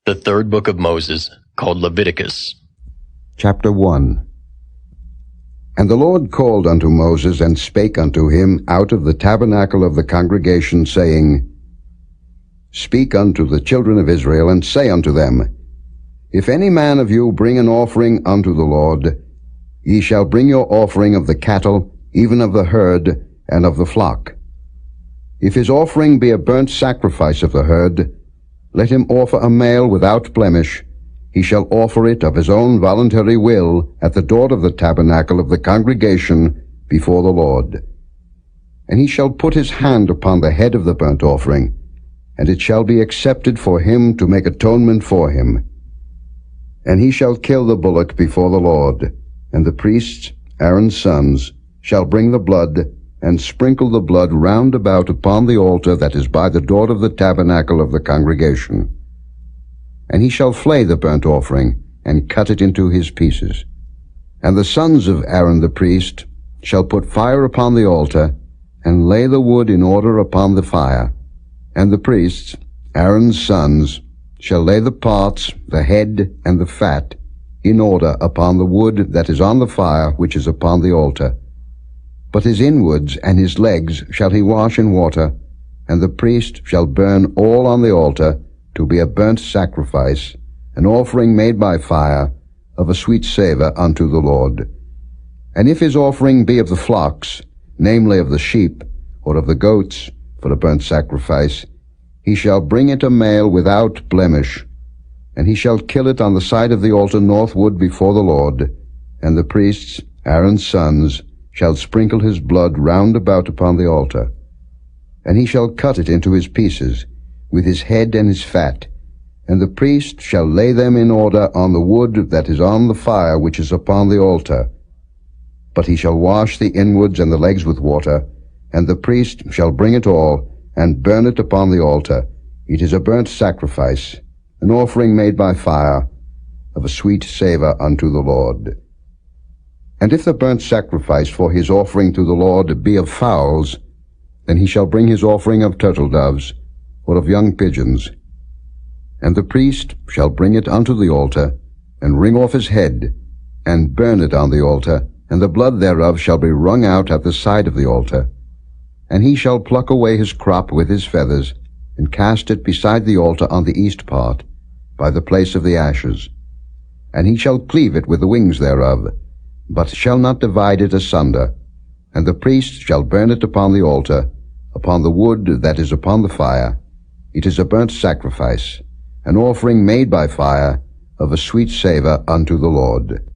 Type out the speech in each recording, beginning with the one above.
The third book of Moses, called Leviticus. Chapter 1. And the Lord called unto Moses, and spake unto him out of the tabernacle of the congregation, saying, Speak unto the children of Israel, and say unto them, If any man of you bring an offering unto the Lord, ye shall bring your offering of the cattle, even of the herd, and of the flock. If his offering be a burnt sacrifice of the herd, let him offer a male without blemish. He shall offer it of his own voluntary will at the door of the tabernacle of the congregation before the Lord. And he shall put his hand upon the head of the burnt offering, and it shall be accepted for him to make atonement for him. And he shall kill the bullock before the Lord, and the priests, Aaron's sons, shall bring the blood, and sprinkle the blood round about upon the altar that is by the door of the tabernacle of the congregation. And he shall flay the burnt offering, and cut it into his pieces. And the sons of Aaron the priest shall put fire upon the altar, and lay the wood in order upon the fire. And the priests, Aaron's sons, shall lay the parts, the head, and the fat, in order upon the wood that is on the fire which is upon the altar. But his inwards and his legs shall he wash in water, and the priest shall burn all on the altar to be a burnt sacrifice, an offering made by fire, of a sweet savour unto the Lord. And if his offering be of the flocks, namely of the sheep, or of the goats, for a burnt sacrifice, he shall bring it a male without blemish, and he shall kill it on the side of the altar northward before the Lord, and the priests, Aaron's sons, shall sprinkle his blood round about upon the altar. And he shall cut it into his pieces, with his head and his fat, and the priest shall lay them in order on the wood that is on the fire which is upon the altar. But he shall wash the inwards and the legs with water, and the priest shall bring it all, and burn it upon the altar. It is a burnt sacrifice, an offering made by fire, of a sweet savour unto the Lord. And if the burnt sacrifice for his offering to the Lord be of fowls, then he shall bring his offering of turtle doves, or of young pigeons. And the priest shall bring it unto the altar, and wring off his head, and burn it on the altar, and the blood thereof shall be wrung out at the side of the altar. And he shall pluck away his crop with his feathers, and cast it beside the altar on the east part, by the place of the ashes. And he shall cleave it with the wings thereof, but shall not divide it asunder. And the priest shall burn it upon the altar, upon the wood that is upon the fire. It is a burnt sacrifice, an offering made by fire, of a sweet savour unto the Lord.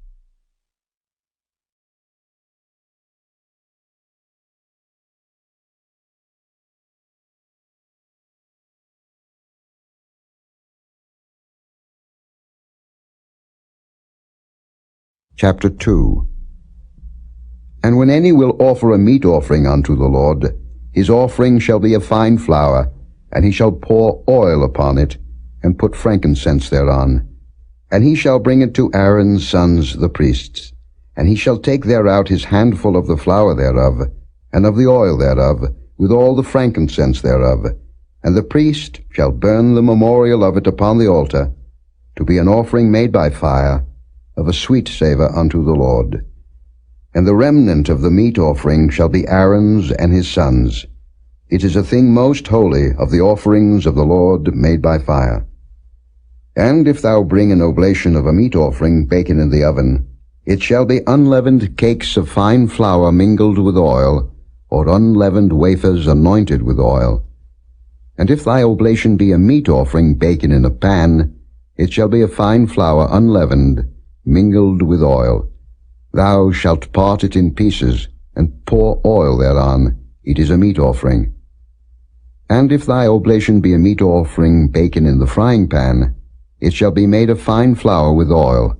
Chapter 2. And when any will offer a meat offering unto the Lord, his offering shall be of fine flour, and he shall pour oil upon it, and put frankincense thereon. And he shall bring it to Aaron's sons the priests, and he shall take thereout his handful of the flour thereof, and of the oil thereof, with all the frankincense thereof. And the priest shall burn the memorial of it upon the altar, to be an offering made by fire, of a sweet savour unto the Lord. And the remnant of the meat offering shall be Aaron's and his sons. It is a thing most holy of the offerings of the Lord made by fire. And if thou bring an oblation of a meat offering baken in the oven, it shall be unleavened cakes of fine flour mingled with oil, or unleavened wafers anointed with oil. And if thy oblation be a meat offering baken in a pan, it shall be a fine flour unleavened, mingled with oil. Thou shalt part it in pieces, and pour oil thereon. It is a meat offering. And if thy oblation be a meat offering baken in the frying pan, it shall be made of fine flour with oil.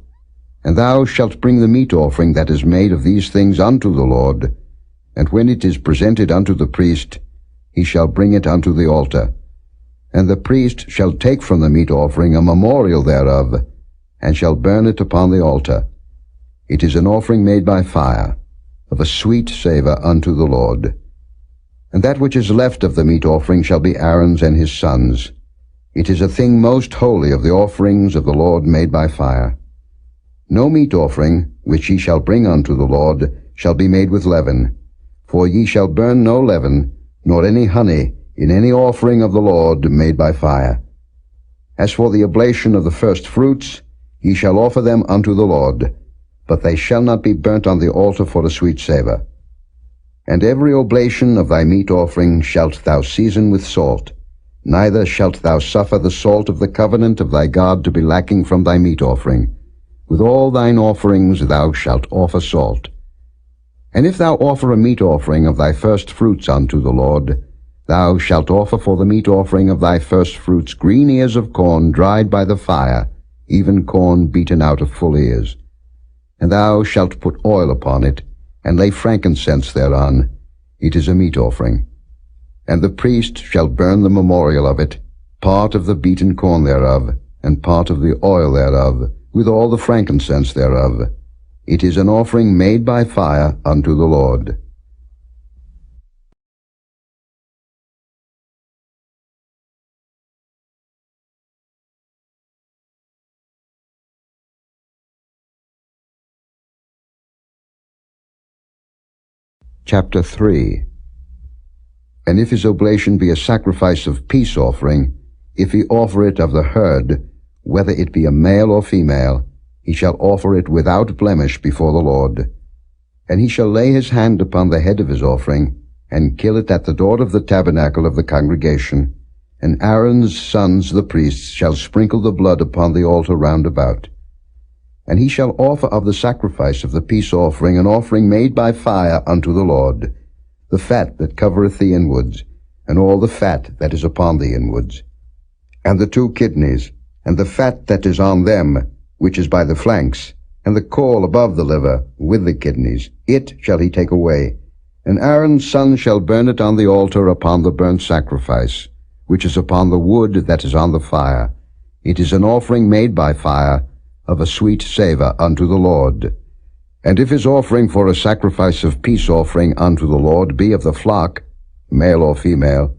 And thou shalt bring the meat offering that is made of these things unto the Lord, and when it is presented unto the priest, he shall bring it unto the altar. And the priest shall take from the meat offering a memorial thereof, and shall burn it upon the altar. It is an offering made by fire, of a sweet savour unto the Lord. And that which is left of the meat offering shall be Aaron's and his sons. It is a thing most holy of the offerings of the Lord made by fire. No meat offering, which ye shall bring unto the Lord, shall be made with leaven. For ye shall burn no leaven, nor any honey, in any offering of the Lord made by fire. As for the oblation of the first fruits, ye shall offer them unto the Lord, but they shall not be burnt on the altar for a sweet savour. And every oblation of thy meat offering shalt thou season with salt, neither shalt thou suffer the salt of the covenant of thy God to be lacking from thy meat offering. With all thine offerings thou shalt offer salt. And if thou offer a meat offering of thy first fruits unto the Lord, thou shalt offer for the meat offering of thy first fruits green ears of corn dried by the fire, even corn beaten out of full ears. And thou shalt put oil upon it, and lay frankincense thereon. It is a meat offering. And the priest shall burn the memorial of it, part of the beaten corn thereof, and part of the oil thereof, with all the frankincense thereof. It is an offering made by fire unto the Lord. Chapter 3. And if his oblation be a sacrifice of peace offering, if he offer it of the herd, whether it be a male or female, he shall offer it without blemish before the Lord. And he shall lay his hand upon the head of his offering, and kill it at the door of the tabernacle of the congregation. And Aaron's sons the priests shall sprinkle the blood upon the altar round about. And he shall offer of the sacrifice of the peace offering an offering made by fire unto the Lord, the fat that covereth the inwards, and all the fat that is upon the inwards, and the 2 kidneys, and the fat that is on them, which is by the flanks, and the caul above the liver, with the kidneys, it shall he take away. And Aaron's son shall burn it on the altar upon the burnt sacrifice, which is upon the wood that is on the fire. It is an offering made by fire, of a sweet savour unto the Lord. And if his offering for a sacrifice of peace offering unto the Lord be of the flock, male or female,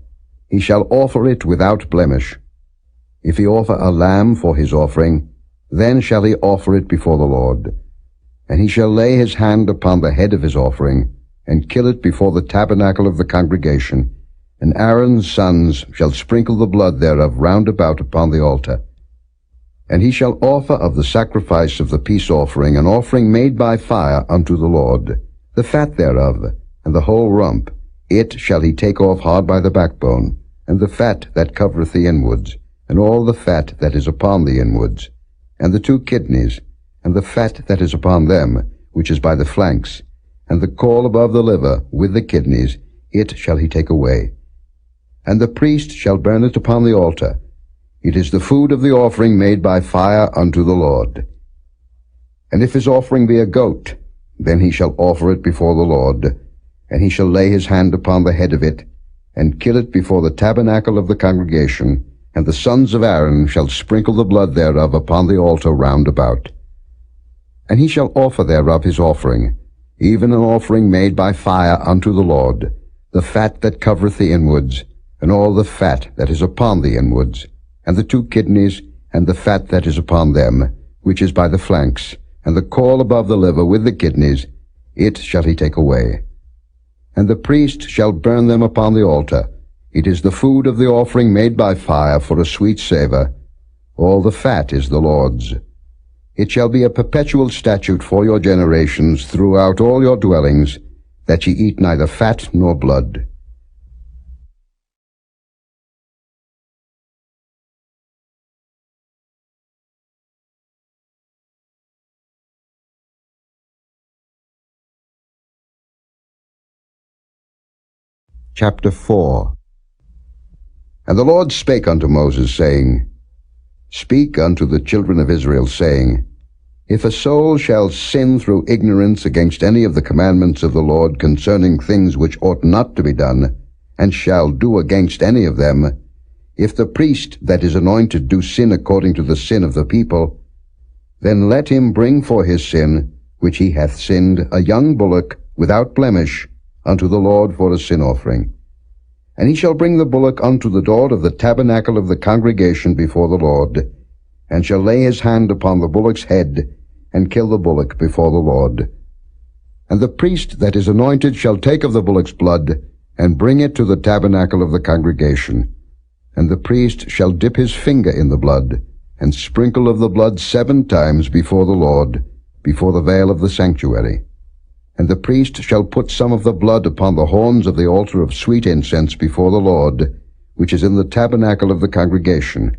he shall offer it without blemish. If he offer a lamb for his offering, then shall he offer it before the Lord. And he shall lay his hand upon the head of his offering, and kill it before the tabernacle of the congregation. And Aaron's sons shall sprinkle the blood thereof round about upon the altar. And he shall offer of the sacrifice of the peace offering an offering made by fire unto the Lord, the fat thereof, and the whole rump. It shall he take off hard by the backbone, and the fat that covereth the inwards, and all the fat that is upon the inwards, and the 2 kidneys, and the fat that is upon them, which is by the flanks, and the caul above the liver, with the kidneys, it shall he take away. And the priest shall burn it upon the altar. It is the food of the offering made by fire unto the Lord. And if his offering be a goat, then he shall offer it before the Lord, and he shall lay his hand upon the head of it, and kill it before the tabernacle of the congregation, and the sons of Aaron shall sprinkle the blood thereof upon the altar round about. And he shall offer thereof his offering, even an offering made by fire unto the Lord, the fat that covereth the inwards, and all the fat that is upon the inwards, and the 2 kidneys, and the fat that is upon them, which is by the flanks, and the caul above the liver with the kidneys, it shall he take away. And the priest shall burn them upon the altar. It is the food of the offering made by fire for a sweet savour. All the fat is the Lord's. It shall be a perpetual statute for your generations throughout all your dwellings, that ye eat neither fat nor blood. Chapter 4. And the Lord spake unto Moses, saying, Speak unto the children of Israel, saying, If a soul shall sin through ignorance against any of the commandments of the Lord concerning things which ought not to be done, and shall do against any of them, if the priest that is anointed do sin according to the sin of the people, then let him bring for his sin, which he hath sinned, a young bullock without blemish, unto the Lord for a sin offering. And he shall bring the bullock unto the door of the tabernacle of the congregation before the Lord, and shall lay his hand upon the bullock's head, and kill the bullock before the Lord. And the priest that is anointed shall take of the bullock's blood, and bring it to the tabernacle of the congregation. And the priest shall dip his finger in the blood, and sprinkle of the blood 7 times before the Lord, before the veil of the sanctuary. And the priest shall put some of the blood upon the horns of the altar of sweet incense before the Lord, which is in the tabernacle of the congregation,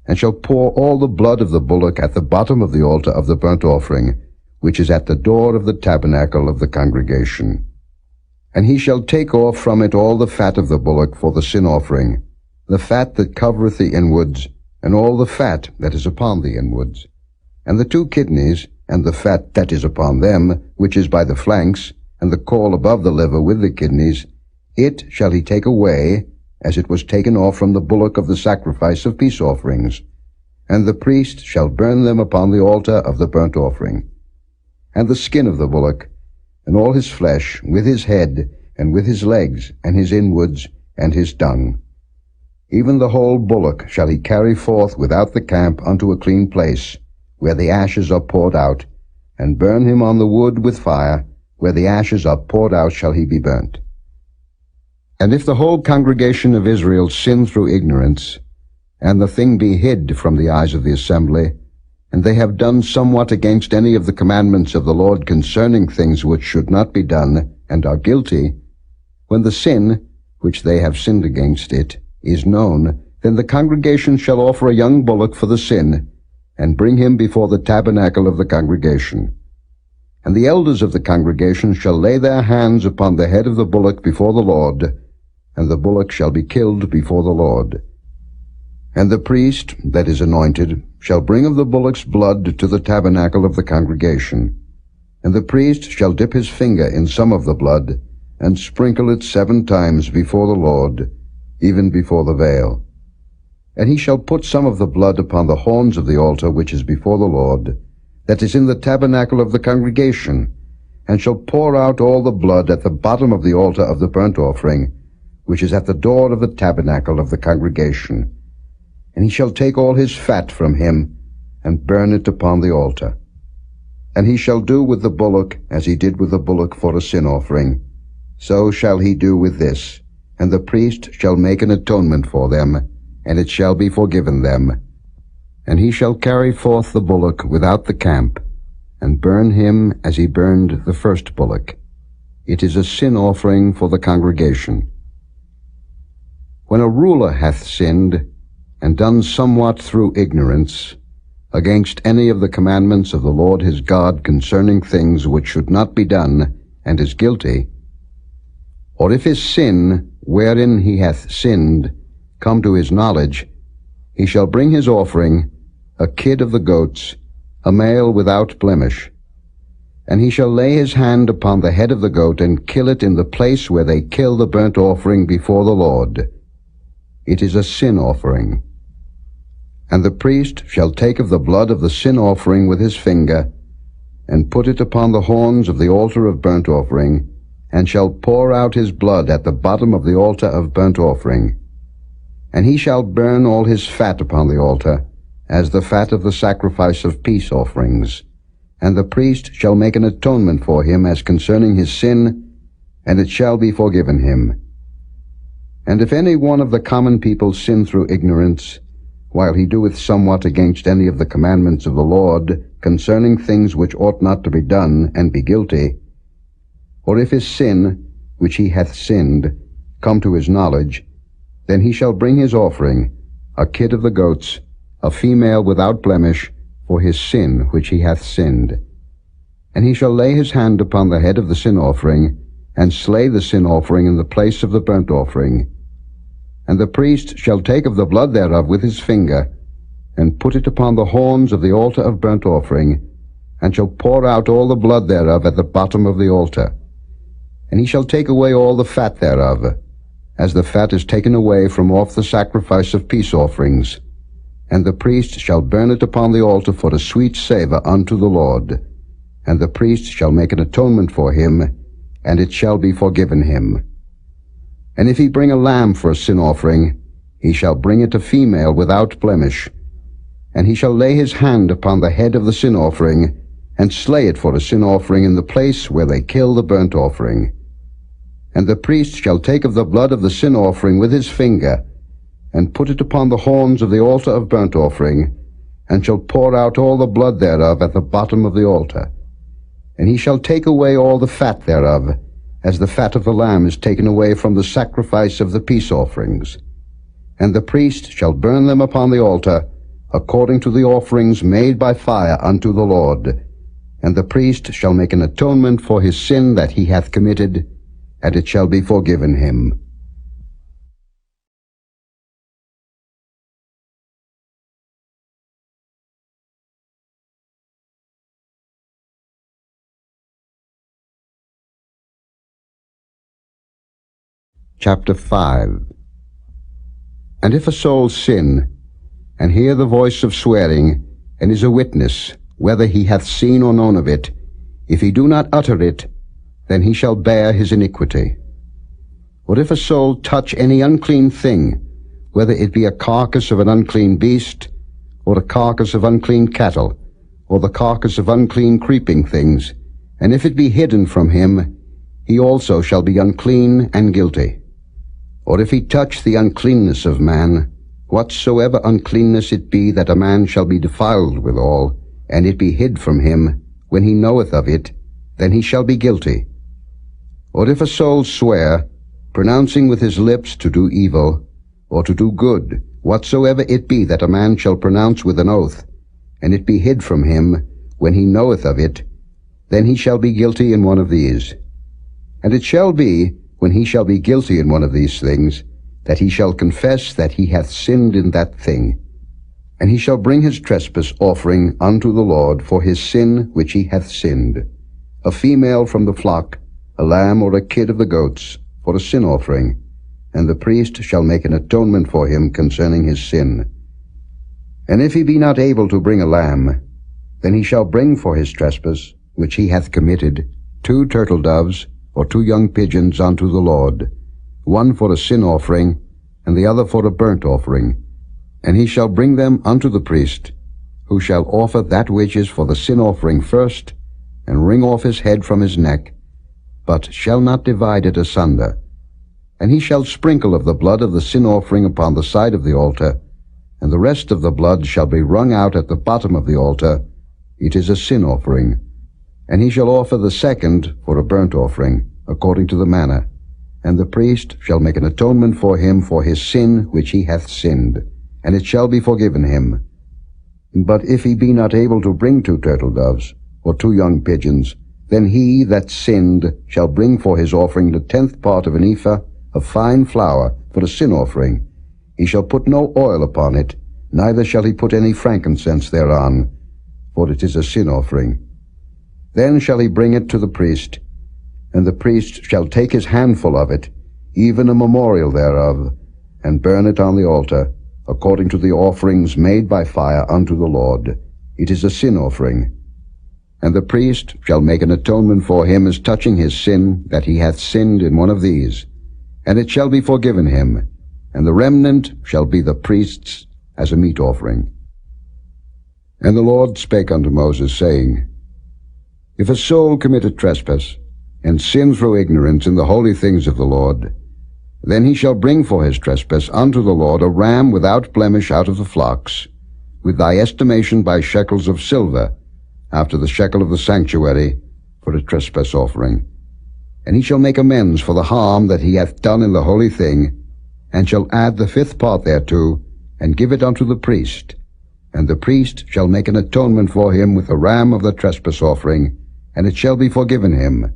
and shall pour all the blood of the bullock at the bottom of the altar of the burnt offering, which is at the door of the tabernacle of the congregation. And he shall take off from it all the fat of the bullock for the sin offering, the fat that covereth the inwards, and all the fat that is upon the inwards, and the 2 kidneys, and the fat that is upon them, which is by the flanks, and the caul above the liver with the kidneys, it shall he take away, as it was taken off from the bullock of the sacrifice of peace offerings. And the priest shall burn them upon the altar of the burnt offering. And the skin of the bullock, and all his flesh, with his head, and with his legs, and his inwards, and his dung. Even the whole bullock shall he carry forth without the camp unto a clean place, where the ashes are poured out, and burn him on the wood with fire, where the ashes are poured out shall he be burnt. And if the whole congregation of Israel sin through ignorance, and the thing be hid from the eyes of the assembly, and they have done somewhat against any of the commandments of the Lord concerning things which should not be done, and are guilty, when the sin, which they have sinned against it, is known, then the congregation shall offer a young bullock for the sin, and bring him before the tabernacle of the congregation. And the elders of the congregation shall lay their hands upon the head of the bullock before the Lord, and the bullock shall be killed before the Lord. And the priest that is anointed shall bring of the bullock's blood to the tabernacle of the congregation. And the priest shall dip his finger in some of the blood, and sprinkle it 7 times before the Lord, even before the veil. And he shall put some of the blood upon the horns of the altar which is before the Lord, that is in the tabernacle of the congregation, and shall pour out all the blood at the bottom of the altar of the burnt offering, which is at the door of the tabernacle of the congregation. And he shall take all his fat from him, and burn it upon the altar. And he shall do with the bullock as he did with the bullock for a sin offering. So shall he do with this, and the priest shall make an atonement for them, and it shall be forgiven them. And he shall carry forth the bullock without the camp, and burn him as he burned the first bullock. It is a sin offering for the congregation. When a ruler hath sinned, and done somewhat through ignorance, against any of the commandments of the Lord his God concerning things which should not be done, and is guilty, or if his sin, wherein he hath sinned, come to his knowledge, he shall bring his offering, a kid of the goats, a male without blemish. And he shall lay his hand upon the head of the goat, and kill it in the place where they kill the burnt offering before the Lord. It is a sin offering. And the priest shall take of the blood of the sin offering with his finger, and put it upon the horns of the altar of burnt offering, and shall pour out his blood at the bottom of the altar of burnt offering. And he shall burn all his fat upon the altar, as the fat of the sacrifice of peace offerings. And the priest shall make an atonement for him as concerning his sin, and it shall be forgiven him. And if any one of the common people sin through ignorance, while he doeth somewhat against any of the commandments of the Lord concerning things which ought not to be done, and be guilty, or if his sin, which he hath sinned, come to his knowledge, then he shall bring his offering, a kid of the goats, a female without blemish, for his sin which he hath sinned. And he shall lay his hand upon the head of the sin offering, and slay the sin offering in the place of the burnt offering. And the priest shall take of the blood thereof with his finger, and put it upon the horns of the altar of burnt offering, and shall pour out all the blood thereof at the bottom of the altar. And he shall take away all the fat thereof, as the fat is taken away from off the sacrifice of peace offerings. And the priest shall burn it upon the altar for a sweet savour unto the Lord. And the priest shall make an atonement for him, and it shall be forgiven him. And if he bring a lamb for a sin offering, he shall bring it a female without blemish. And he shall lay his hand upon the head of the sin offering, and slay it for a sin offering in the place where they kill the burnt offering. And the priest shall take of the blood of the sin offering with his finger, and put it upon the horns of the altar of burnt offering, and shall pour out all the blood thereof at the bottom of the altar. And he shall take away all the fat thereof, as the fat of the lamb is taken away from the sacrifice of the peace offerings. And the priest shall burn them upon the altar, according to the offerings made by fire unto the Lord. And the priest shall make an atonement for his sin that he hath committed, and it shall be forgiven him. Chapter 5. And if a soul sin, and hear the voice of swearing, and is a witness, whether he hath seen or known of it, if he do not utter it, then he shall bear his iniquity. Or if a soul touch any unclean thing, whether it be a carcass of an unclean beast, or a carcass of unclean cattle, or the carcass of unclean creeping things, and if it be hidden from him, he also shall be unclean and guilty. Or if he touch the uncleanness of man, whatsoever uncleanness it be that a man shall be defiled withal, and it be hid from him, when he knoweth of it, then he shall be guilty. Or if a soul swear, pronouncing with his lips to do evil, or to do good, whatsoever it be that a man shall pronounce with an oath, and it be hid from him, when he knoweth of it, then he shall be guilty in one of these. And it shall be, when he shall be guilty in one of these things, that he shall confess that he hath sinned in that thing. And he shall bring his trespass offering unto the Lord for his sin which he hath sinned, a female from the flock, a lamb or a kid of the goats, for a sin offering, and the priest shall make an atonement for him concerning his sin. And if he be not able to bring a lamb, then he shall bring for his trespass, which he hath committed, 2 turtle doves, or 2 young pigeons unto the Lord, one for a sin offering, and the other for a burnt offering. And he shall bring them unto the priest, who shall offer that which is for the sin offering first, and wring off his head from his neck, but shall not divide it asunder. And he shall sprinkle of the blood of the sin offering upon the side of the altar, and the rest of the blood shall be wrung out at the bottom of the altar. It is a sin offering. And he shall offer the second for a burnt offering, according to the manner. And the priest shall make an atonement for him for his sin which he hath sinned, and it shall be forgiven him. But if he be not able to bring 2 turtle doves, or 2 young pigeons, then he that sinned shall bring for his offering the 10th part of an ephah of fine flour for a sin offering. He shall put no oil upon it, neither shall he put any frankincense thereon, for it is a sin offering. Then shall he bring it to the priest, and the priest shall take his handful of it, even a memorial thereof, and burn it on the altar, according to the offerings made by fire unto the Lord. It is a sin offering. And the priest shall make an atonement for him as touching his sin, that he hath sinned in one of these, and it shall be forgiven him, and the remnant shall be the priest's as a meat offering. And the Lord spake unto Moses, saying, If a soul commit a trespass, and sin through ignorance in the holy things of the Lord, then he shall bring for his trespass unto the Lord a ram without blemish out of the flocks, with thy estimation by shekels of silver, after the shekel of the sanctuary, for a trespass offering. And he shall make amends for the harm that he hath done in the holy thing, and shall add the 5th part thereto, and give it unto the priest. And the priest shall make an atonement for him with a ram of the trespass offering, and it shall be forgiven him.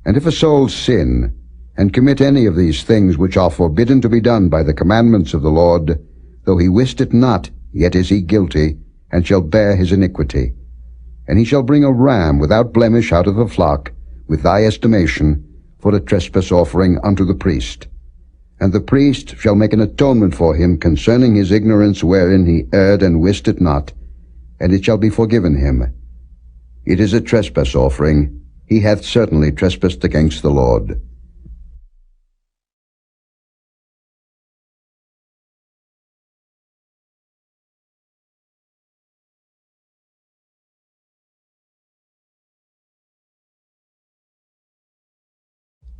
And if a soul sin, and commit any of these things which are forbidden to be done by the commandments of the Lord, though he wist it not, yet is he guilty, and shall bear his iniquity. And he shall bring a ram without blemish out of the flock, with thy estimation, for a trespass offering unto the priest. And the priest shall make an atonement for him concerning his ignorance wherein he erred and wist it not, and it shall be forgiven him. It is a trespass offering. He hath certainly trespassed against the Lord.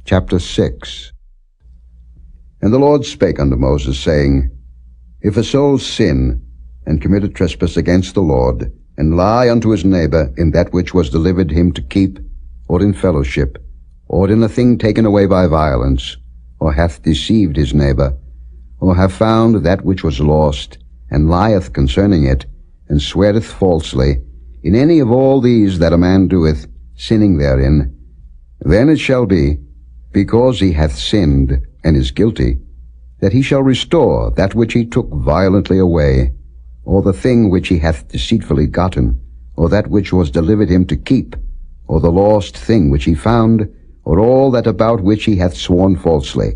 Chapter 6. And the Lord spake unto Moses, saying, If a soul sin, and commit a trespass against the Lord, and lie unto his neighbor in that which was delivered him to keep, or in fellowship, or in a thing taken away by violence, or hath deceived his neighbor, or have found that which was lost, and lieth concerning it, and sweareth falsely, in any of all these that a man doeth, sinning therein, then it shall be, because he hath sinned, and is guilty, that he shall restore that which he took violently away, or the thing which he hath deceitfully gotten, or that which was delivered him to keep, or the lost thing which he found, or all that about which he hath sworn falsely.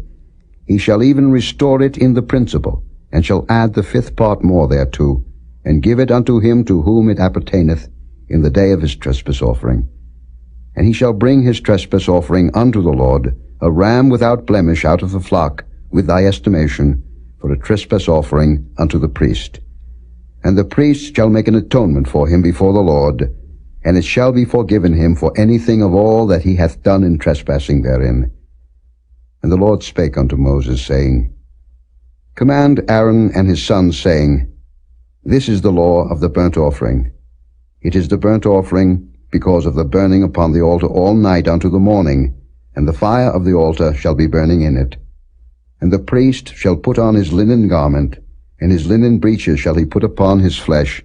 He shall even restore it in the principal, and shall add the 5th part more thereto, and give it unto him to whom it appertaineth in the day of his trespass offering. And he shall bring his trespass offering unto the Lord, a ram without blemish out of the flock, with thy estimation, for a trespass offering unto the priest. And the priest shall make an atonement for him before the Lord, and it shall be forgiven him for anything of all that he hath done in trespassing therein. And the Lord spake unto Moses, saying, Command Aaron and his sons, saying, This is the law of the burnt offering. It is the burnt offering because of the burning upon the altar all night unto the morning, and the fire of the altar shall be burning in it. And the priest shall put on his linen garment, and his linen breeches shall he put upon his flesh,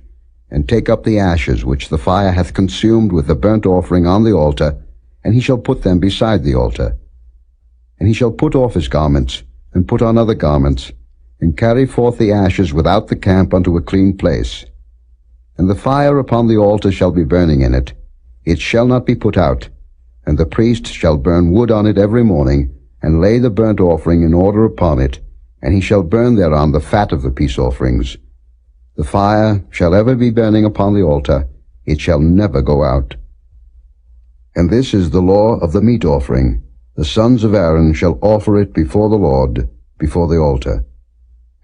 and take up the ashes which the fire hath consumed with the burnt offering on the altar, and he shall put them beside the altar. And he shall put off his garments, and put on other garments, and carry forth the ashes without the camp unto a clean place. And the fire upon the altar shall be burning in it. It shall not be put out. And the priest shall burn wood on it every morning, and lay the burnt offering in order upon it, and he shall burn thereon the fat of the peace offerings. The fire shall ever be burning upon the altar, it shall never go out. And this is the law of the meat offering. The sons of Aaron shall offer it before the Lord, before the altar.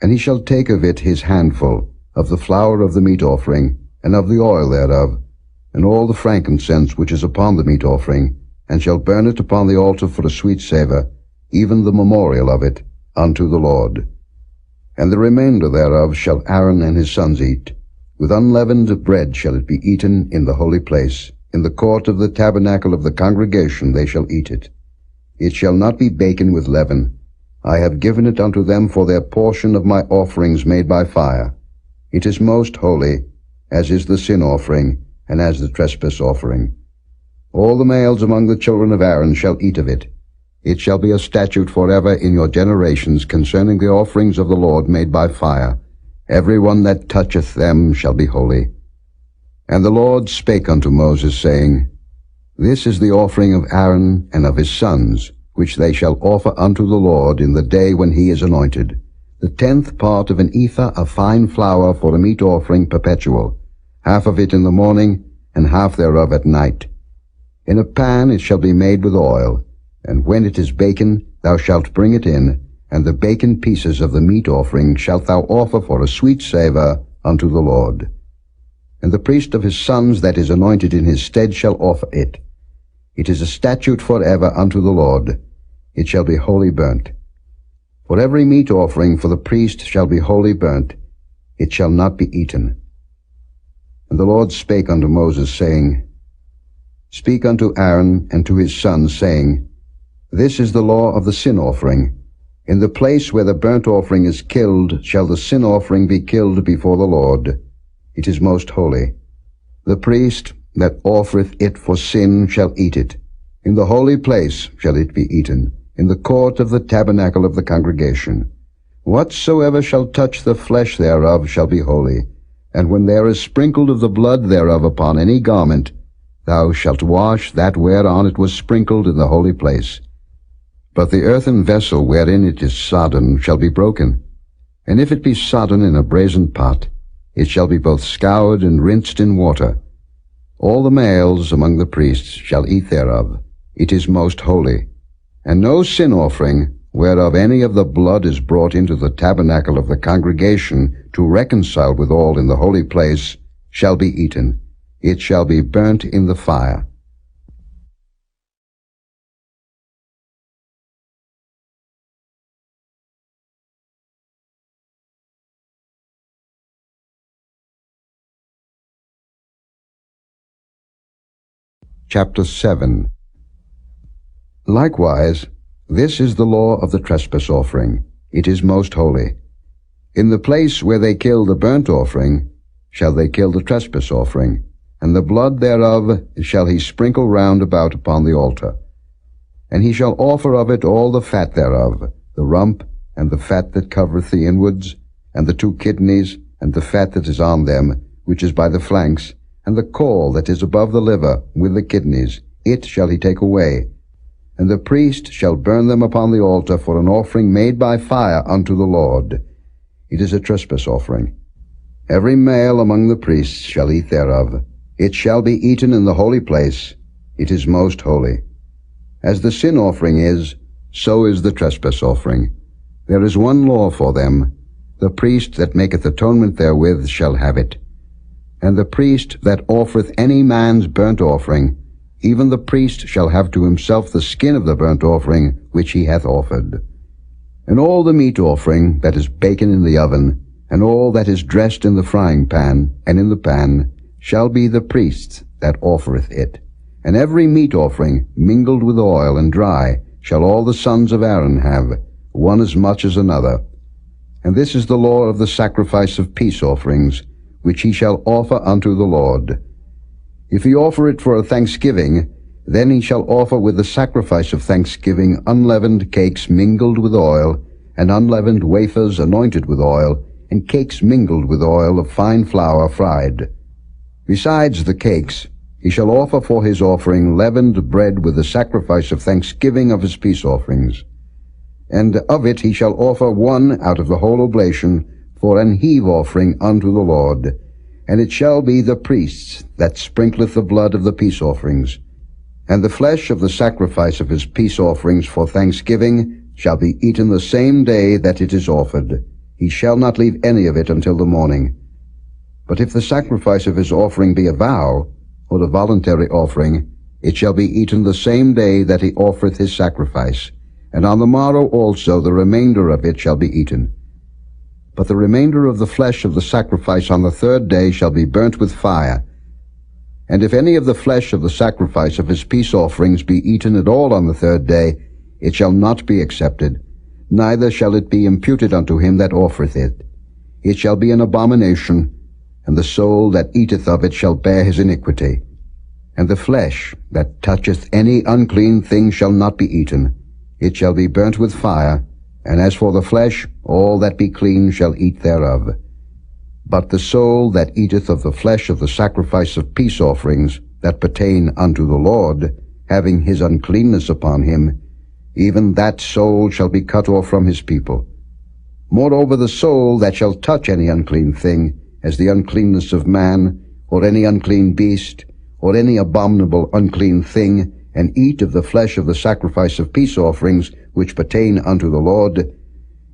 And he shall take of it his handful, of the flour of the meat offering, and of the oil thereof, and all the frankincense which is upon the meat offering, and shall burn it upon the altar for a sweet savour, even the memorial of it, unto the Lord. And the remainder thereof shall Aaron and his sons eat. With unleavened bread shall it be eaten in the holy place. In the court of the tabernacle of the congregation they shall eat it. It shall not be baken with leaven. I have given it unto them for their portion of my offerings made by fire. It is most holy, as is the sin offering, and as the trespass offering. All the males among the children of Aaron shall eat of it. It shall be a statute forever in your generations concerning the offerings of the Lord made by fire. Every one that toucheth them shall be holy. And the Lord spake unto Moses, saying, This is the offering of Aaron and of his sons, which they shall offer unto the Lord in the day when he is anointed, the 10th part of an ephah of fine flour for a meat offering perpetual, half of it in the morning, and half thereof at night. In a pan it shall be made with oil, and when it is baken, thou shalt bring it in, and the baken pieces of the meat offering shalt thou offer for a sweet savour unto the Lord. And the priest of his sons that is anointed in his stead shall offer it. It is a statute forever unto the Lord. It shall be wholly burnt. For every meat offering for the priest shall be wholly burnt. It shall not be eaten. And the Lord spake unto Moses, saying, Speak unto Aaron and to his sons, saying, This is the law of the sin offering. In the place where the burnt offering is killed shall the sin offering be killed before the Lord. It is most holy. The priest that offereth it for sin shall eat it. In the holy place shall it be eaten, in the court of the tabernacle of the congregation. Whatsoever shall touch the flesh thereof shall be holy. And when there is sprinkled of the blood thereof upon any garment, thou shalt wash that whereon it was sprinkled in the holy place. But the earthen vessel wherein it is sodden shall be broken. And if it be sodden in a brazen pot, it shall be both scoured and rinsed in water. All the males among the priests shall eat thereof. It is most holy. And no sin offering, whereof any of the blood is brought into the tabernacle of the congregation to reconcile withal in the holy place, shall be eaten. It shall be burnt in the fire. Chapter 7. Likewise, this is the law of the trespass offering. It is most holy. In the place where they kill the burnt offering shall they kill the trespass offering, and the blood thereof shall he sprinkle round about upon the altar. And he shall offer of it all the fat thereof, the rump, and the fat that covereth the inwards, and the 2 kidneys, and the fat that is on them, which is by the flanks, and the caul that is above the liver, with the kidneys, it shall he take away. And the priest shall burn them upon the altar for an offering made by fire unto the Lord. It is a trespass offering. Every male among the priests shall eat thereof. It shall be eaten in the holy place. It is most holy. As the sin offering is, so is the trespass offering. There is one law for them. The priest that maketh atonement therewith shall have it. And the priest that offereth any man's burnt offering, even the priest shall have to himself the skin of the burnt offering which he hath offered. And all the meat offering that is baken in the oven, and all that is dressed in the frying pan and in the pan, shall be the priest's that offereth it. And every meat offering mingled with oil and dry shall all the sons of Aaron have, one as much as another. And this is the law of the sacrifice of peace offerings, which he shall offer unto the Lord. If he offer it for a thanksgiving, then he shall offer with the sacrifice of thanksgiving unleavened cakes mingled with oil, and unleavened wafers anointed with oil, and cakes mingled with oil of fine flour fried. Besides the cakes, he shall offer for his offering leavened bread with the sacrifice of thanksgiving of his peace offerings. And of it he shall offer one out of the whole oblation for an heave offering unto the Lord. And it shall be the priest's that sprinkleth the blood of the peace offerings. And the flesh of the sacrifice of his peace offerings for thanksgiving shall be eaten the same day that it is offered. He shall not leave any of it until the morning. But if the sacrifice of his offering be a vow, or a voluntary offering, it shall be eaten the same day that he offereth his sacrifice. And on the morrow also the remainder of it shall be eaten. But the remainder of the flesh of the sacrifice on the 3rd day shall be burnt with fire. And if any of the flesh of the sacrifice of his peace offerings be eaten at all on the 3rd day, it shall not be accepted, neither shall it be imputed unto him that offereth it. It shall be an abomination, and the soul that eateth of it shall bear his iniquity. And the flesh that toucheth any unclean thing shall not be eaten. It shall be burnt with fire, and as for the flesh, all that be clean shall eat thereof. But the soul that eateth of the flesh of the sacrifice of peace offerings that pertain unto the Lord, having his uncleanness upon him, even that soul shall be cut off from his people. Moreover, the soul that shall touch any unclean thing, as the uncleanness of man, or any unclean beast, or any abominable unclean thing, and eat of the flesh of the sacrifice of peace offerings which pertain unto the Lord,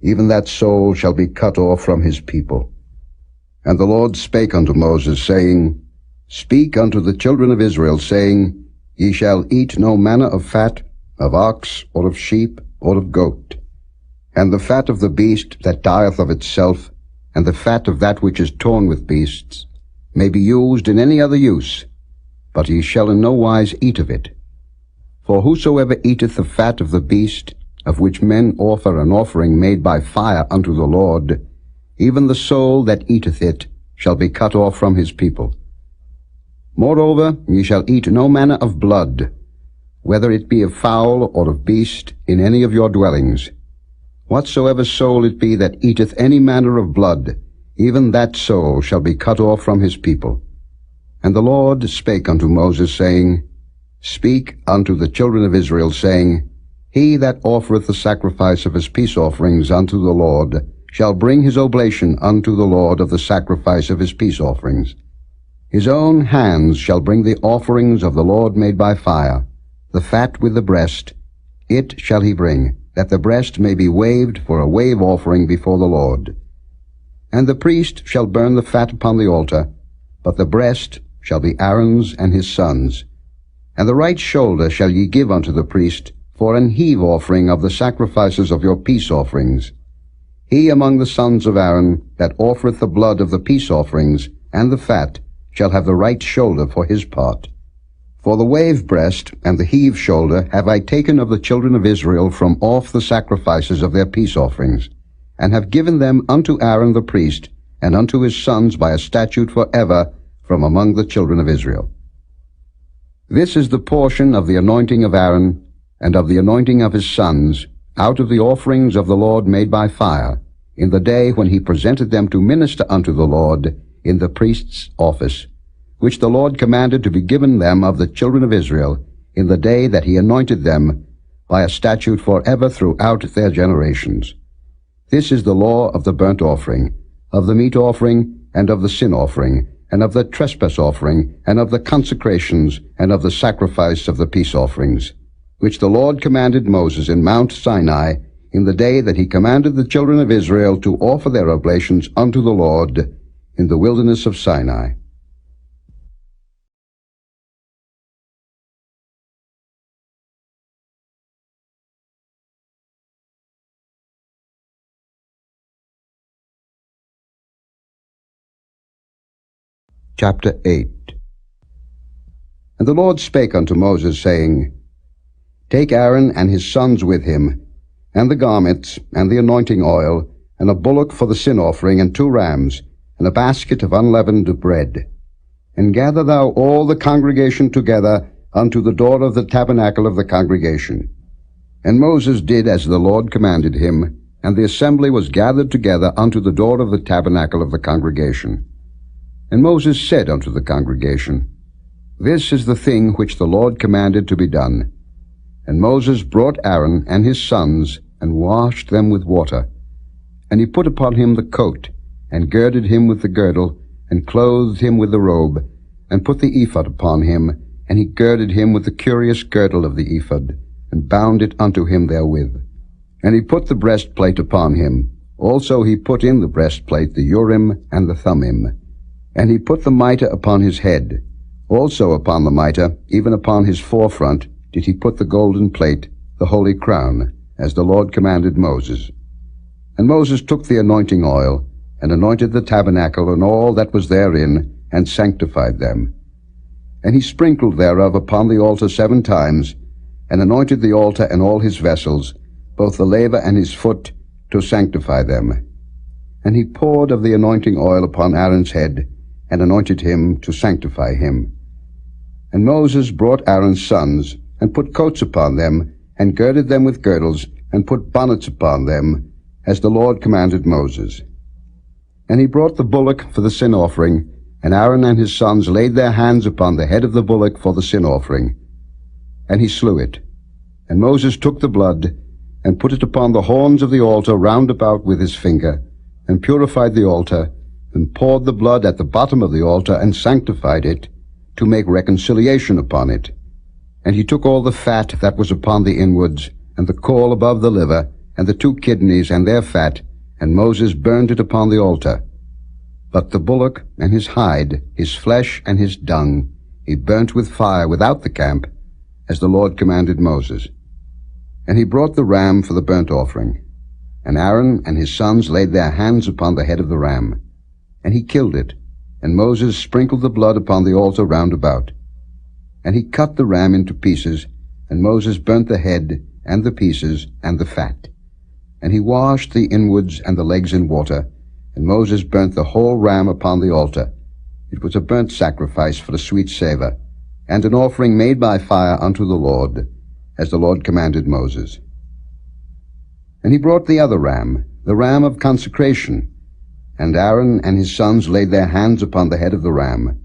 even that soul shall be cut off from his people. And the Lord spake unto Moses, saying, Speak unto the children of Israel, saying, Ye shall eat no manner of fat, of ox, or of sheep, or of goat. And the fat of the beast that dieth of itself, and the fat of that which is torn with beasts, may be used in any other use, but ye shall in no wise eat of it. For whosoever eateth the fat of the beast, of which men offer an offering made by fire unto the Lord, even the soul that eateth it shall be cut off from his people. Moreover, ye shall eat no manner of blood, whether it be of fowl or of beast, in any of your dwellings. Whatsoever soul it be that eateth any manner of blood, even that soul shall be cut off from his people. And the Lord spake unto Moses, saying, Speak unto the children of Israel, saying, He that offereth the sacrifice of his peace offerings unto the Lord shall bring his oblation unto the Lord of the sacrifice of his peace offerings. His own hands shall bring the offerings of the Lord made by fire, the fat with the breast, it shall he bring, that the breast may be waved for a wave offering before the Lord. And the priest shall burn the fat upon the altar, but the breast shall be Aaron's and his sons'. And the right shoulder shall ye give unto the priest for an heave offering of the sacrifices of your peace offerings. He among the sons of Aaron that offereth the blood of the peace offerings and the fat shall have the right shoulder for his part. For the wave breast and the heave shoulder have I taken of the children of Israel from off the sacrifices of their peace offerings, and have given them unto Aaron the priest, and unto his sons by a statute forever from among the children of Israel. This is the portion of the anointing of Aaron, and of the anointing of his sons, out of the offerings of the Lord made by fire, in the day when he presented them to minister unto the Lord in the priest's office, which the Lord commanded to be given them of the children of Israel, in the day that he anointed them, by a statute forever throughout their generations. This is the law of the burnt offering, of the meat offering, and of the sin offering, and of the trespass offering, and of the consecrations, and of the sacrifice of the peace offerings, which the Lord commanded Moses in Mount Sinai, in the day that he commanded the children of Israel to offer their oblations unto the Lord in the wilderness of Sinai. Chapter 8. And the Lord spake unto Moses, saying, Take Aaron and his sons with him, and the garments, and the anointing oil, and a bullock for the sin offering, and 2 rams, and a basket of unleavened bread. And gather thou all the congregation together unto the door of the tabernacle of the congregation. And Moses did as the Lord commanded him, and the assembly was gathered together unto the door of the tabernacle of the congregation. And Moses said unto the congregation, This is the thing which the Lord commanded to be done. And Moses brought Aaron and his sons, and washed them with water. And he put upon him the coat, and girded him with the girdle, and clothed him with the robe, and put the ephod upon him, and he girded him with the curious girdle of the ephod, and bound it unto him therewith. And he put the breastplate upon him. Also he put in the breastplate the Urim and the Thummim. And he put the mitre upon his head. Also upon the mitre, even upon his forefront, did he put the golden plate, the holy crown, as the Lord commanded Moses. And Moses took the anointing oil, and anointed the tabernacle and all that was therein, and sanctified them. And he sprinkled thereof upon the altar 7 times, and anointed the altar and all his vessels, both the laver and his foot, to sanctify them. And he poured of the anointing oil upon Aaron's head, and anointed him to sanctify him. And Moses brought Aaron's sons, and put coats upon them, and girded them with girdles, and put bonnets upon them, as the Lord commanded Moses. And he brought the bullock for the sin offering, and Aaron and his sons laid their hands upon the head of the bullock for the sin offering. And he slew it. And Moses took the blood, and put it upon the horns of the altar round about with his finger, and purified the altar, and poured the blood at the bottom of the altar, and sanctified it, to make reconciliation upon it. And he took all the fat that was upon the inwards, and the caul above the liver, and the 2 kidneys and their fat, and Moses burned it upon the altar. But the bullock and his hide, his flesh and his dung, he burnt with fire without the camp, as the Lord commanded Moses. And he brought the ram for the burnt offering. And Aaron and his sons laid their hands upon the head of the ram. And he killed it, and Moses sprinkled the blood upon the altar round about. And he cut the ram into pieces, and Moses burnt the head, and the pieces, and the fat. And he washed the inwards and the legs in water, and Moses burnt the whole ram upon the altar. It was a burnt sacrifice for a sweet savour, and an offering made by fire unto the Lord, as the Lord commanded Moses. And he brought the other ram, the ram of consecration, and Aaron and his sons laid their hands upon the head of the ram.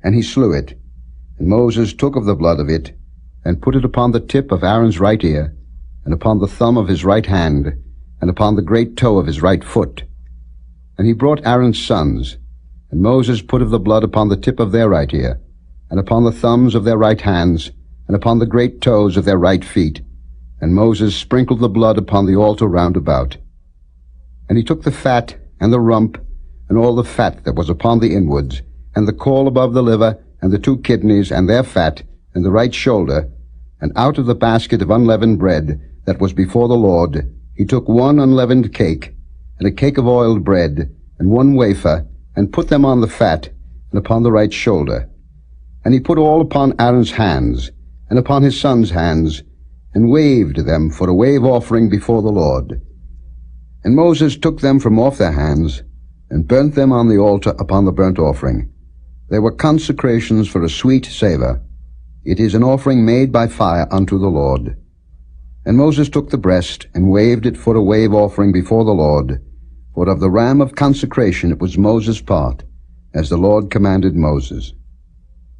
And he slew it. And Moses took of the blood of it, and put it upon the tip of Aaron's right ear, and upon the thumb of his right hand, and upon the great toe of his right foot. And he brought Aaron's sons, and Moses put of the blood upon the tip of their right ear, and upon the thumbs of their right hands, and upon the great toes of their right feet. And Moses sprinkled the blood upon the altar round about. And he took the fat, and the rump, and all the fat that was upon the inwards, and the caul above the liver, and the 2 kidneys, and their fat, and the right shoulder, and out of the basket of unleavened bread that was before the Lord, he took 1 unleavened cake, and a cake of oiled bread, and 1 wafer, and put them on the fat, and upon the right shoulder. And he put all upon Aaron's hands, and upon his sons' hands, and waved them for a wave offering before the Lord. And Moses took them from off their hands, and burnt them on the altar upon the burnt offering. They were consecrations for a sweet savour. It is an offering made by fire unto the Lord. And Moses took the breast, and waved it for a wave offering before the Lord. For of the ram of consecration it was Moses' part, as the Lord commanded Moses.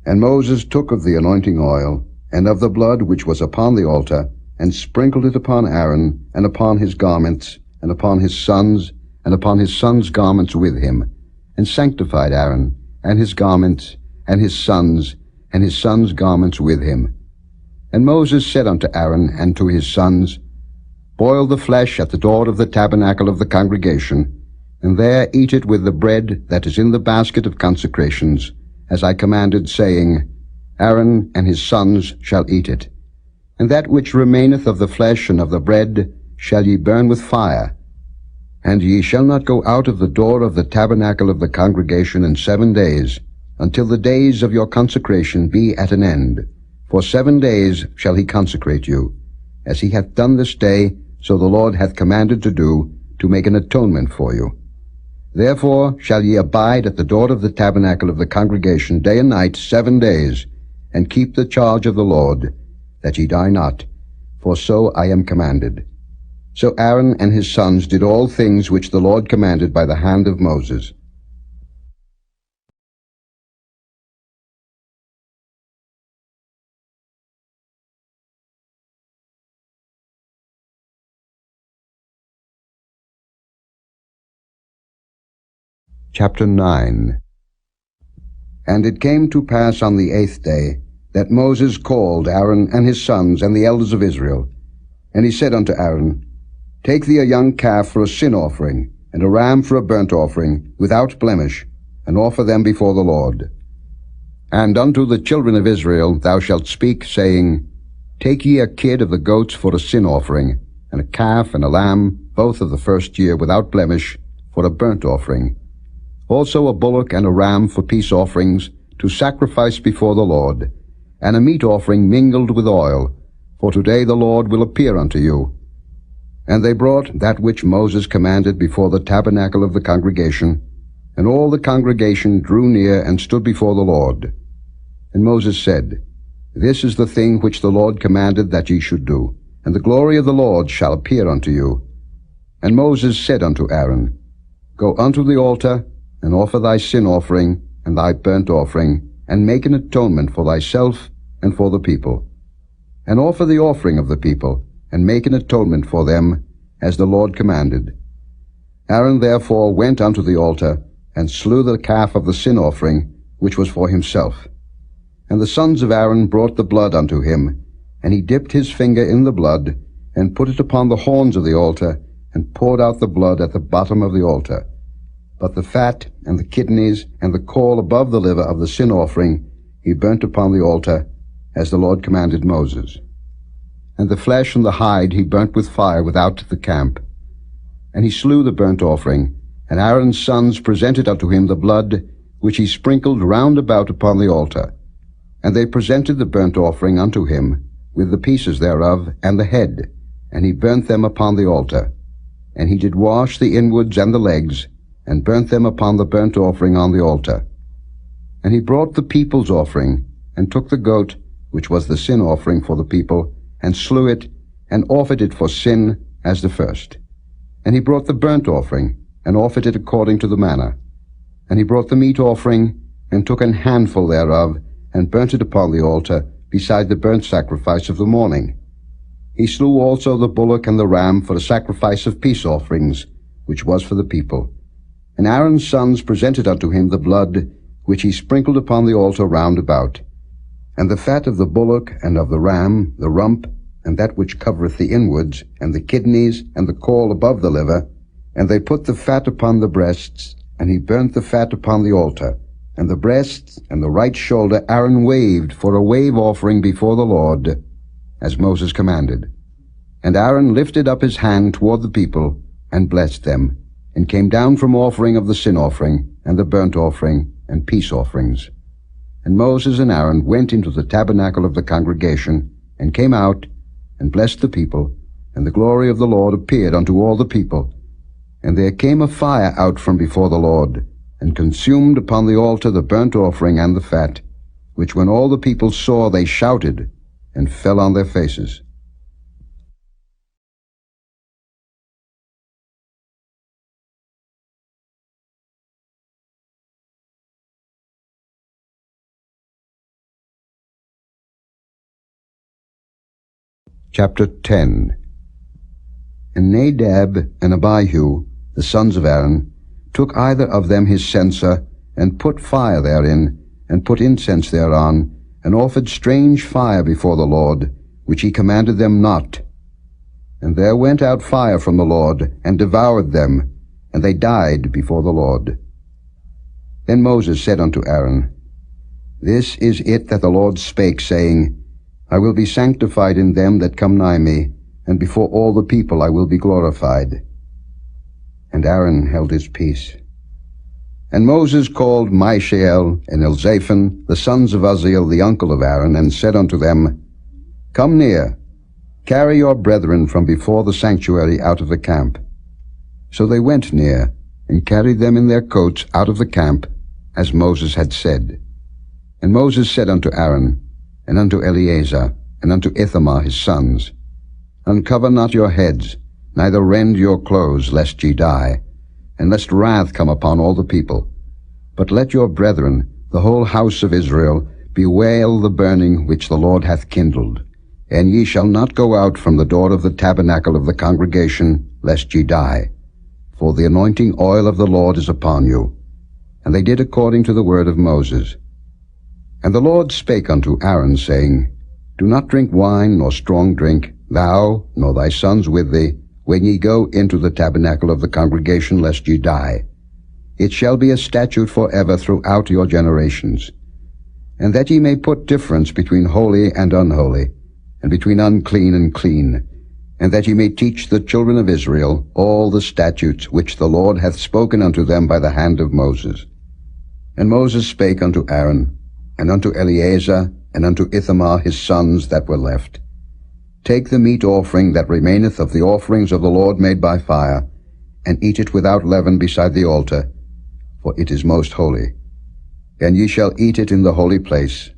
And Moses took of the anointing oil, and of the blood which was upon the altar, and sprinkled it upon Aaron, and upon his garments, and upon his sons, and upon his sons' garments with him, and sanctified Aaron, and his garments, and his sons' garments with him. And Moses said unto Aaron and to his sons, Boil the flesh at the door of the tabernacle of the congregation, and there eat it with the bread that is in the basket of consecrations, as I commanded, saying, Aaron and his sons shall eat it. And that which remaineth of the flesh and of the bread shall ye burn with fire. And ye shall not go out of the door of the tabernacle of the congregation in 7 days, until the days of your consecration be at an end. For 7 days shall he consecrate you, as he hath done this day, so the Lord hath commanded to do, to make an atonement for you. Therefore shall ye abide at the door of the tabernacle of the congregation day and night 7 days, and keep the charge of the Lord, that ye die not, for so I am commanded. So Aaron and his sons did all things which the Lord commanded by the hand of Moses. Chapter 9. And it came to pass on the 8th day, that Moses called Aaron and his sons and the elders of Israel. And he said unto Aaron, Take thee a young calf for a sin offering, and a ram for a burnt offering, without blemish, and offer them before the Lord. And unto the children of Israel thou shalt speak, saying, Take ye a kid of the goats for a sin offering, and a calf and a lamb, both of the first year, without blemish, for a burnt offering. Also a bullock and a ram for peace offerings, to sacrifice before the Lord, and a meat offering mingled with oil, for today the Lord will appear unto you. And they brought that which Moses commanded before the tabernacle of the congregation, and all the congregation drew near and stood before the Lord. And Moses said, This is the thing which the Lord commanded that ye should do, and the glory of the Lord shall appear unto you. And Moses said unto Aaron, Go unto the altar, and offer thy sin offering and thy burnt offering, and make an atonement for thyself and for the people. And offer the offering of the people, and make an atonement for them, as the Lord commanded. Aaron therefore went unto the altar, and slew the calf of the sin offering, which was for himself. And the sons of Aaron brought the blood unto him, and he dipped his finger in the blood, and put it upon the horns of the altar, and poured out the blood at the bottom of the altar. But the fat, and the kidneys, and the caul above the liver of the sin offering he burnt upon the altar, as the Lord commanded Moses. And the flesh and the hide he burnt with fire without the camp. And he slew the burnt offering, and Aaron's sons presented unto him the blood, which he sprinkled round about upon the altar. And they presented the burnt offering unto him, with the pieces thereof, and the head, and he burnt them upon the altar. And he did wash the inwards and the legs, and burnt them upon the burnt offering on the altar. And he brought the people's offering, and took the goat, which was the sin offering for the people, and slew it, and offered it for sin as the first. And he brought the burnt offering, and offered it according to the manner. And he brought the meat offering, and took an handful thereof, and burnt it upon the altar, beside the burnt sacrifice of the morning. He slew also the bullock and the ram for a sacrifice of peace offerings, which was for the people. And Aaron's sons presented unto him the blood, which he sprinkled upon the altar round about. And the fat of the bullock and of the ram, the rump, and that which covereth the inwards, and the kidneys, and the caul above the liver. And they put the fat upon the breasts, and he burnt the fat upon the altar. And the breasts and the right shoulder Aaron waved for a wave offering before the Lord, as Moses commanded. And Aaron lifted up his hand toward the people, and blessed them, and came down from offering of the sin offering, and the burnt offering, and peace offerings. And Moses and Aaron went into the tabernacle of the congregation, and came out, and blessed the people, and the glory of the Lord appeared unto all the people. And there came a fire out from before the Lord, and consumed upon the altar the burnt offering and the fat, which when all the people saw, they shouted, and fell on their faces. Chapter 10. And Nadab and Abihu, the sons of Aaron, took either of them his censer, and put fire therein, and put incense thereon, and offered strange fire before the Lord, which he commanded them not. And there went out fire from the Lord, and devoured them, and they died before the Lord. Then Moses said unto Aaron, This is it that the Lord spake, saying, I will be sanctified in them that come nigh me, and before all the people I will be glorified. And Aaron held his peace. And Moses called Mishael and Elzaphan, the sons of Uzziel, the uncle of Aaron, and said unto them, Come near, carry your brethren from before the sanctuary out of the camp. So they went near, and carried them in their coats out of the camp, as Moses had said. And Moses said unto Aaron, and unto Eleazar, and unto Ithamar his sons, Uncover not your heads, neither rend your clothes, lest ye die, and lest wrath come upon all the people. But let your brethren, the whole house of Israel, bewail the burning which the Lord hath kindled. And ye shall not go out from the door of the tabernacle of the congregation, lest ye die. For the anointing oil of the Lord is upon you. And they did according to the word of Moses. And the Lord spake unto Aaron, saying, Do not drink wine nor strong drink, thou nor thy sons with thee, when ye go into the tabernacle of the congregation, lest ye die. It shall be a statute forever throughout your generations. And that ye may put difference between holy and unholy, and between unclean and clean, and that ye may teach the children of Israel all the statutes which the Lord hath spoken unto them by the hand of Moses. And Moses spake unto Aaron, and unto Eleazar, and unto Ithamar his sons that were left, Take the meat offering that remaineth of the offerings of the Lord made by fire, and eat it without leaven beside the altar, for it is most holy. And ye shall eat it in the holy place,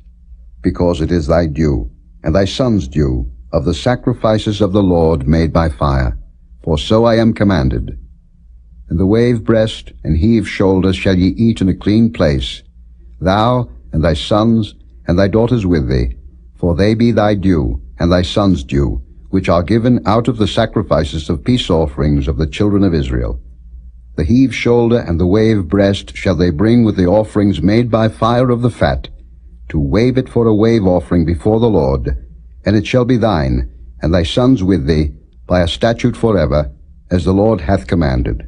because it is thy due, and thy son's due, of the sacrifices of the Lord made by fire, for so I am commanded. And the wave breast and heave shoulder shall ye eat in a clean place, thou and thy sons and thy daughters with thee, for they be thy due, and thy sons' due, which are given out of the sacrifices of peace offerings of the children of Israel. The heave shoulder and the wave breast shall they bring with the offerings made by fire of the fat, to wave it for a wave offering before the Lord, and it shall be thine, and thy sons with thee, by a statute forever, as the Lord hath commanded.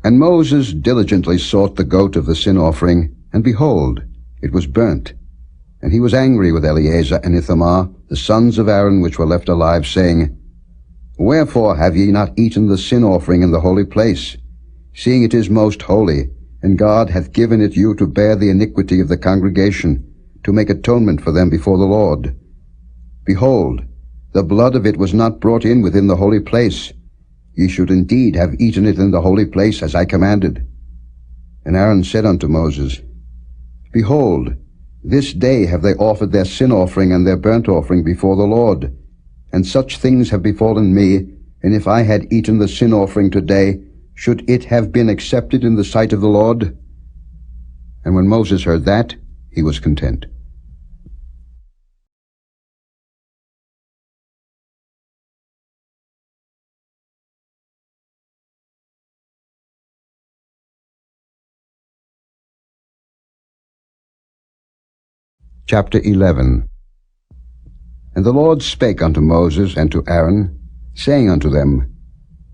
And Moses diligently sought the goat of the sin offering, and behold, it was burnt. And he was angry with Eleazar and Ithamar, the sons of Aaron which were left alive, saying, Wherefore have ye not eaten the sin offering in the holy place, seeing it is most holy, and God hath given it you to bear the iniquity of the congregation, to make atonement for them before the Lord? Behold, the blood of it was not brought in within the holy place. Ye should indeed have eaten it in the holy place, as I commanded. And Aaron said unto Moses, Behold, this day have they offered their sin offering and their burnt offering before the Lord. And such things have befallen me, and if I had eaten the sin offering today, should it have been accepted in the sight of the Lord? And when Moses heard that, he was content. Chapter 11. And the Lord spake unto Moses and to Aaron, saying unto them,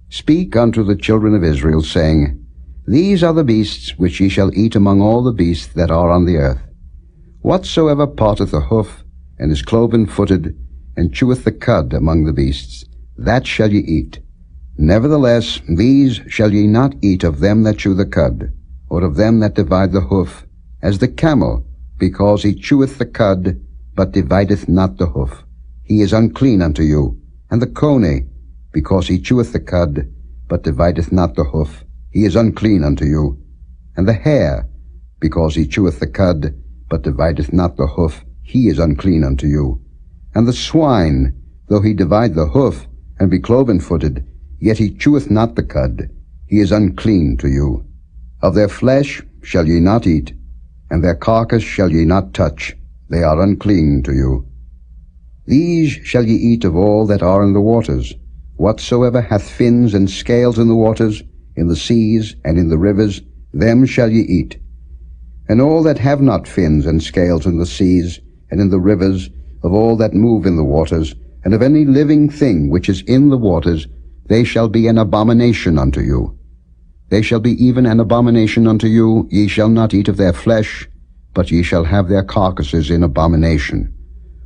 Speak unto the children of Israel, saying, These are the beasts which ye shall eat among all the beasts that are on the earth. Whatsoever parteth a hoof, and is cloven-footed, and cheweth the cud among the beasts, that shall ye eat. Nevertheless, these shall ye not eat of them that chew the cud, or of them that divide the hoof, as the camel, because he cheweth the cud, but divideth not the hoof. He is unclean unto you. And the coney, because he cheweth the cud, but divideth not the hoof. He is unclean unto you. And the hare, because he cheweth the cud, but divideth not the hoof. He is unclean unto you. And the swine, though he divide the hoof, and be cloven-footed, yet he cheweth not the cud. He is unclean to you. Of their flesh shall ye not eat, and their carcass shall ye not touch. They are unclean to you. These shall ye eat of all that are in the waters. Whatsoever hath fins and scales in the waters, in the seas, and in the rivers, them shall ye eat. And all that have not fins and scales in the seas, and in the rivers, of all that move in the waters, and of any living thing which is in the waters, they shall be an abomination unto you. They shall be even an abomination unto you. Ye shall not eat of their flesh, but ye shall have their carcasses in abomination.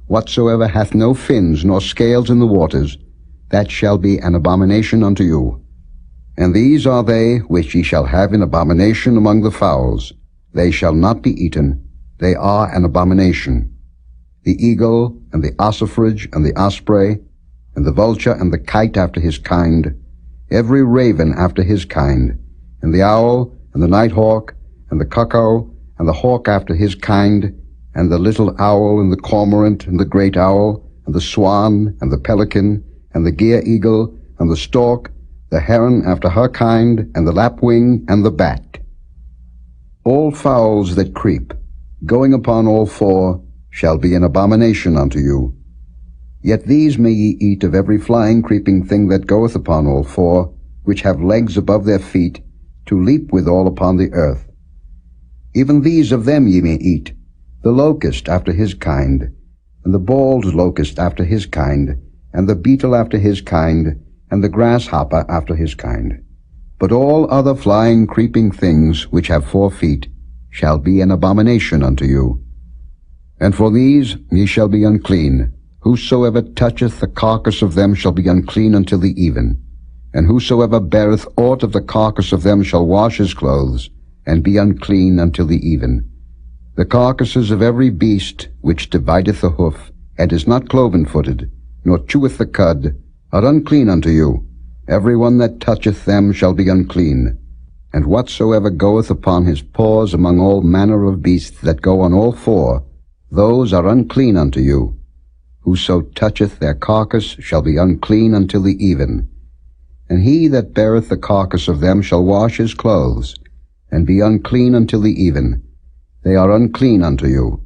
Whatsoever hath no fins nor scales in the waters, that shall be an abomination unto you. And these are they which ye shall have in abomination among the fowls. They shall not be eaten. They are an abomination. The eagle, and the ossifrage, and the osprey, and the vulture, and the kite after his kind, every raven after his kind, and the owl, and the nighthawk, and the cuckoo, and the hawk after his kind, and the little owl, and the cormorant, and the great owl, and the swan, and the pelican, and the gier eagle, and the stork, the heron after her kind, and the lapwing, and the bat. All fowls that creep, going upon all four, shall be an abomination unto you. Yet these may ye eat of every flying creeping thing that goeth upon all four, which have legs above their feet, to leap withal upon the earth. Even these of them ye may eat, the locust after his kind, and the bald locust after his kind, and the beetle after his kind, and the grasshopper after his kind. But all other flying creeping things which have 4 feet shall be an abomination unto you. And for these ye shall be unclean. Whosoever toucheth the carcass of them shall be unclean until the even. And whosoever beareth aught of the carcass of them shall wash his clothes, and be unclean until the even. The carcasses of every beast which divideth the hoof, and is not cloven-footed, nor cheweth the cud, are unclean unto you. Every one that toucheth them shall be unclean. And whatsoever goeth upon his paws among all manner of beasts that go on all 4, those are unclean unto you. Whoso toucheth their carcass shall be unclean until the even. And he that beareth the carcass of them shall wash his clothes, and be unclean until the even. They are unclean unto you.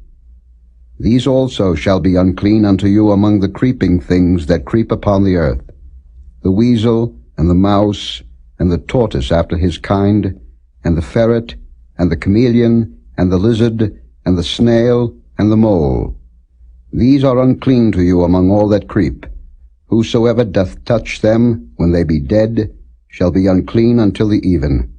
These also shall be unclean unto you among the creeping things that creep upon the earth, the weasel, and the mouse, and the tortoise after his kind, and the ferret, and the chameleon, and the lizard, and the snail, and the mole. These are unclean to you among all that creep. Whosoever doth touch them, when they be dead, shall be unclean until the even.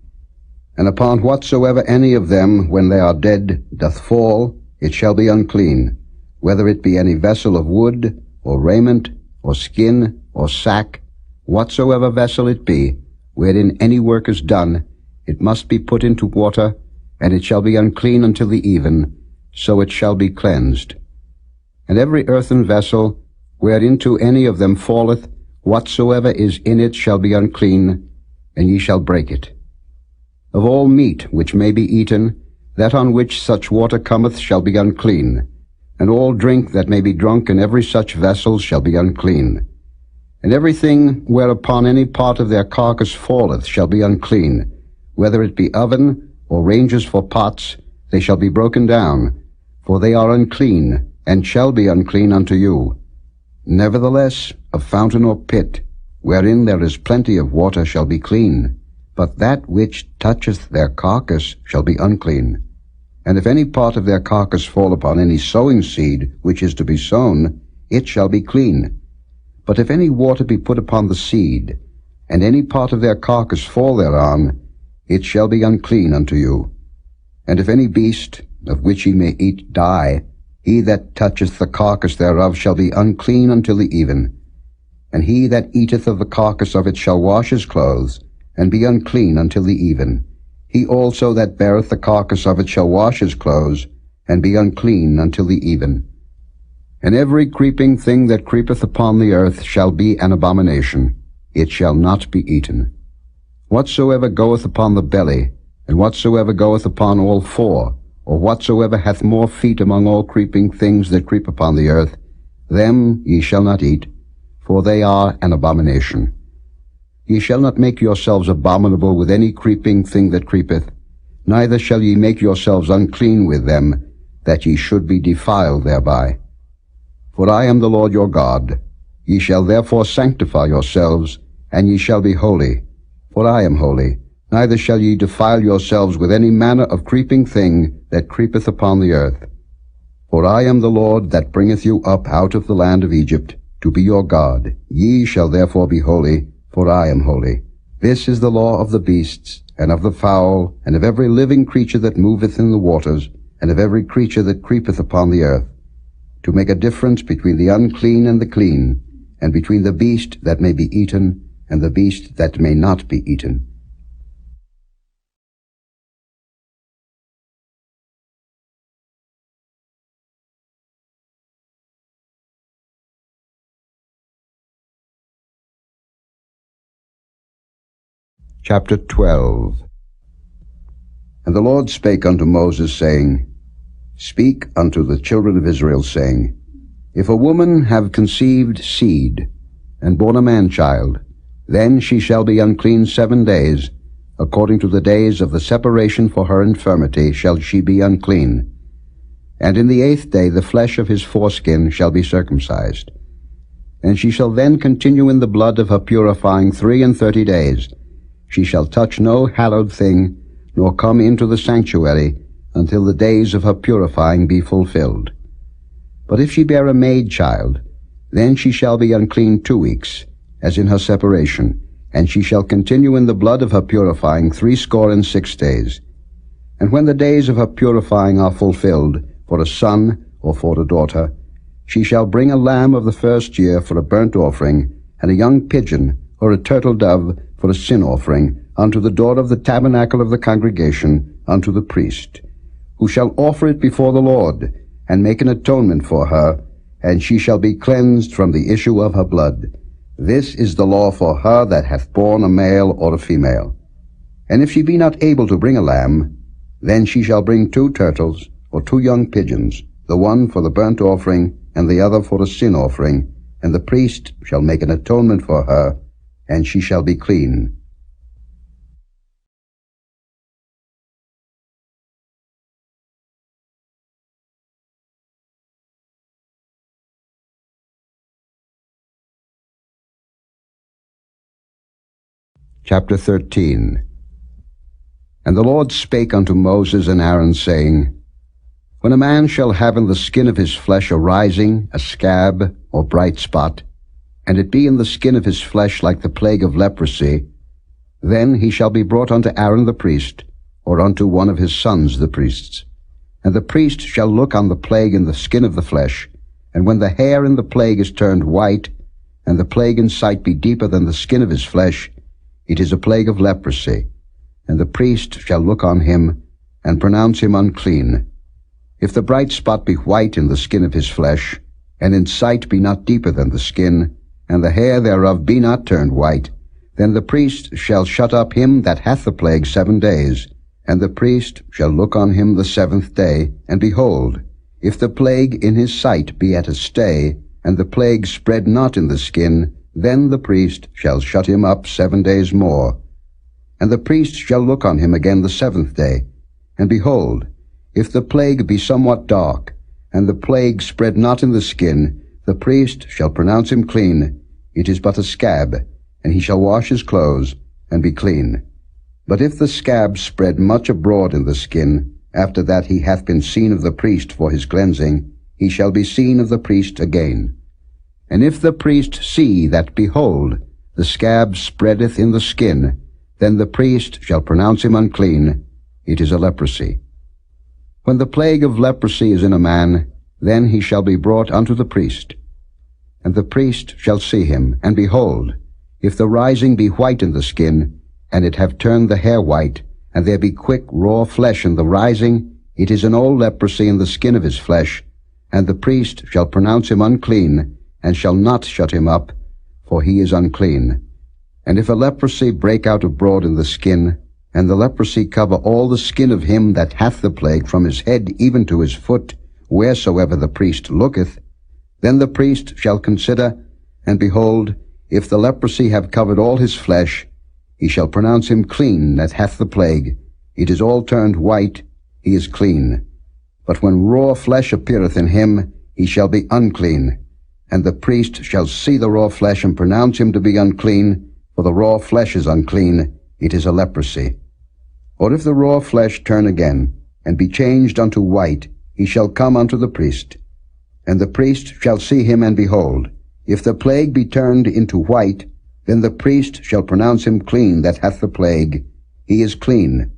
And upon whatsoever any of them, when they are dead, doth fall, it shall be unclean, whether it be any vessel of wood, or raiment, or skin, or sack, whatsoever vessel it be, wherein any work is done, it must be put into water, and it shall be unclean until the even, so it shall be cleansed. And every earthen vessel, whereinto any of them falleth, whatsoever is in it shall be unclean, and ye shall break it. Of all meat which may be eaten, that on which such water cometh shall be unclean, and all drink that may be drunk in every such vessel shall be unclean. And everything whereupon any part of their carcass falleth shall be unclean, whether it be oven, or ranges for pots, they shall be broken down, for they are unclean, and shall be unclean unto you. Nevertheless, a fountain or pit, wherein there is plenty of water, shall be clean, but that which toucheth their carcass shall be unclean. And if any part of their carcass fall upon any sowing seed which is to be sown, it shall be clean. But if any water be put upon the seed, and any part of their carcass fall thereon, it shall be unclean unto you. And if any beast, of which ye may eat, die, he that toucheth the carcass thereof shall be unclean until the even. And he that eateth of the carcass of it shall wash his clothes, and be unclean until the even. He also that beareth the carcass of it shall wash his clothes, and be unclean until the even. And every creeping thing that creepeth upon the earth shall be an abomination. It shall not be eaten. Whatsoever goeth upon the belly, and whatsoever goeth upon all four, or whatsoever hath more feet among all creeping things that creep upon the earth, them ye shall not eat, for they are an abomination. Ye shall not make yourselves abominable with any creeping thing that creepeth, neither shall ye make yourselves unclean with them, that ye should be defiled thereby. For I am the Lord your God. Ye shall therefore sanctify yourselves, and ye shall be holy, for I am holy. Neither shall ye defile yourselves with any manner of creeping thing that creepeth upon the earth. For I am the Lord that bringeth you up out of the land of Egypt, to be your God. Ye shall therefore be holy, for I am holy. This is the law of the beasts, and of the fowl, and of every living creature that moveth in the waters, and of every creature that creepeth upon the earth, to make a difference between the unclean and the clean, and between the beast that may be eaten, and the beast that may not be eaten. Chapter 12. And the Lord spake unto Moses, saying, Speak unto the children of Israel, saying, If a woman have conceived seed, and born a man-child, then she shall be unclean 7 days. According to the days of the separation for her infirmity shall she be unclean. And in the 8th day the flesh of his foreskin shall be circumcised. And she shall then continue in the blood of her purifying 33 days. She shall touch no hallowed thing, nor come into the sanctuary, until the days of her purifying be fulfilled. But if she bear a maid child, then she shall be unclean 2 weeks, as in her separation, and she shall continue in the blood of her purifying 66 days. And when the days of her purifying are fulfilled, for a son or for a daughter, she shall bring a lamb of the first year for a burnt offering, and a young pigeon or a turtle dove for a sin offering, unto the door of the tabernacle of the congregation, unto the priest, who shall offer it before the Lord, and make an atonement for her, and she shall be cleansed from the issue of her blood. This is the law for her that hath borne a male or a female. And if she be not able to bring a lamb, then she shall bring 2 turtles, or 2 young pigeons, the one for the burnt offering, and the other for a sin offering, and the priest shall make an atonement for her, and she shall be clean. Chapter 13. And the Lord spake unto Moses and Aaron, saying, When a man shall have in the skin of his flesh a rising, a scab, or bright spot, and it be in the skin of his flesh like the plague of leprosy, then he shall be brought unto Aaron the priest, or unto one of his sons the priests. And the priest shall look on the plague in the skin of the flesh, and when the hair in the plague is turned white, and the plague in sight be deeper than the skin of his flesh, it is a plague of leprosy. And the priest shall look on him, and pronounce him unclean. If the bright spot be white in the skin of his flesh, and in sight be not deeper than the skin, and the hair thereof be not turned white, then the priest shall shut up him that hath the plague 7 days, and the priest shall look on him the 7th day, and behold, if the plague in his sight be at a stay, and the plague spread not in the skin, then the priest shall shut him up 7 days more. And the priest shall look on him again the 7th day, and behold, if the plague be somewhat dark, and the plague spread not in the skin, the priest shall pronounce him clean. It is but a scab, and he shall wash his clothes, and be clean. But if the scab spread much abroad in the skin, after that he hath been seen of the priest for his cleansing, he shall be seen of the priest again. And if the priest see that, behold, the scab spreadeth in the skin, then the priest shall pronounce him unclean. It is a leprosy. When the plague of leprosy is in a man, then he shall be brought unto the priest. And the priest shall see him, and behold, if the rising be white in the skin, and it have turned the hair white, and there be quick raw flesh in the rising, it is an old leprosy in the skin of his flesh, and the priest shall pronounce him unclean, and shall not shut him up, for he is unclean. And if a leprosy break out abroad in the skin, and the leprosy cover all the skin of him that hath the plague from his head even to his foot, wheresoever the priest looketh, then the priest shall consider, and behold, if the leprosy have covered all his flesh, he shall pronounce him clean that hath the plague. It is all turned white, he is clean. But when raw flesh appeareth in him, he shall be unclean. And the priest shall see the raw flesh, and pronounce him to be unclean, for the raw flesh is unclean, it is a leprosy. Or if the raw flesh turn again, and be changed unto white, he shall come unto the priest. And the priest shall see him, and behold, if the plague be turned into white, then the priest shall pronounce him clean that hath the plague. He is clean.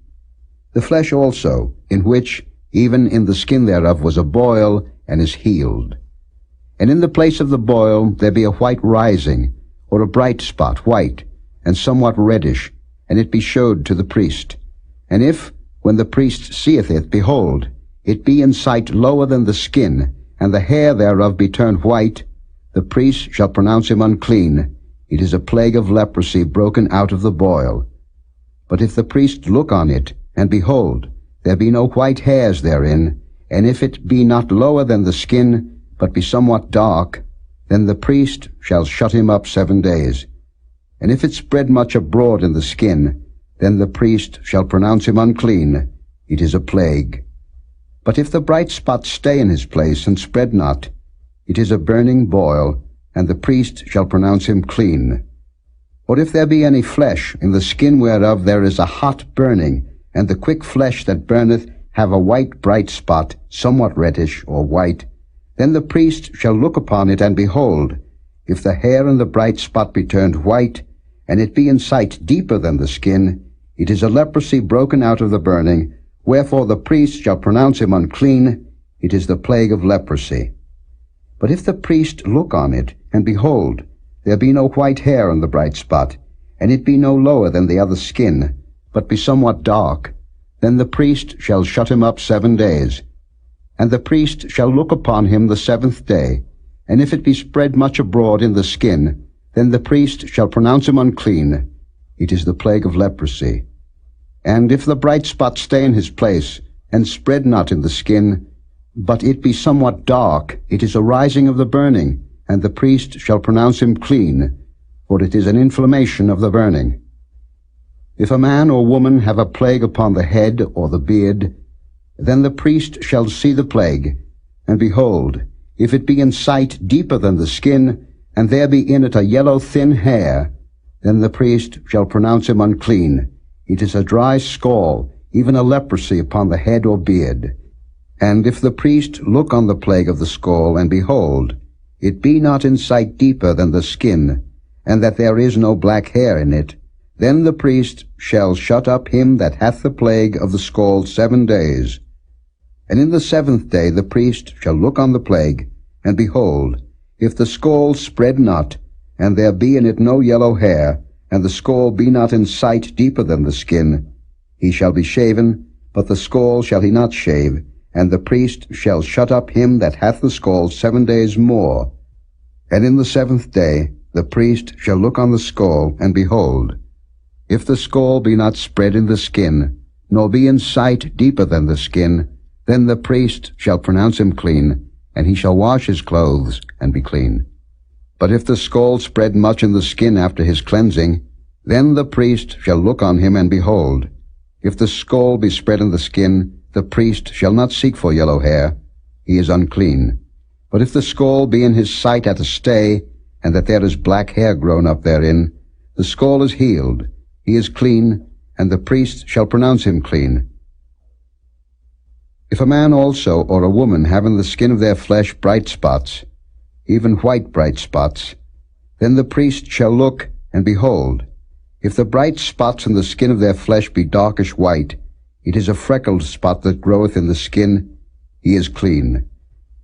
The flesh also, in which, even in the skin thereof, was a boil, and is healed. And in the place of the boil there be a white rising, or a bright spot, white, and somewhat reddish, and it be showed to the priest. And if, when the priest seeth it, behold, it be in sight lower than the skin, and the hair thereof be turned white, the priest shall pronounce him unclean. It is a plague of leprosy broken out of the boil. But if the priest look on it, and behold, there be no white hairs therein, and if it be not lower than the skin, but be somewhat dark, then the priest shall shut him up 7 days. And if it spread much abroad in the skin, then the priest shall pronounce him unclean. It is a plague. But if the bright spot stay in his place, and spread not, it is a burning boil, and the priest shall pronounce him clean. Or if there be any flesh, in the skin whereof there is a hot burning, and the quick flesh that burneth have a white bright spot, somewhat reddish or white, then the priest shall look upon it, and behold, if the hair in the bright spot be turned white, and it be in sight deeper than the skin, it is a leprosy broken out of the burning, wherefore the priest shall pronounce him unclean. It is the plague of leprosy. But if the priest look on it, and behold, there be no white hair on the bright spot, and it be no lower than the other skin, but be somewhat dark, then the priest shall shut him up 7 days. And the priest shall look upon him the 7th day, and if it be spread much abroad in the skin, then the priest shall pronounce him unclean. It is the plague of leprosy. And if the bright spot stay in his place, and spread not in the skin, but it be somewhat dark, it is a rising of the burning, and the priest shall pronounce him clean, for it is an inflammation of the burning. If a man or woman have a plague upon the head or the beard, then the priest shall see the plague, and behold, if it be in sight deeper than the skin, and there be in it a yellow thin hair, then the priest shall pronounce him unclean. It is a dry scall, even a leprosy upon the head or beard. And if the priest look on the plague of the scall, and behold, it be not in sight deeper than the skin, and that there is no black hair in it, then the priest shall shut up him that hath the plague of the scall 7 days. And in the 7th day the priest shall look on the plague, and behold, if the scall spread not, and there be in it no yellow hair, and the scall be not in sight deeper than the skin, he shall be shaven, but the scall shall he not shave, and the priest shall shut up him that hath the scall 7 days more. And in the 7th day the priest shall look on the scall, and behold, if the scall be not spread in the skin, nor be in sight deeper than the skin, then the priest shall pronounce him clean, and he shall wash his clothes, and be clean. But if the scall spread much in the skin after his cleansing, then the priest shall look on him, and behold, if the scall be spread in the skin, the priest shall not seek for yellow hair. He is unclean. But if the scall be in his sight at a stay, and that there is black hair grown up therein, the scall is healed. He is clean, and the priest shall pronounce him clean. If a man also or a woman have in the skin of their flesh bright spots, even white bright spots, then the priest shall look, and behold, if the bright spots in the skin of their flesh be darkish white, it is a freckled spot that groweth in the skin. He is clean.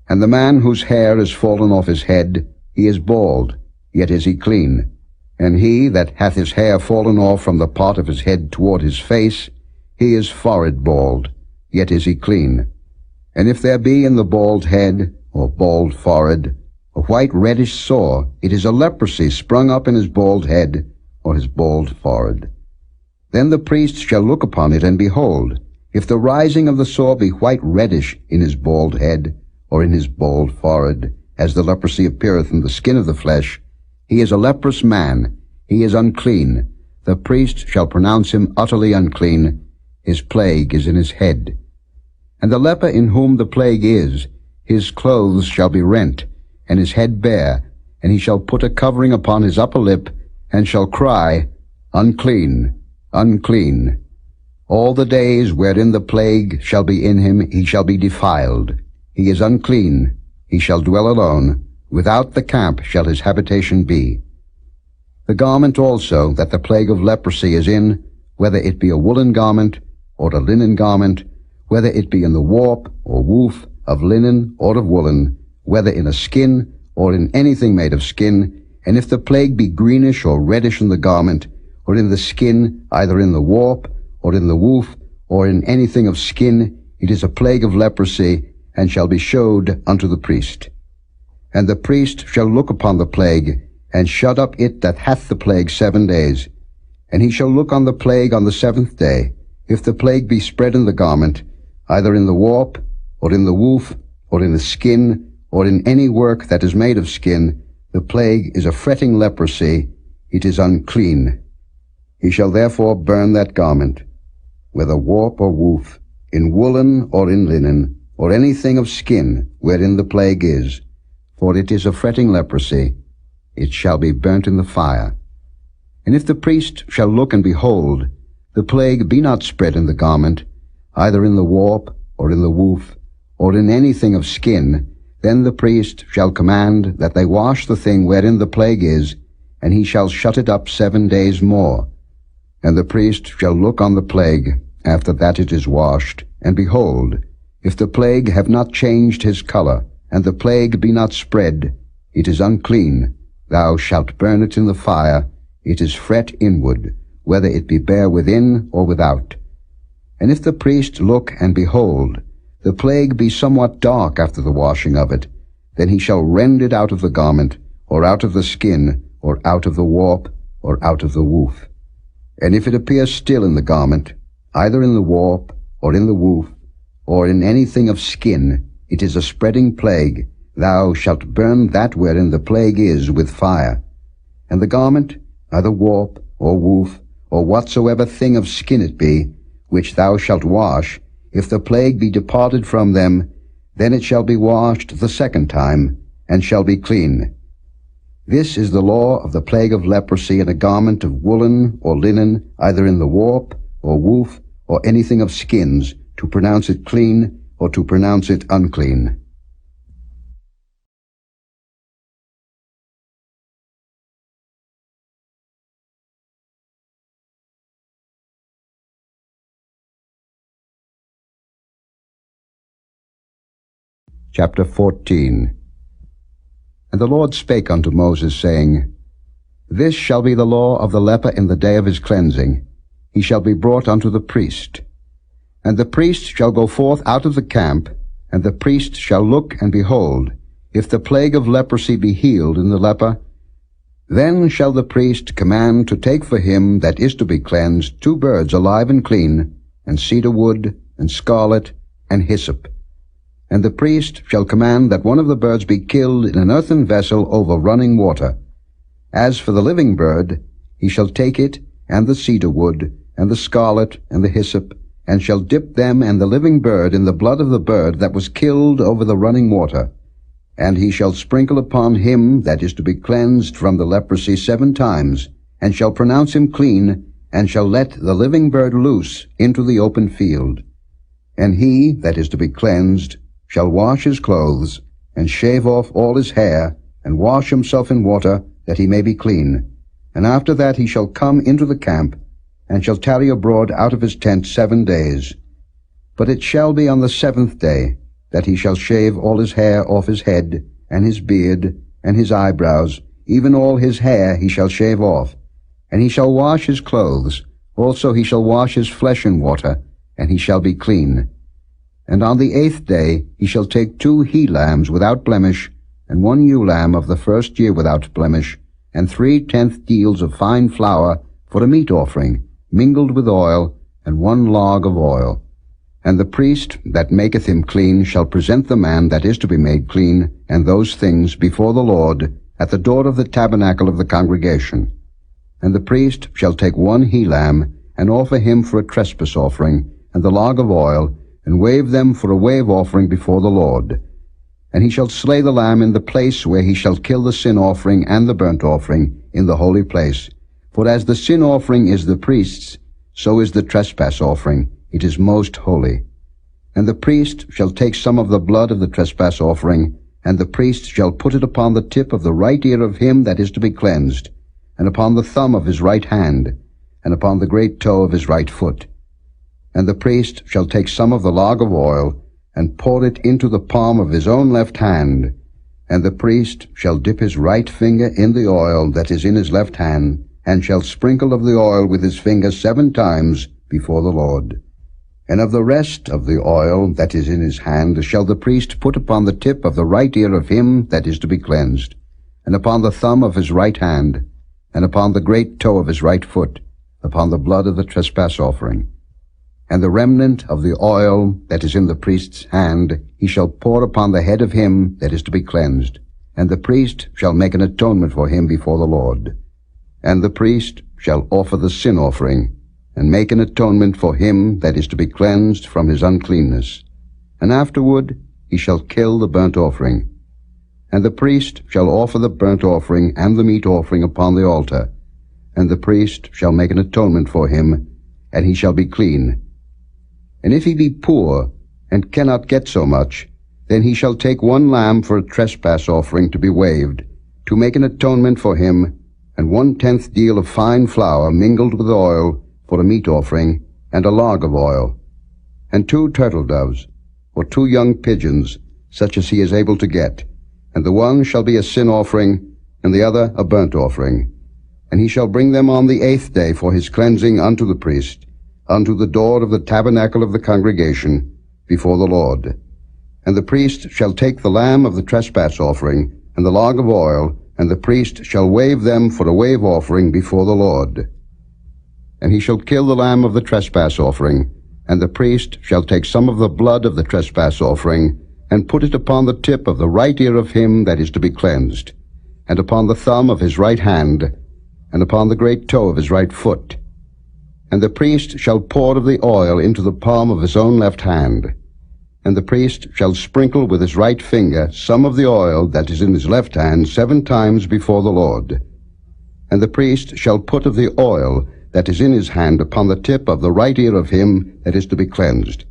And the man whose hair is fallen off his head, he is bald, yet is he clean. And he that hath his hair fallen off from the part of his head toward his face, he is forehead bald, yet is he clean. And if there be in the bald head, or bald forehead, a white reddish sore, it is a leprosy sprung up in his bald head, or his bald forehead. Then the priest shall look upon it, and behold, if the rising of the sore be white reddish in his bald head, or in his bald forehead, as the leprosy appeareth in the skin of the flesh, he is a leprous man, he is unclean. The priest shall pronounce him utterly unclean. His plague is in his head. And the leper in whom the plague is, his clothes shall be rent, and his head bare, and he shall put a covering upon his upper lip, and shall cry, Unclean, unclean. All the days wherein the plague shall be in him, he shall be defiled. He is unclean, he shall dwell alone. Without the camp shall his habitation be. The garment also that the plague of leprosy is in, whether it be a woolen garment, or a linen garment, whether it be in the warp or woof of linen or of woolen, whether in a skin or in anything made of skin, and if the plague be greenish or reddish in the garment, or in the skin, either in the warp, or in the woof, or in anything of skin, it is a plague of leprosy, and shall be showed unto the priest. And the priest shall look upon the plague, and shut up it that hath the plague 7 days. And he shall look on the plague on the 7th day. If the plague be spread in the garment, either in the warp, or in the woof, or in the skin, or in any work that is made of skin, the plague is a fretting leprosy, it is unclean. He shall therefore burn that garment, whether warp or woof, in woolen or in linen, or anything of skin wherein the plague is, for it is a fretting leprosy, it shall be burnt in the fire. And if the priest shall look and behold, the plague be not spread in the garment, either in the warp, or in the woof, or in anything of skin, then the priest shall command that they wash the thing wherein the plague is, and he shall shut it up 7 days more. And the priest shall look on the plague, after that it is washed, and behold, if the plague have not changed his color, and the plague be not spread, it is unclean. Thou shalt burn it in the fire, it is fret inward, whether it be bare within or without. And if the priest look and behold, the plague be somewhat dark after the washing of it, then he shall rend it out of the garment, or out of the skin, or out of the warp, or out of the woof. And if it appear still in the garment, either in the warp, or in the woof, or in anything of skin, it is a spreading plague. Thou shalt burn that wherein the plague is with fire. And the garment, either warp, or woof, or whatsoever thing of skin it be, which thou shalt wash, if the plague be departed from them, then it shall be washed the 2nd time, and shall be clean. This is the law of the plague of leprosy in a garment of woolen or linen, either in the warp, or woof, or anything of skins, to pronounce it clean, or to pronounce it unclean. Chapter 14. And the Lord spake unto Moses, saying, This shall be the law of the leper in the day of his cleansing. He shall be brought unto the priest. And the priest shall go forth out of the camp, and the priest shall look and behold, if the plague of leprosy be healed in the leper, then shall the priest command to take for him that is to be cleansed 2 birds alive and clean, and cedar wood, and scarlet, and hyssop. And the priest shall command that one of the birds be killed in an earthen vessel over running water. As for the living bird, he shall take it, and the cedar wood, and the scarlet, and the hyssop, and shall dip them and the living bird in the blood of the bird that was killed over the running water. And he shall sprinkle upon him that is to be cleansed from the leprosy 7 times, and shall pronounce him clean, and shall let the living bird loose into the open field. And he that is to be cleansed shall wash his clothes, and shave off all his hair, and wash himself in water, that he may be clean. And after that he shall come into the camp, and shall tarry abroad out of his tent 7 days. But it shall be on the 7th day, that he shall shave all his hair off his head, and his beard, and his eyebrows, even all his hair he shall shave off. And he shall wash his clothes, also he shall wash his flesh in water, and he shall be clean. And on the 8th day he shall take 2 he-lambs without blemish, and 1 ewe-lamb of the first year without blemish, and 3/10 deals of fine flour for a meat offering, mingled with oil, and 1 log of oil. And the priest that maketh him clean shall present the man that is to be made clean, and those things before the Lord, at the door of the tabernacle of the congregation. And the priest shall take 1 he-lamb, and offer him for a trespass offering, and the log of oil, and wave them for a wave offering before the Lord. And he shall slay the lamb in the place where he shall kill the sin offering and the burnt offering in the holy place. For as the sin offering is the priest's, so is the trespass offering. It is most holy. And the priest shall take some of the blood of the trespass offering, and the priest shall put it upon the tip of the right ear of him that is to be cleansed, and upon the thumb of his right hand, and upon the great toe of his right foot. And the priest shall take some of the log of oil, and pour it into the palm of his own left hand, and the priest shall dip his right finger in the oil that is in his left hand, and shall sprinkle of the oil with his finger 7 times before the Lord. And of the rest of the oil that is in his hand shall the priest put upon the tip of the right ear of him that is to be cleansed, and upon the thumb of his right hand, and upon the great toe of his right foot, upon the blood of the trespass offering. And the remnant of the oil that is in the priest's hand he shall pour upon the head of him that is to be cleansed, and the priest shall make an atonement for him before the Lord. And the priest shall offer the sin offering, and make an atonement for him that is to be cleansed from his uncleanness. And afterward he shall kill the burnt offering. And the priest shall offer the burnt offering and the meat offering upon the altar, and the priest shall make an atonement for him, and he shall be clean. And if he be poor, and cannot get so much, then he shall take 1 lamb for a trespass offering to be waved, to make an atonement for him, and 1/10 deal of fine flour mingled with oil for a meat offering, and a log of oil, and 2 turtle doves, or 2 young pigeons, such as he is able to get, and the one shall be a sin offering, and the other a burnt offering. And he shall bring them on the 8th day for his cleansing unto the priest, unto the door of the tabernacle of the congregation, before the Lord. And the priest shall take the lamb of the trespass offering, and the log of oil, and the priest shall wave them for a wave offering before the Lord. And he shall kill the lamb of the trespass offering, and the priest shall take some of the blood of the trespass offering, and put it upon the tip of the right ear of him that is to be cleansed, and upon the thumb of his right hand, and upon the great toe of his right foot. And the priest shall pour of the oil into the palm of his own left hand, and the priest shall sprinkle with his right finger some of the oil that is in his left hand 7 times before the Lord. And the priest shall put of the oil that is in his hand upon the tip of the right ear of him that is to be cleansed,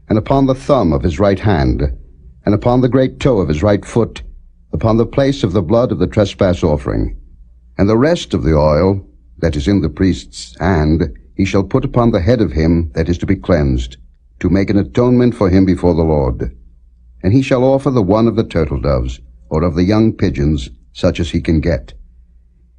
and upon the thumb of his right hand, and upon the great toe of his right foot, upon the place of the blood of the trespass offering. And the rest of the oil that is in the priest's hand he shall put upon the head of him that is to be cleansed, to make an atonement for him before the Lord. And he shall offer the one of the turtle doves, or of the young pigeons, such as he can get,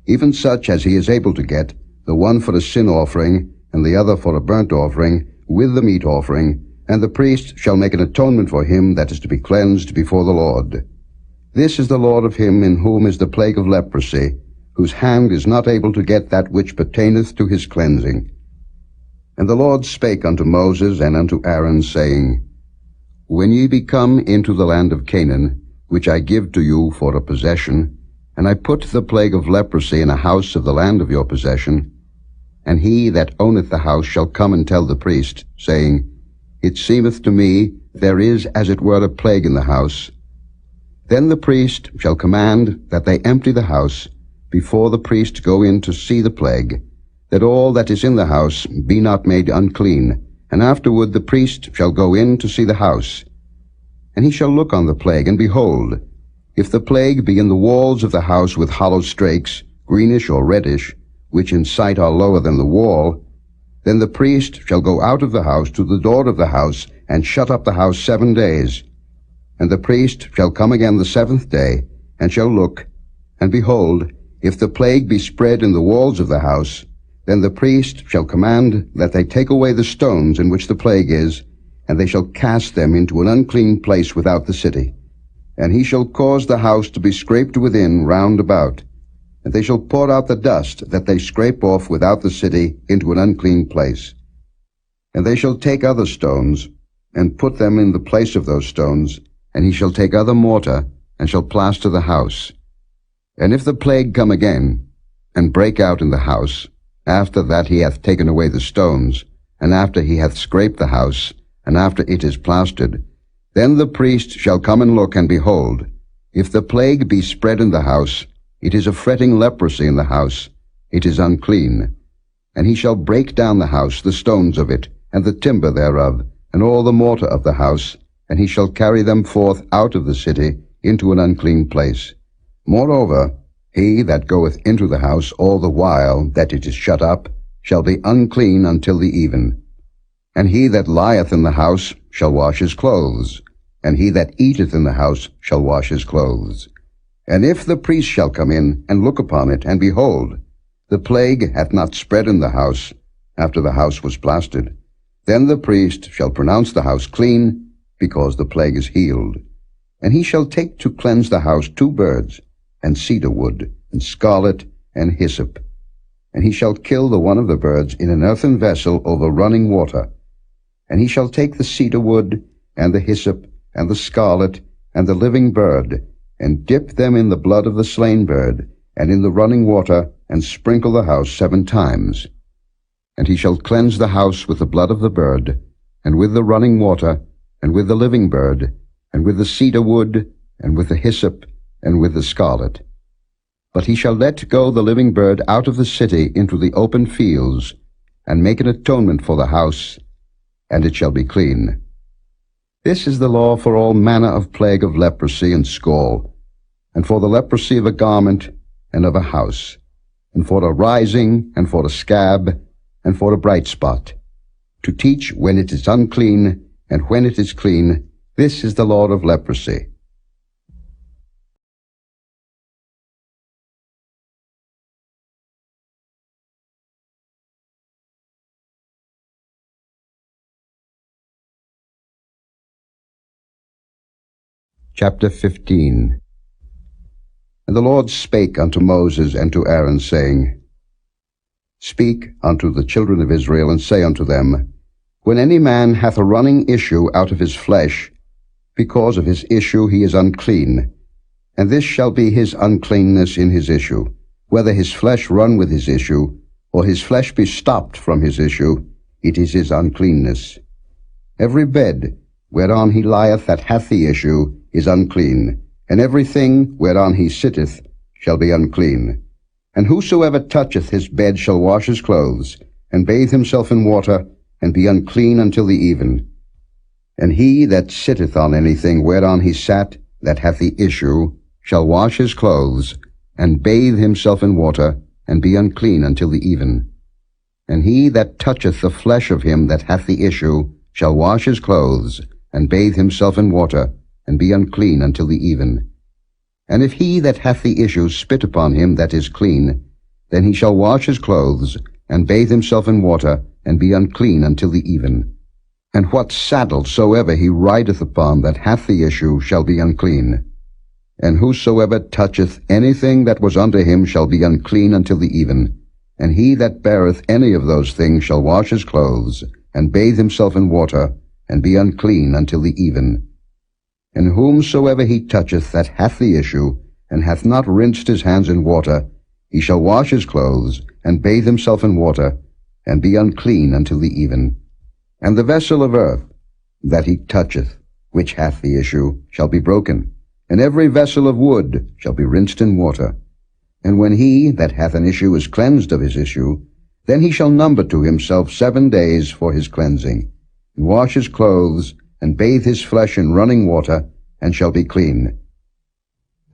even such as he is able to get, the one for a sin offering, and the other for a burnt offering, with the meat offering, and the priest shall make an atonement for him that is to be cleansed before the Lord. This is the Lord of him in whom is the plague of leprosy, whose hand is not able to get that which pertaineth to his cleansing. And the Lord spake unto Moses and unto Aaron, saying, When ye be come into the land of Canaan, which I give to you for a possession, and I put the plague of leprosy in a house of the land of your possession, and he that owneth the house shall come and tell the priest, saying, It seemeth to me there is as it were a plague in the house. Then the priest shall command that they empty the house, before the priest go in to see the plague, that all that is in the house be not made unclean, and afterward the priest shall go in to see the house. And he shall look on the plague, and behold, if the plague be in the walls of the house with hollow strakes, greenish or reddish, which in sight are lower than the wall, then the priest shall go out of the house to the door of the house, and shut up the house 7 days. And the priest shall come again the 7th day, and shall look, and behold, if the plague be spread in the walls of the house, then the priest shall command that they take away the stones in which the plague is, and they shall cast them into an unclean place without the city. And he shall cause the house to be scraped within round about, and they shall pour out the dust that they scrape off without the city into an unclean place. And they shall take other stones, and put them in the place of those stones, and he shall take other mortar, and shall plaster the house. And if the plague come again, and break out in the house, after that he hath taken away the stones, and after he hath scraped the house, and after it is plastered, then the priest shall come and look, and behold, if the plague be spread in the house, it is a fretting leprosy in the house, it is unclean. And he shall break down the house, the stones of it, and the timber thereof, and all the mortar of the house, and he shall carry them forth out of the city into an unclean place. Moreover, he that goeth into the house all the while that it is shut up shall be unclean until the even. And he that lieth in the house shall wash his clothes, and he that eateth in the house shall wash his clothes. And if the priest shall come in and look upon it, and behold, the plague hath not spread in the house after the house was plastered, then the priest shall pronounce the house clean, because the plague is healed. And he shall take to cleanse the house 2 birds, and cedar wood, and scarlet, and hyssop. And he shall kill the one of the birds in an earthen vessel over running water. And he shall take the cedar wood, and the hyssop, and the scarlet, and the living bird, and dip them in the blood of the slain bird, and in the running water, and sprinkle the house 7 times. And he shall cleanse the house with the blood of the bird, and with the running water, and with the living bird, and with the cedar wood, and with the hyssop, and with the scarlet. But he shall let go the living bird out of the city into the open fields, and make an atonement for the house, and it shall be clean. This is the law for all manner of plague of leprosy and scall, and for the leprosy of a garment and of a house, and for a rising, and for a scab, and for a bright spot, to teach when it is unclean, and when it is clean. This is the law of leprosy. Chapter 15. And the Lord spake unto Moses and to Aaron, saying, Speak unto the children of Israel, and say unto them, When any man hath a running issue out of his flesh, because of his issue he is unclean, and this shall be his uncleanness in his issue, whether his flesh run with his issue, or his flesh be stopped from his issue, it is his uncleanness. Every bed whereon he lieth that hath the issue is unclean, and everything whereon he sitteth shall be unclean. And whosoever toucheth his bed shall wash his clothes, and bathe himself in water, and be unclean until the even. And he that sitteth on anything whereon he sat that hath the issue shall wash his clothes, and bathe himself in water, and be unclean until the even. And he that toucheth the flesh of him that hath the issue shall wash his clothes, and bathe himself in water, and be unclean until the even. And if he that hath the issue spit upon him that is clean, then he shall wash his clothes, and bathe himself in water, and be unclean until the even. And what saddle soever he rideth upon that hath the issue shall be unclean. And whosoever toucheth anything that was under him shall be unclean until the even. And he that beareth any of those things shall wash his clothes, and bathe himself in water, and be unclean until the even. And whomsoever he toucheth that hath the issue, and hath not rinsed his hands in water, he shall wash his clothes, and bathe himself in water, and be unclean until the even. And the vessel of earth that he toucheth, which hath the issue, shall be broken, and every vessel of wood shall be rinsed in water. And when he that hath an issue is cleansed of his issue, then he shall number to himself 7 days for his cleansing, and wash his clothes, and bathe his flesh in running water, and shall be clean.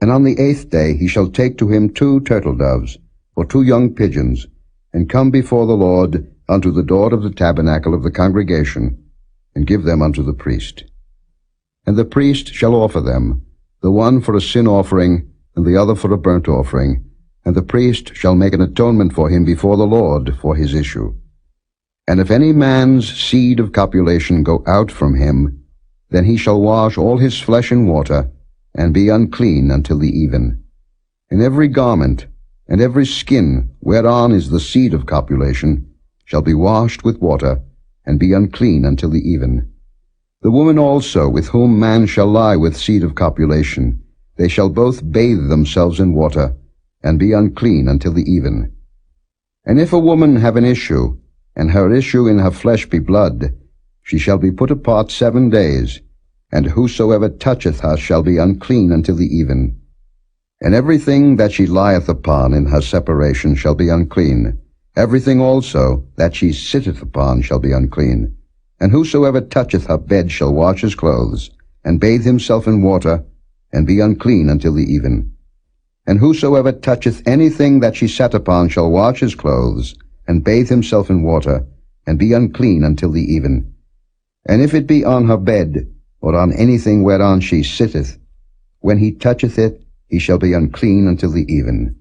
And on the 8th day he shall take to him 2 turtle doves, or 2 young pigeons, and come before the Lord unto the door of the tabernacle of the congregation, and give them unto the priest. And the priest shall offer them, the one for a sin offering, and the other for a burnt offering, and the priest shall make an atonement for him before the Lord for his issue. And if any man's seed of copulation go out from him, then he shall wash all his flesh in water, and be unclean until the even. And every garment, and every skin, whereon is the seed of copulation, shall be washed with water, and be unclean until the even. The woman also, with whom man shall lie with seed of copulation, they shall both bathe themselves in water, and be unclean until the even. And if a woman have an issue, and her issue in her flesh be blood, she shall be put apart 7 days, and whosoever toucheth her shall be unclean until the even. And everything that she lieth upon in her separation shall be unclean. Everything also that she sitteth upon shall be unclean. And whosoever toucheth her bed shall wash his clothes, and bathe himself in water, and be unclean until the even. And whosoever toucheth anything that she sat upon shall wash his clothes, and bathe himself in water, and be unclean until the even. And if it be on her bed, or on anything whereon she sitteth, when he toucheth it, he shall be unclean until the even.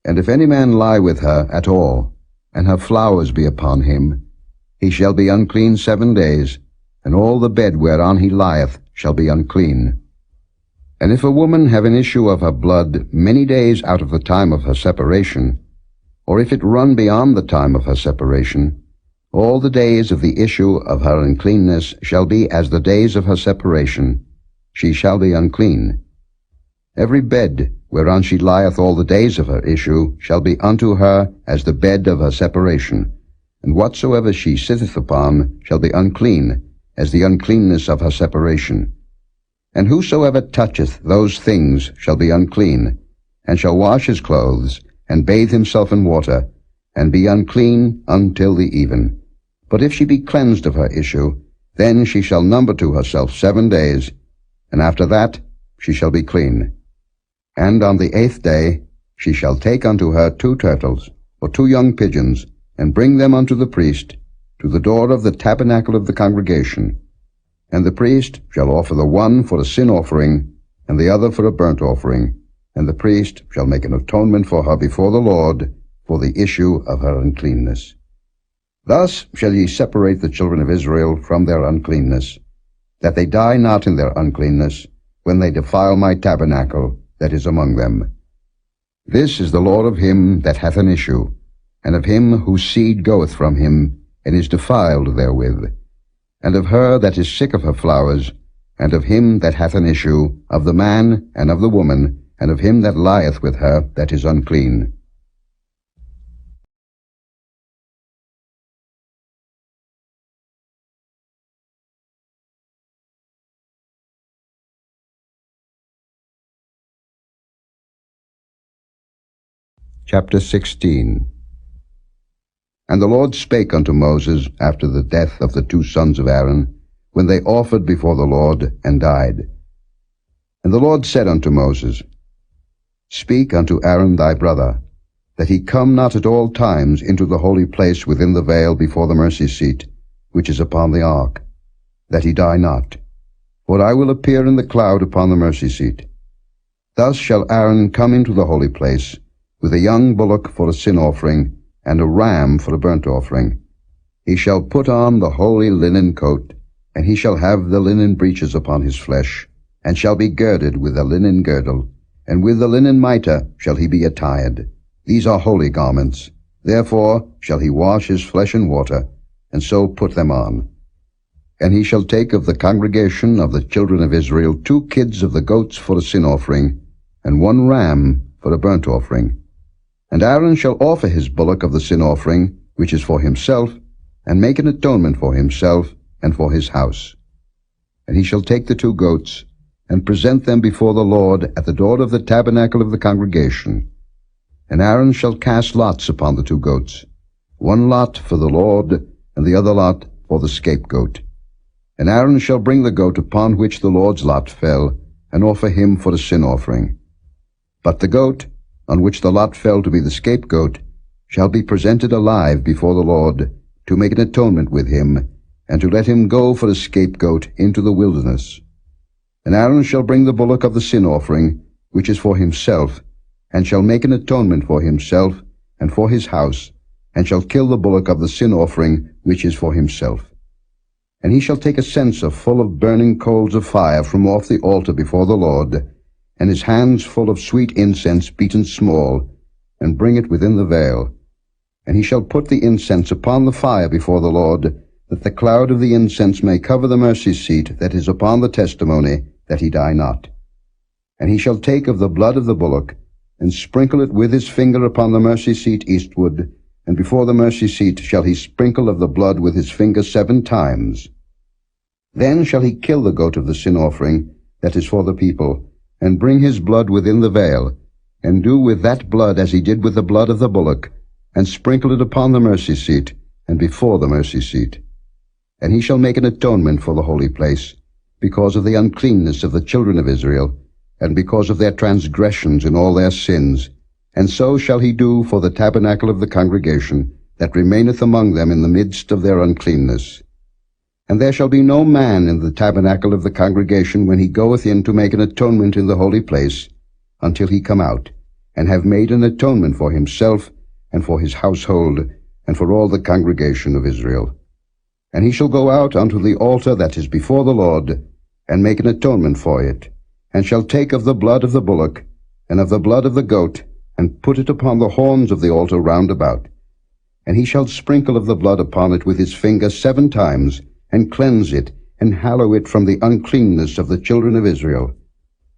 And if any man lie with her at all, and her flowers be upon him, he shall be unclean 7 days, and all the bed whereon he lieth shall be unclean. And if a woman have an issue of her blood many days out of the time of her separation, or if it run beyond the time of her separation, all the days of the issue of her uncleanness shall be as the days of her separation. She shall be unclean. Every bed whereon she lieth all the days of her issue shall be unto her as the bed of her separation, and whatsoever she sitteth upon shall be unclean, as the uncleanness of her separation. And whosoever toucheth those things shall be unclean, and shall wash his clothes, and bathe himself in water, and be unclean until the even. But if she be cleansed of her issue, then she shall number to herself 7 days, and after that she shall be clean. And on the 8th day she shall take unto her 2 turtles, or 2 young pigeons, and bring them unto the priest, to the door of the tabernacle of the congregation. And the priest shall offer the one for a sin offering, and the other for a burnt offering, and the priest shall make an atonement for her before the Lord for the issue of her uncleanness. Thus shall ye separate the children of Israel from their uncleanness, that they die not in their uncleanness, when they defile my tabernacle that is among them. This is the law of him that hath an issue, and of him whose seed goeth from him, and is defiled therewith, and of her that is sick of her flowers, and of him that hath an issue, of the man and of the woman, and of him that lieth with her that is unclean. Chapter 16. And the Lord spake unto Moses after the death of the 2 sons of Aaron, when they offered before the Lord, and died. And the Lord said unto Moses, Speak unto Aaron thy brother, that he come not at all times into the holy place within the veil before the mercy seat, which is upon the ark, that he die not. For I will appear in the cloud upon the mercy seat. Thus shall Aaron come into the holy place, with a young bullock for a sin offering, and a ram for a burnt offering. He shall put on the holy linen coat, and he shall have the linen breeches upon his flesh, and shall be girded with a linen girdle, and with the linen mitre shall he be attired. These are holy garments. Therefore shall he wash his flesh in water, and so put them on. And he shall take of the congregation of the children of Israel 2 kids of the goats for a sin offering, and 1 ram for a burnt offering. And Aaron shall offer his bullock of the sin offering, which is for himself, and make an atonement for himself and for his house. And he shall take the 2 goats, and present them before the Lord at the door of the tabernacle of the congregation. And Aaron shall cast lots upon the 2 goats, 1 lot for the Lord, and the other lot for the scapegoat. And Aaron shall bring the goat upon which the Lord's lot fell, and offer him for a sin offering. But the goat, on which the lot fell to be the scapegoat, shall be presented alive before the Lord, to make an atonement with him, and to let him go for a scapegoat into the wilderness. And Aaron shall bring the bullock of the sin offering, which is for himself, and shall make an atonement for himself and for his house, and shall kill the bullock of the sin offering which is for himself. And he shall take a censer full of burning coals of fire from off the altar before the Lord, and his hands full of sweet incense beaten small, and bring it within the veil. And he shall put the incense upon the fire before the Lord, that the cloud of the incense may cover the mercy seat that is upon the testimony, that he die not. And he shall take of the blood of the bullock, and sprinkle it with his finger upon the mercy seat eastward, and before the mercy seat shall he sprinkle of the blood with his finger 7 times. Then shall he kill the goat of the sin offering, that is for the people, and bring his blood within the veil, and do with that blood as he did with the blood of the bullock, and sprinkle it upon the mercy seat, and before the mercy seat. And he shall make an atonement for the holy place, because of the uncleanness of the children of Israel, and because of their transgressions in all their sins. And so shall he do for the tabernacle of the congregation, that remaineth among them in the midst of their uncleanness. And there shall be no man in the tabernacle of the congregation when he goeth in to make an atonement in the holy place, until he come out, and have made an atonement for himself, and for his household, and for all the congregation of Israel. And he shall go out unto the altar that is before the Lord, and make an atonement for it, and shall take of the blood of the bullock, and of the blood of the goat, and put it upon the horns of the altar round about. And he shall sprinkle of the blood upon it with his finger 7 times, and cleanse it, and hallow it from the uncleanness of the children of Israel.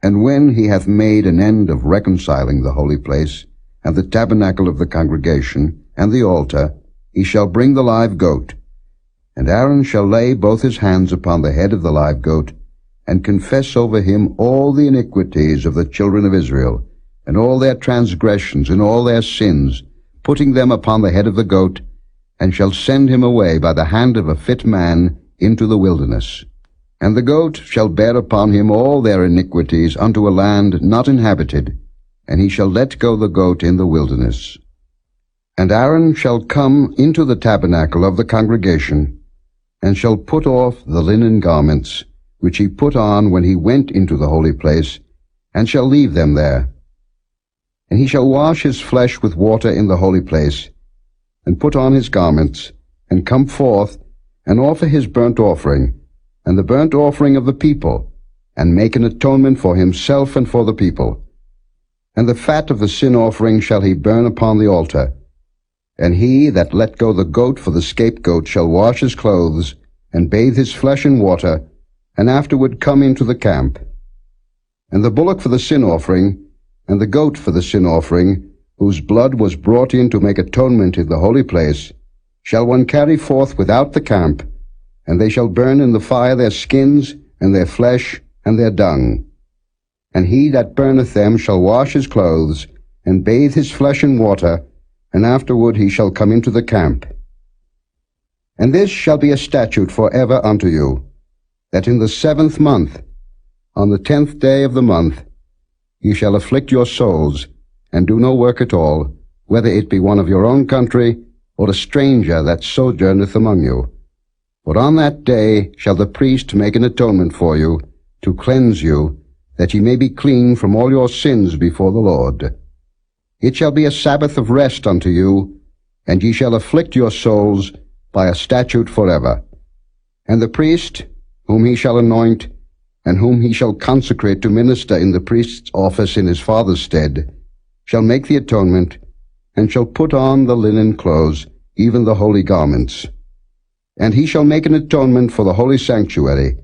And when he hath made an end of reconciling the holy place, and the tabernacle of the congregation, and the altar, he shall bring the live goat. And Aaron shall lay both his hands upon the head of the live goat, and confess over him all the iniquities of the children of Israel, and all their transgressions and all their sins, putting them upon the head of the goat, and shall send him away by the hand of a fit man into the wilderness. And the goat shall bear upon him all their iniquities unto a land not inhabited, and he shall let go the goat in the wilderness. And Aaron shall come into the tabernacle of the congregation, and shall put off the linen garments, which he put on when he went into the holy place, and shall leave them there. And he shall wash his flesh with water in the holy place, and put on his garments, and come forth, and offer his burnt offering, and the burnt offering of the people, and make an atonement for himself and for the people. And the fat of the sin offering shall he burn upon the altar. And he that let go the goat for the scapegoat shall wash his clothes, and bathe his flesh in water, and afterward come into the camp. And the bullock for the sin offering, and the goat for the sin offering, whose blood was brought in to make atonement in the holy place, shall one carry forth without the camp, and they shall burn in the fire their skins, and their flesh, and their dung. And he that burneth them shall wash his clothes, and bathe his flesh in water, and afterward he shall come into the camp. And this shall be a statute for ever unto you, that in the 7th month, on the 10th day of the month, ye shall afflict your souls, and do no work at all, whether it be one of your own country, or a stranger that sojourneth among you. For on that day shall the priest make an atonement for you, to cleanse you, that ye may be clean from all your sins before the Lord. It shall be a Sabbath of rest unto you, and ye shall afflict your souls by a statute forever. And the priest, whom he shall anoint, and whom he shall consecrate to minister in the priest's office in his father's stead, shall make the atonement, and shall put on the linen clothes, even the holy garments. And he shall make an atonement for the holy sanctuary,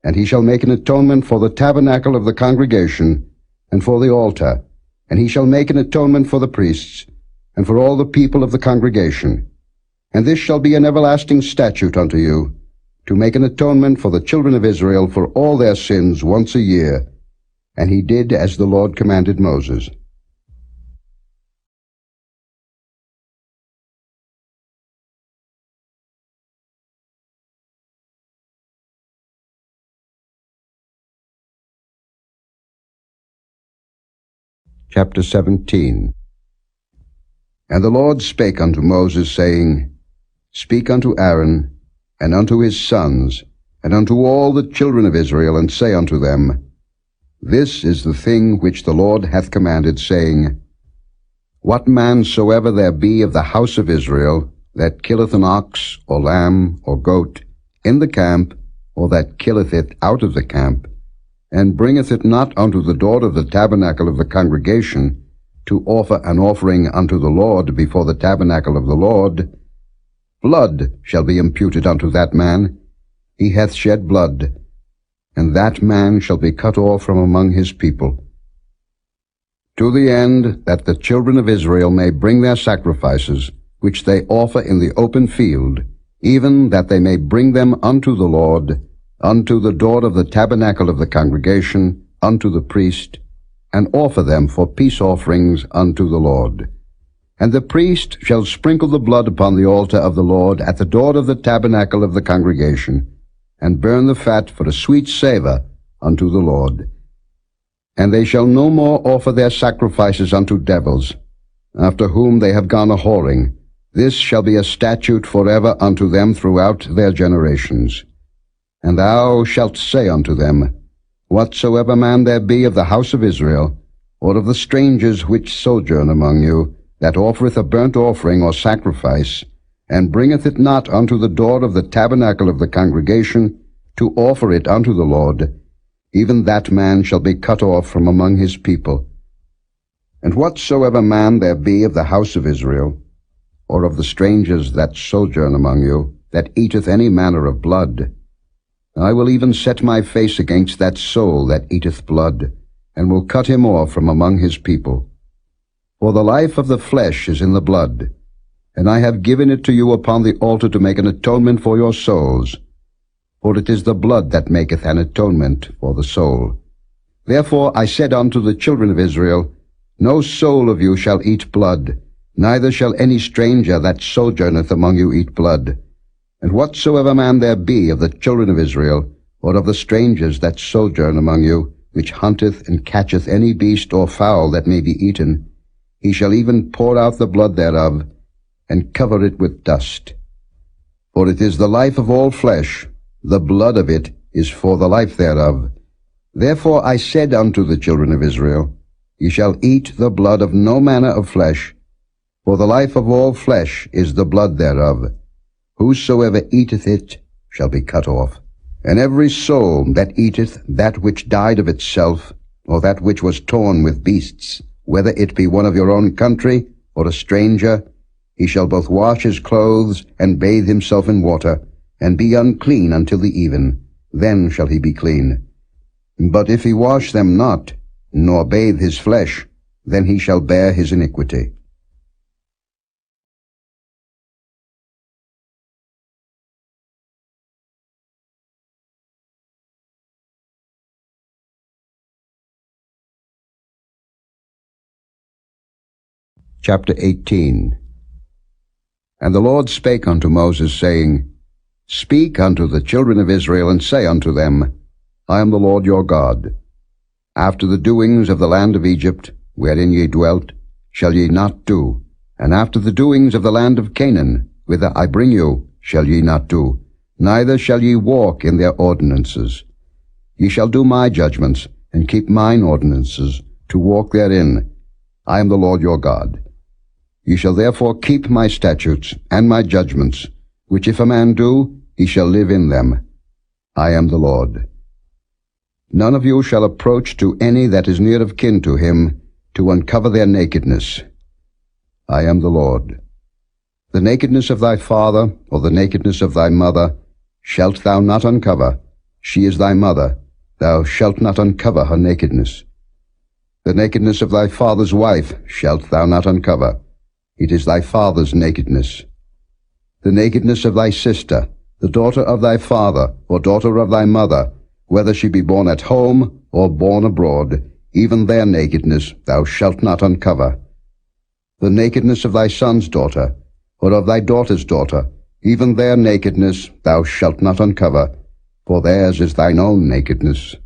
and he shall make an atonement for the tabernacle of the congregation, and for the altar, and he shall make an atonement for the priests, and for all the people of the congregation. And this shall be an everlasting statute unto you, to make an atonement for the children of Israel for all their sins once a year. And he did as the Lord commanded Moses. Chapter 17. And the Lord spake unto Moses, saying, Speak unto Aaron, and unto his sons, and unto all the children of Israel, and say unto them, This is the thing which the Lord hath commanded, saying, What man soever there be of the house of Israel, that killeth an ox, or lamb, or goat, in the camp, or that killeth it out of the camp, and bringeth it not unto the door of the tabernacle of the congregation, to offer an offering unto the Lord before the tabernacle of the Lord, blood shall be imputed unto that man. He hath shed blood, and that man shall be cut off from among his people. To the end that the children of Israel may bring their sacrifices, which they offer in the open field, even that they may bring them unto the Lord, unto the door of the tabernacle of the congregation, unto the priest, and offer them for peace offerings unto the Lord. And the priest shall sprinkle the blood upon the altar of the Lord at the door of the tabernacle of the congregation, and burn the fat for a sweet savour unto the Lord. And they shall no more offer their sacrifices unto devils, after whom they have gone a-whoring. This shall be a statute forever unto them throughout their generations. And thou shalt say unto them, Whatsoever man there be of the house of Israel, or of the strangers which sojourn among you, that offereth a burnt offering or sacrifice, and bringeth it not unto the door of the tabernacle of the congregation, to offer it unto the Lord, even that man shall be cut off from among his people. And whatsoever man there be of the house of Israel, or of the strangers that sojourn among you, that eateth any manner of blood, I will even set my face against that soul that eateth blood, and will cut him off from among his people. For the life of the flesh is in the blood, and I have given it to you upon the altar to make an atonement for your souls. For it is the blood that maketh an atonement for the soul. Therefore I said unto the children of Israel, No soul of you shall eat blood, neither shall any stranger that sojourneth among you eat blood. And whatsoever man there be of the children of Israel, or of the strangers that sojourn among you, which hunteth and catcheth any beast or fowl that may be eaten, he shall even pour out the blood thereof, and cover it with dust. For it is the life of all flesh, the blood of it is for the life thereof. Therefore I said unto the children of Israel, Ye shall eat the blood of no manner of flesh, for the life of all flesh is the blood thereof. Whosoever eateth it shall be cut off. And every soul that eateth that which died of itself, or that which was torn with beasts, whether it be one of your own country, or a stranger, he shall both wash his clothes, and bathe himself in water, and be unclean until the even. Then shall he be clean. But if he wash them not, nor bathe his flesh, then he shall bear his iniquity. Chapter 18. And the Lord spake unto Moses, saying, Speak unto the children of Israel, and say unto them, I am the Lord your God. After the doings of the land of Egypt, wherein ye dwelt, shall ye not do, and after the doings of the land of Canaan, whither I bring you, shall ye not do, neither shall ye walk in their ordinances. Ye shall do my judgments, and keep mine ordinances, to walk therein. I am the Lord your God. Ye shall therefore keep my statutes and my judgments, which if a man do, he shall live in them. I am the Lord. None of you shall approach to any that is near of kin to him, to uncover their nakedness. I am the Lord. The nakedness of thy father, or the nakedness of thy mother, shalt thou not uncover. She is thy mother. Thou shalt not uncover her nakedness. The nakedness of thy father's wife shalt thou not uncover. It is thy father's nakedness. The nakedness of thy sister, the daughter of thy father, or daughter of thy mother, whether she be born at home or born abroad, even their nakedness thou shalt not uncover. The nakedness of thy son's daughter, or of thy daughter's daughter, even their nakedness thou shalt not uncover, for theirs is thine own nakedness.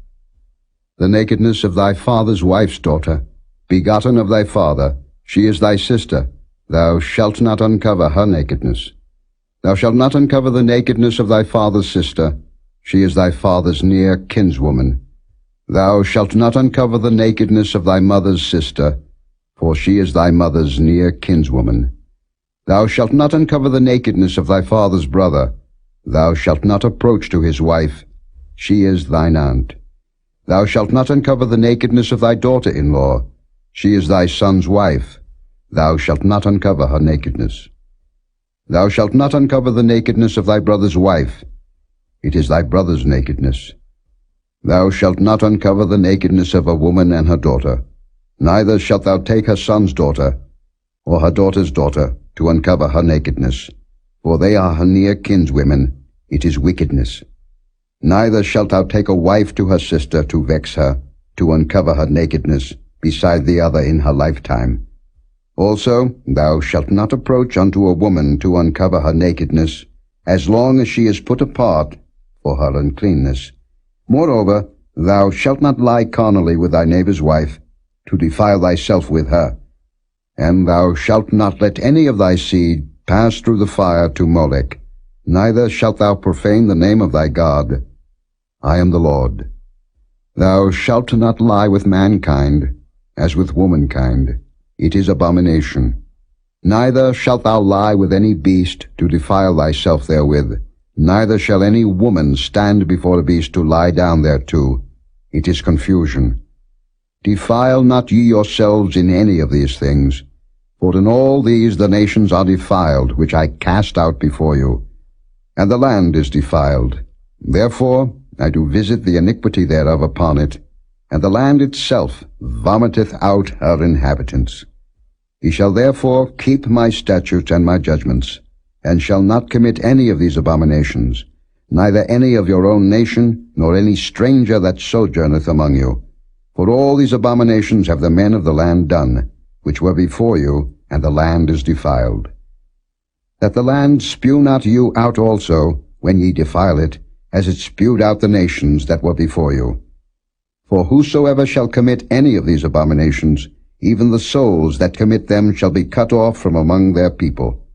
The nakedness of thy father's wife's daughter, begotten of thy father, she is thy sister, thou shalt not uncover her nakedness. Thou shalt not uncover the nakedness of thy father's sister, she is thy father's near kinswoman. Thou shalt not uncover the nakedness of thy mother's sister, for she is thy mother's near kinswoman. Thou shalt not uncover the nakedness of thy father's brother. Thou shalt not approach to his wife. She is thine aunt. Thou shalt not uncover the nakedness of thy daughter-in-law. She is thy son's wife. Thou shalt not uncover her nakedness. Thou shalt not uncover the nakedness of thy brother's wife. It is thy brother's nakedness. Thou shalt not uncover the nakedness of a woman and her daughter. Neither shalt thou take her son's daughter, or her daughter's daughter, to uncover her nakedness, for they are her near kinswomen. It is wickedness. Neither shalt thou take a wife to her sister to vex her, to uncover her nakedness, beside the other in her lifetime. Also thou shalt not approach unto a woman to uncover her nakedness, as long as she is put apart for her uncleanness. Moreover, thou shalt not lie carnally with thy neighbor's wife, to defile thyself with her. And thou shalt not let any of thy seed pass through the fire to Molech, neither shalt thou profane the name of thy God. I am the Lord. Thou shalt not lie with mankind, as with womankind. It is abomination. Neither shalt thou lie with any beast to defile thyself therewith. Neither shall any woman stand before a beast to lie down thereto. It is confusion. Defile not ye yourselves in any of these things, for in all these the nations are defiled, which I cast out before you, and the land is defiled. Therefore I do visit the iniquity thereof upon it, and the land itself vomiteth out her inhabitants. Ye shall therefore keep my statutes and my judgments, and shall not commit any of these abominations, neither any of your own nation, nor any stranger that sojourneth among you. For all these abominations have the men of the land done, which were before you, and the land is defiled. That the land spew not you out also, when ye defile it, as it spewed out the nations that were before you. For whosoever shall commit any of these abominations, even the souls that commit them shall be cut off from among their people.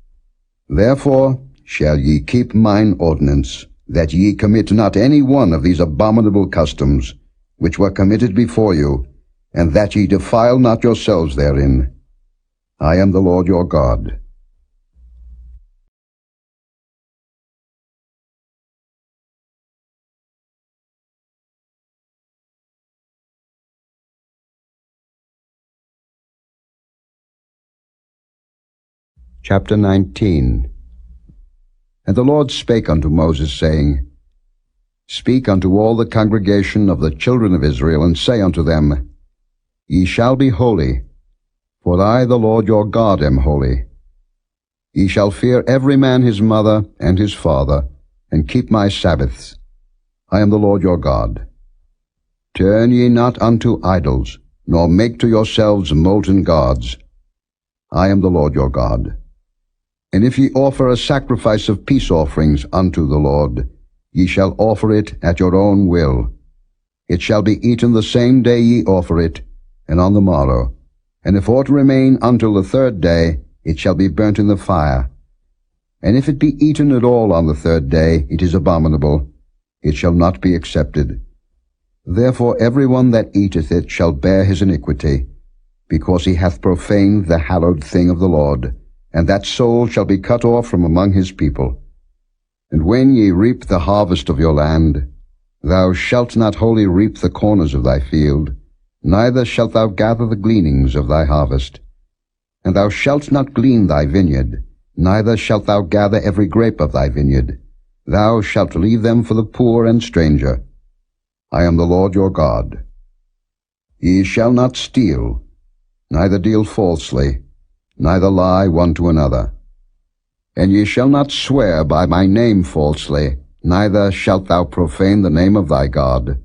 Therefore shall ye keep mine ordinance, that ye commit not any one of these abominable customs, which were committed before you, and that ye defile not yourselves therein. I am the Lord your God. Chapter 19. And the Lord spake unto Moses, saying, Speak unto all the congregation of the children of Israel, and say unto them, Ye shall be holy, for I the Lord your God am holy. Ye shall fear every man his mother and his father, and keep my Sabbaths. I am the Lord your God. Turn ye not unto idols, nor make to yourselves molten gods. I am the Lord your God. And if ye offer a sacrifice of peace offerings unto the Lord, ye shall offer it at your own will. It shall be eaten the same day ye offer it, and on the morrow. And if aught remain until the third day, it shall be burnt in the fire. And if it be eaten at all on the third day, it is abominable. It shall not be accepted. Therefore every one that eateth it shall bear his iniquity, because he hath profaned the hallowed thing of the Lord, and that soul shall be cut off from among his people. And when ye reap the harvest of your land, thou shalt not wholly reap the corners of thy field, neither shalt thou gather the gleanings of thy harvest. And thou shalt not glean thy vineyard, neither shalt thou gather every grape of thy vineyard. Thou shalt leave them for the poor and stranger. I am the Lord your God. Ye shall not steal, neither deal falsely, neither lie one to another. And ye shall not swear by my name falsely, neither shalt thou profane the name of thy God.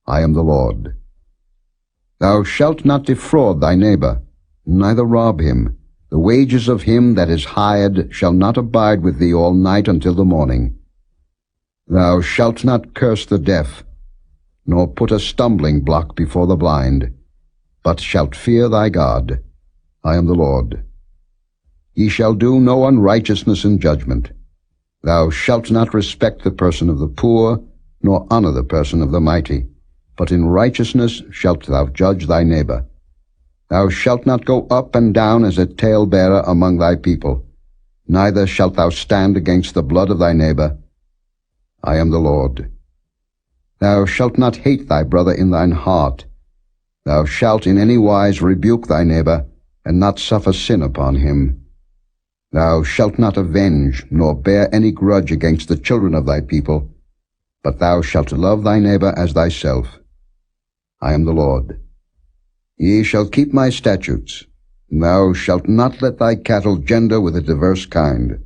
I am the Lord. Thou shalt not defraud thy neighbor, neither rob him. The wages of him that is hired shall not abide with thee all night until the morning. Thou shalt not curse the deaf, nor put a stumbling block before the blind, but shalt fear thy God. I am the Lord. Ye shall do no unrighteousness in judgment. Thou shalt not respect the person of the poor, nor honor the person of the mighty, but in righteousness shalt thou judge thy neighbor. Thou shalt not go up and down as a talebearer among thy people, neither shalt thou stand against the blood of thy neighbor. I am the Lord. Thou shalt not hate thy brother in thine heart. Thou shalt in any wise rebuke thy neighbor, and not suffer sin upon him. Thou shalt not avenge, nor bear any grudge against the children of thy people, but thou shalt love thy neighbor as thyself. I am the Lord. Ye shall keep my statutes. Thou shalt not let thy cattle gender with a diverse kind.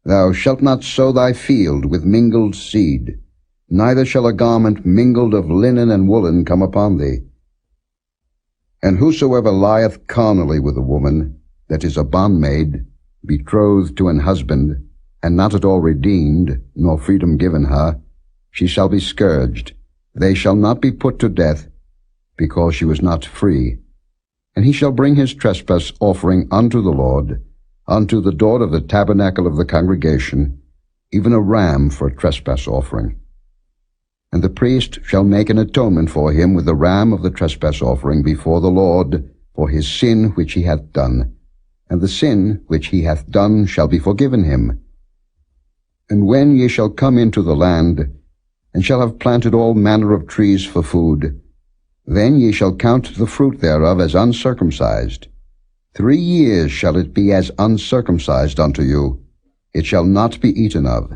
Thou shalt not sow thy field with mingled seed, neither shall a garment mingled of linen and woolen come upon thee. And whosoever lieth carnally with a woman, that is a bondmaid, betrothed to an husband, and not at all redeemed, nor freedom given her, she shall be scourged. They shall not be put to death, because she was not free. And he shall bring his trespass offering unto the Lord, unto the door of the tabernacle of the congregation, even a ram for a trespass offering. And the priest shall make an atonement for him with the ram of the trespass offering before the Lord for his sin which he hath done, and the sin which he hath done shall be forgiven him. And when ye shall come into the land, and shall have planted all manner of trees for food, then ye shall count the fruit thereof as uncircumcised. 3 years shall it be as uncircumcised unto you. It shall not be eaten of.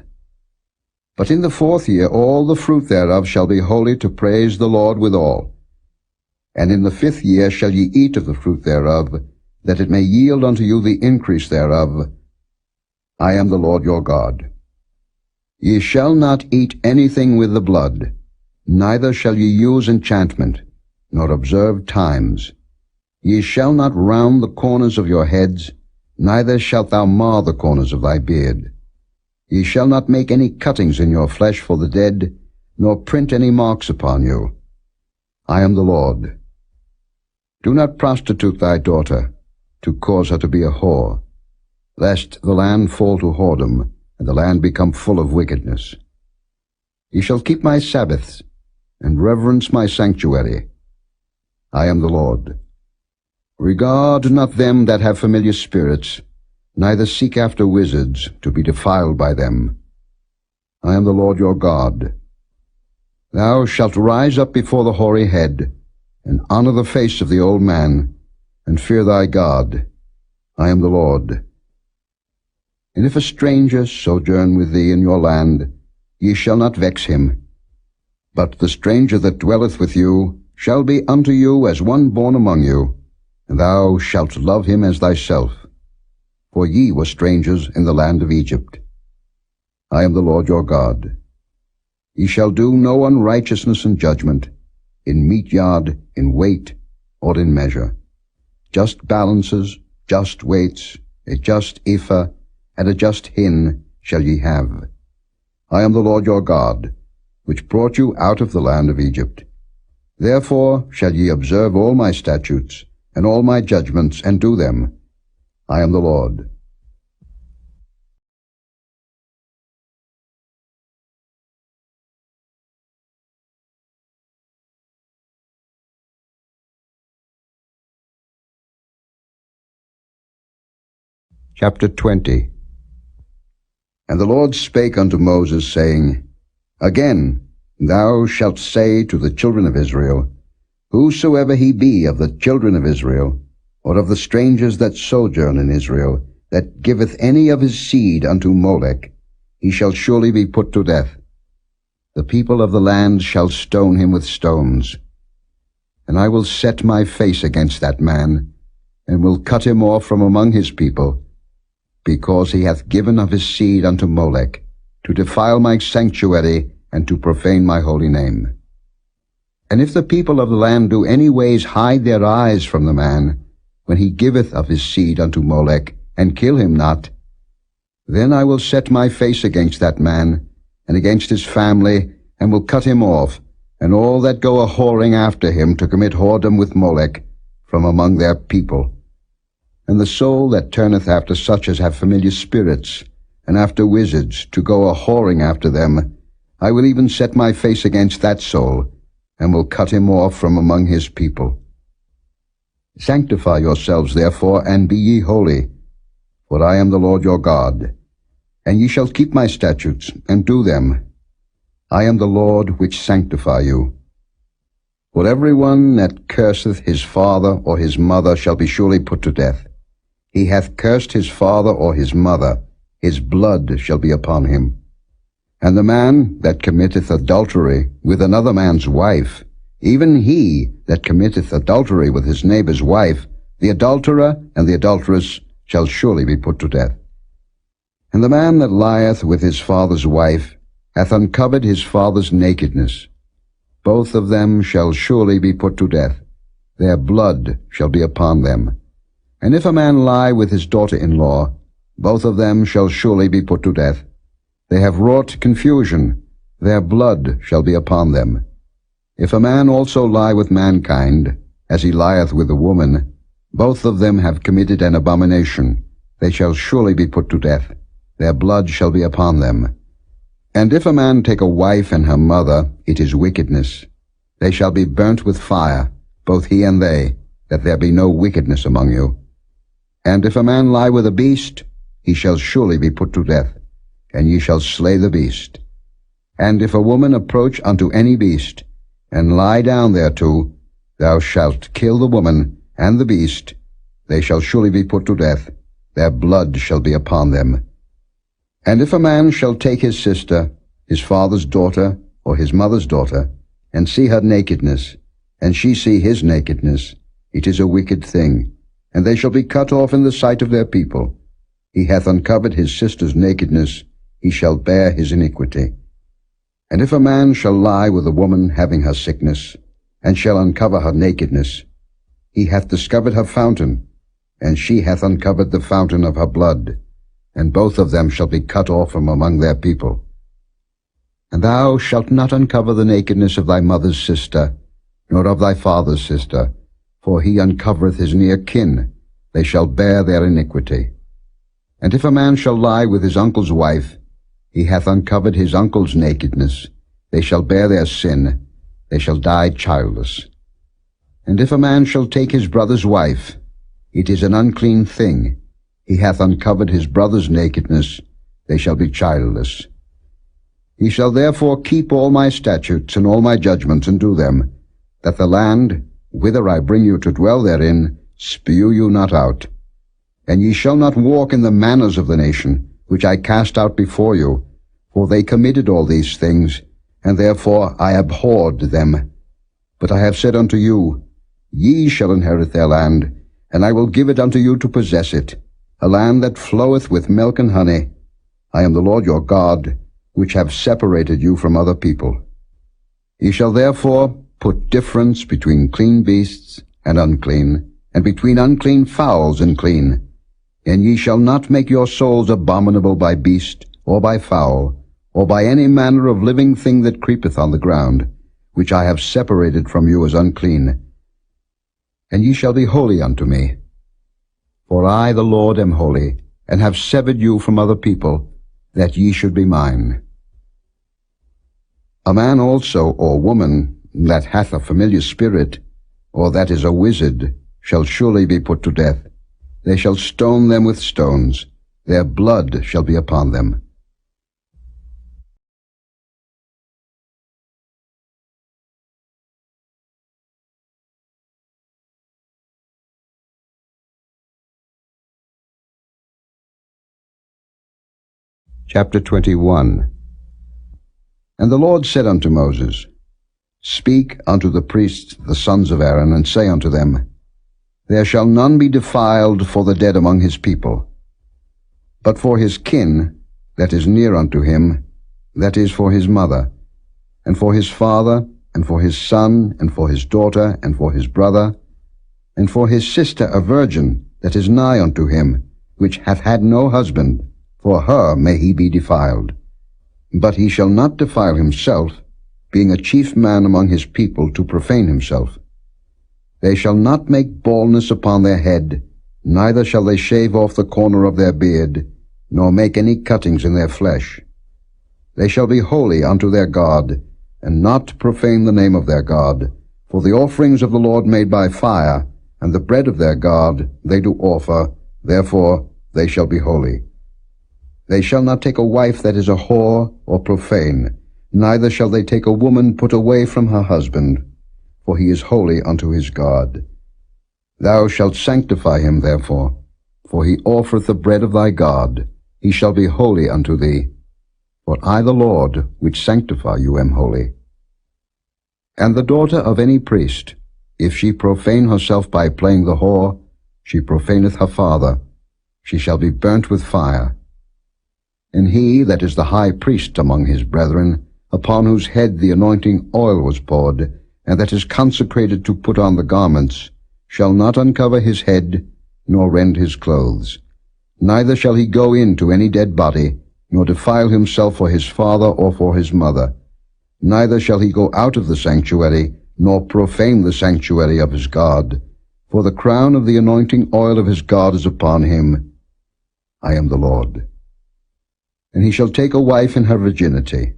But in the 4th year all the fruit thereof shall be holy to praise the Lord withal. And in the 5th year shall ye eat of the fruit thereof, that it may yield unto you the increase thereof. I am the Lord your God. Ye shall not eat anything with the blood, neither shall ye use enchantment, nor observe times. Ye shall not round the corners of your heads, neither shalt thou mar the corners of thy beard. Ye shall not make any cuttings in your flesh for the dead, nor print any marks upon you. I am the Lord. Do not prostitute thy daughter, to cause her to be a whore, lest the land fall to whoredom, and the land become full of wickedness. Ye shall keep my Sabbaths, and reverence my sanctuary. I am the Lord. Regard not them that have familiar spirits, neither seek after wizards, to be defiled by them. I am the Lord your God. Thou shalt rise up before the hoary head, and honor the face of the old man, and fear thy God. I am the Lord. And if a stranger sojourn with thee in your land, ye shall not vex him. But the stranger that dwelleth with you shall be unto you as one born among you, and thou shalt love him as thyself. For ye were strangers in the land of Egypt. I am the Lord your God. Ye shall do no unrighteousness in judgment, in meat yard, in weight, or in measure. Just balances, just weights, a just ephah, and a just hin shall ye have. I am the Lord your God, which brought you out of the land of Egypt. Therefore shall ye observe all my statutes, and all my judgments, and do them. I am the Lord. Chapter 20. And the Lord spake unto Moses, saying, Again thou shalt say to the children of Israel, Whosoever he be of the children of Israel, or of the strangers that sojourn in Israel, that giveth any of his seed unto Molech, he shall surely be put to death. The people of the land shall stone him with stones. And I will set my face against that man, and will cut him off from among his people, because he hath given of his seed unto Molech, to defile my sanctuary, and to profane my holy name. And if the people of the land do any ways hide their eyes from the man, when he giveth of his seed unto Molech, and kill him not, then I will set my face against that man, and against his family, and will cut him off, and all that go a-whoring after him to commit whoredom with Molech, from among their people. And the soul that turneth after such as have familiar spirits, and after wizards, to go a-whoring after them, I will even set my face against that soul, and will cut him off from among his people. Sanctify yourselves therefore, and be ye holy, for I am the Lord your God. And ye shall keep my statutes, and do them. I am the Lord which sanctify you. For every one that curseth his father or his mother shall be surely put to death. He hath cursed his father or his mother, his blood shall be upon him. And the man that committeth adultery with another man's wife, even he that committeth adultery with his neighbor's wife, the adulterer and the adulteress shall surely be put to death. And the man that lieth with his father's wife hath uncovered his father's nakedness. Both of them shall surely be put to death. Their blood shall be upon them. And if a man lie with his daughter-in-law, both of them shall surely be put to death. They have wrought confusion. Their blood shall be upon them. If a man also lie with mankind, as he lieth with a woman, both of them have committed an abomination. They shall surely be put to death. Their blood shall be upon them. And if a man take a wife and her mother, it is wickedness. They shall be burnt with fire, both he and they, that there be no wickedness among you. And if a man lie with a beast, he shall surely be put to death, and ye shall slay the beast. And if a woman approach unto any beast, and lie down thereto, thou shalt kill the woman and the beast. They shall surely be put to death. Their blood shall be upon them. And if a man shall take his sister, his father's daughter, or his mother's daughter, and see her nakedness, and she see his nakedness, it is a wicked thing, and they shall be cut off in the sight of their people. He hath uncovered his sister's nakedness, he shall bear his iniquity. And if a man shall lie with a woman having her sickness, and shall uncover her nakedness, he hath discovered her fountain, and she hath uncovered the fountain of her blood, and both of them shall be cut off from among their people. And thou shalt not uncover the nakedness of thy mother's sister, nor of thy father's sister, for he uncovereth his near kin. They shall bear their iniquity. And if a man shall lie with his uncle's wife, he hath uncovered his uncle's nakedness. They shall bear their sin. They shall die childless. And if a man shall take his brother's wife, it is an unclean thing. He hath uncovered his brother's nakedness. They shall be childless. Ye shall therefore keep all my statutes and all my judgments, and do them, that the land, whither I bring you to dwell therein, spew you not out. And ye shall not walk in the manners of the nation, which I cast out before you, for they committed all these things, and therefore I abhorred them. But I have said unto you, Ye shall inherit their land, and I will give it unto you to possess it, a land that floweth with milk and honey. I am the Lord your God, which have separated you from other people. Ye shall therefore put difference between clean beasts and unclean, and between unclean fowls and clean. And ye shall not make your souls abominable by beast, or by fowl, or by any manner of living thing that creepeth on the ground, which I have separated from you as unclean. And ye shall be holy unto me. For I, the Lord, am holy, and have severed you from other people, that ye should be mine. A man also, or woman, that hath a familiar spirit, or that is a wizard, shall surely be put to death. They shall stone them with stones. Their blood shall be upon them. Chapter 21. And the Lord said unto Moses, Speak unto the priests, the sons of Aaron, and say unto them, There shall none be defiled for the dead among his people. But for his kin, that is near unto him, that is for his mother, and for his father, and for his son, and for his daughter, and for his brother, and for his sister a virgin, that is nigh unto him, which hath had no husband, for her may he be defiled. But he shall not defile himself, being a chief man among his people, to profane himself. They shall not make baldness upon their head, neither shall they shave off the corner of their beard, nor make any cuttings in their flesh. They shall be holy unto their God, and not profane the name of their God, for the offerings of the Lord made by fire and the bread of their God they do offer, therefore they shall be holy. They shall not take a wife that is a whore or profane, neither shall they take a woman put away from her husband, for he is holy unto his God. Thou shalt sanctify him therefore, for he offereth the bread of thy God. He shall be holy unto thee. For I the Lord, which sanctify you, am holy. And the daughter of any priest, if she profane herself by playing the whore, she profaneth her father. She shall be burnt with fire. And he that is the high priest among his brethren, upon whose head the anointing oil was poured, and that is consecrated to put on the garments, shall not uncover his head, nor rend his clothes. Neither shall he go in to any dead body, nor defile himself for his father or for his mother. Neither shall he go out of the sanctuary, nor profane the sanctuary of his God. For the crown of the anointing oil of his God is upon him. I am the Lord. And he shall take a wife in her virginity.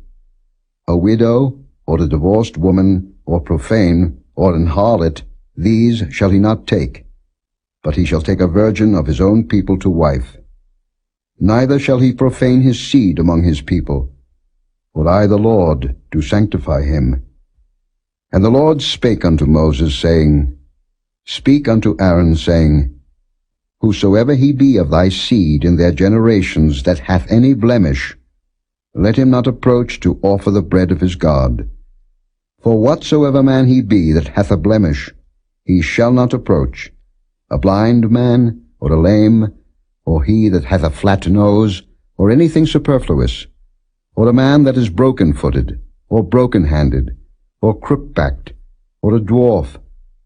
A widow, or a divorced woman, or profane, or an harlot, these shall he not take, but he shall take a virgin of his own people to wife. Neither shall he profane his seed among his people, for I the Lord do sanctify him. And the Lord spake unto Moses, saying, Speak unto Aaron, saying, Whosoever he be of thy seed in their generations that hath any blemish, let him not approach to offer the bread of his God. For whatsoever man he be that hath a blemish, he shall not approach, a blind man, or a lame, or he that hath a flat nose, or anything superfluous, or a man that is broken-footed, or broken-handed, or crook-backed, or a dwarf,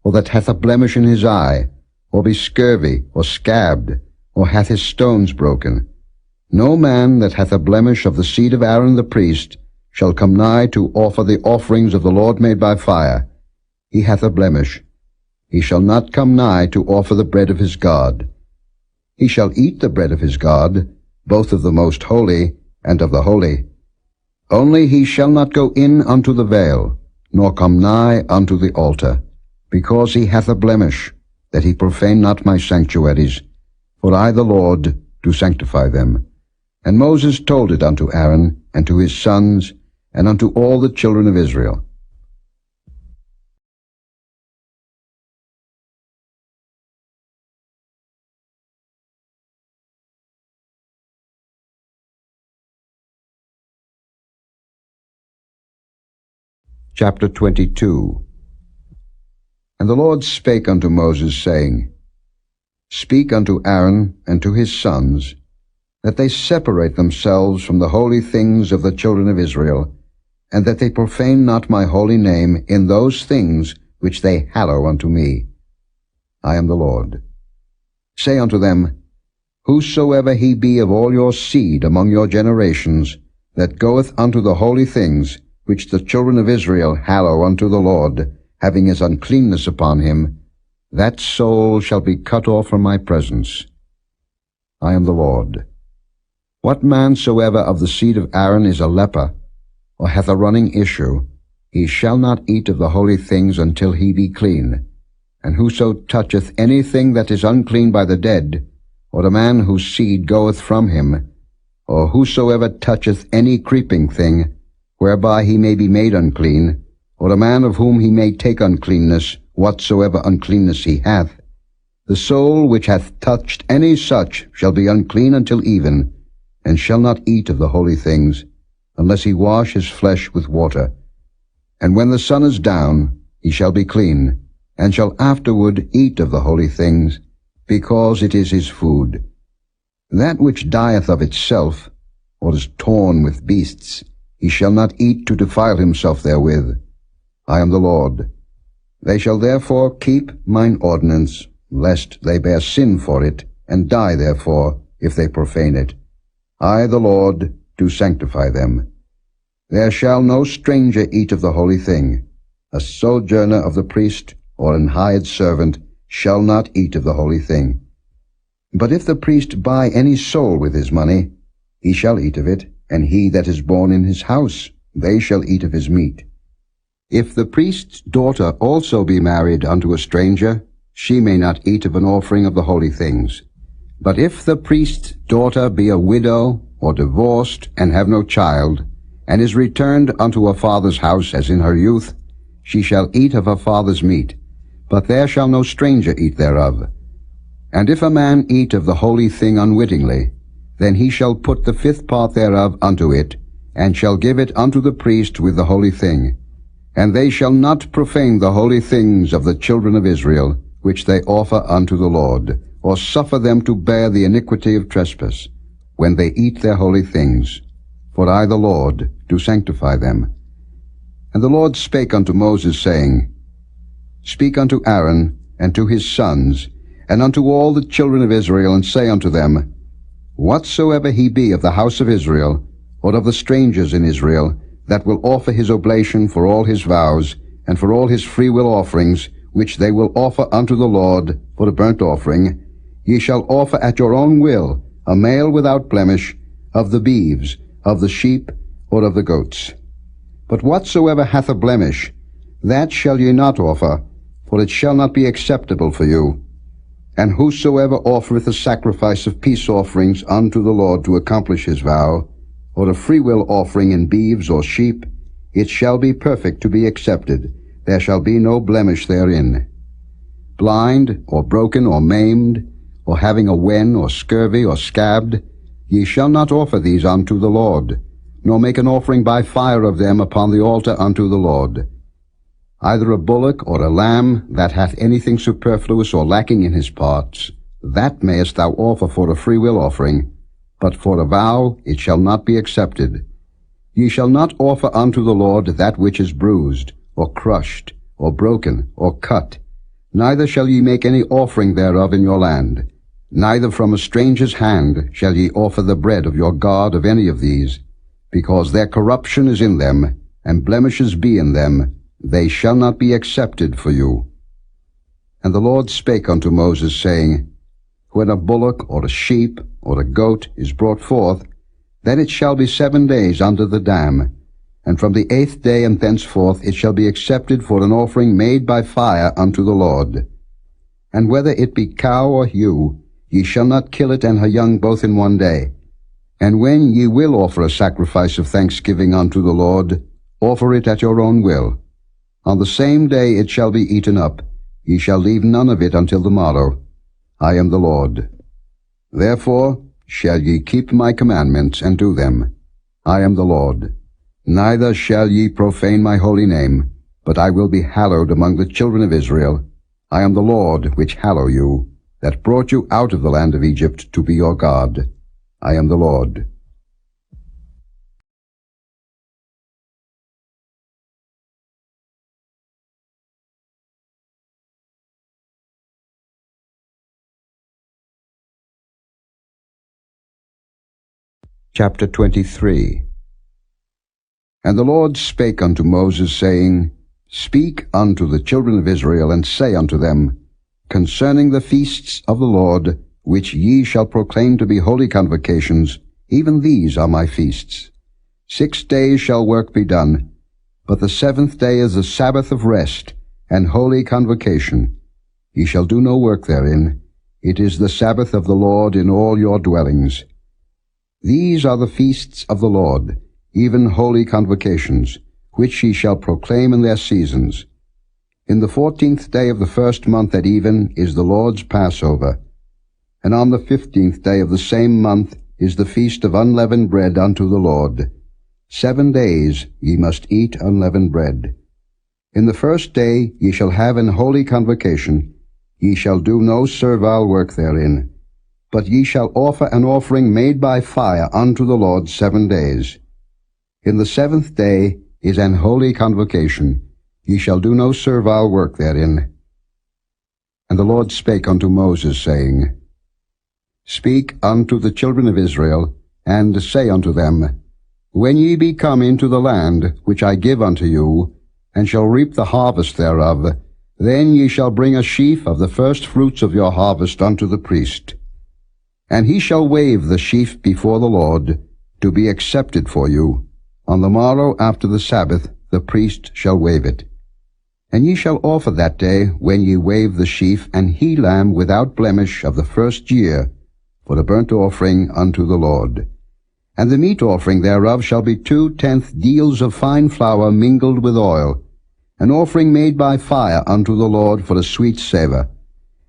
or that hath a blemish in his eye, or be scurvy, or scabbed, or hath his stones broken. No man that hath a blemish of the seed of Aaron the priest shall come nigh to offer the offerings of the Lord made by fire. He hath a blemish. He shall not come nigh to offer the bread of his God. He shall eat the bread of his God, both of the most holy and of the holy. Only he shall not go in unto the veil, nor come nigh unto the altar, because he hath a blemish, that he profane not my sanctuaries. For I the Lord do sanctify them. And Moses told it unto Aaron, and to his sons, and unto all the children of Israel. Chapter 22. And the Lord spake unto Moses, saying, Speak unto Aaron and to his sons, that they separate themselves from the holy things of the children of Israel, and that they profane not my holy name in those things which they hallow unto me. I am the Lord. Say unto them, Whosoever he be of all your seed among your generations, that goeth unto the holy things, which the children of Israel hallow unto the Lord, having his uncleanness upon him, that soul shall be cut off from my presence. I am the Lord. What man soever of the seed of Aaron is a leper, or hath a running issue, he shall not eat of the holy things until he be clean. And whoso toucheth anything that is unclean by the dead, or a man whose seed goeth from him, or whosoever toucheth any creeping thing, whereby he may be made unclean, or a man of whom he may take uncleanness, whatsoever uncleanness he hath, the soul which hath touched any such shall be unclean until even, and shall not eat of the holy things, unless he wash his flesh with water. And when the sun is down, he shall be clean, and shall afterward eat of the holy things, because it is his food. That which dieth of itself, or is torn with beasts, he shall not eat to defile himself therewith. I am the Lord. They shall therefore keep mine ordinance, lest they bear sin for it, and die therefore, if they profane it. I, the Lord, do sanctify them. There shall no stranger eat of the holy thing. A sojourner of the priest, or an hired servant, shall not eat of the holy thing. But if the priest buy any soul with his money, he shall eat of it, and he that is born in his house, they shall eat of his meat. If the priest's daughter also be married unto a stranger, she may not eat of an offering of the holy things. But if the priest's daughter be a widow, or divorced, and have no child, and is returned unto her father's house as in her youth, she shall eat of her father's meat, but there shall no stranger eat thereof. And if a man eat of the holy thing unwittingly, then he shall put the fifth part thereof unto it, and shall give it unto the priest with the holy thing. And they shall not profane the holy things of the children of Israel, which they offer unto the Lord, or suffer them to bear the iniquity of trespass, when they eat their holy things. For I, the Lord, do sanctify them. And the Lord spake unto Moses, saying, Speak unto Aaron, and to his sons, and unto all the children of Israel, and say unto them, Whatsoever he be of the house of Israel, or of the strangers in Israel, that will offer his oblation for all his vows, and for all his freewill offerings, which they will offer unto the Lord for a burnt offering, ye shall offer at your own will a male without blemish, of the beeves, of the sheep, or of the goats. But whatsoever hath a blemish, that shall ye not offer, for it shall not be acceptable for you. And whosoever offereth a sacrifice of peace offerings unto the Lord to accomplish his vow, or a freewill offering in beeves or sheep, it shall be perfect to be accepted. There shall be no blemish therein. Blind, or broken, or maimed, or having a wen, or scurvy, or scabbed, ye shall not offer these unto the Lord, nor make an offering by fire of them upon the altar unto the Lord. Either a bullock or a lamb that hath anything superfluous or lacking in his parts, that mayest thou offer for a freewill offering, but for a vow it shall not be accepted. Ye shall not offer unto the Lord that which is bruised, or crushed, or broken, or cut. Neither shall ye make any offering thereof in your land. Neither from a stranger's hand shall ye offer the bread of your God of any of these, because their corruption is in them, and blemishes be in them. They shall not be accepted for you. And the Lord spake unto Moses, saying, When a bullock, or a sheep, or a goat is brought forth, then it shall be 7 days under the dam, and from the 8th day and thenceforth it shall be accepted for an offering made by fire unto the Lord. And whether it be cow or ewe, ye shall not kill it and her young both in 1 day. And when ye will offer a sacrifice of thanksgiving unto the Lord, offer it at your own will. On the same day it shall be eaten up. Ye shall leave none of it until the morrow. I am the Lord. Therefore shall ye keep my commandments and do them. I am the Lord. Neither shall ye profane my holy name, but I will be hallowed among the children of Israel. I am the Lord which hallow you, that brought you out of the land of Egypt to be your God. I am the Lord. Chapter 23. And the Lord spake unto Moses, saying, Speak unto the children of Israel, and say unto them, Concerning the feasts of the Lord, which ye shall proclaim to be holy convocations, even these are my feasts. 6 days shall work be done, but the 7th day is the Sabbath of rest, and holy convocation. Ye shall do no work therein. It is the Sabbath of the Lord in all your dwellings. These are the feasts of the Lord, even holy convocations, which ye shall proclaim in their seasons. In the 14th day of the 1st month at even is the Lord's Passover, and on the 15th day of the same month is the feast of unleavened bread unto the Lord. 7 days ye must eat unleavened bread. In the 1st day ye shall have an holy convocation. Ye shall do no servile work therein, but ye shall offer an offering made by fire unto the Lord 7 days. In the 7th day is an holy convocation. Ye shall do no servile work therein. And the Lord spake unto Moses, saying, Speak unto the children of Israel, and say unto them, When ye be come into the land which I give unto you, and shall reap the harvest thereof, then ye shall bring a sheaf of the first fruits of your harvest unto the priest. And he shall wave the sheaf before the Lord, to be accepted for you. On the morrow after the Sabbath the priest shall wave it. And ye shall offer that day, when ye wave the sheaf, an he-lamb without blemish of the first year, for a burnt offering unto the Lord. And the meat offering thereof shall be 2/10 deals of fine flour mingled with oil, an offering made by fire unto the Lord for a sweet savour.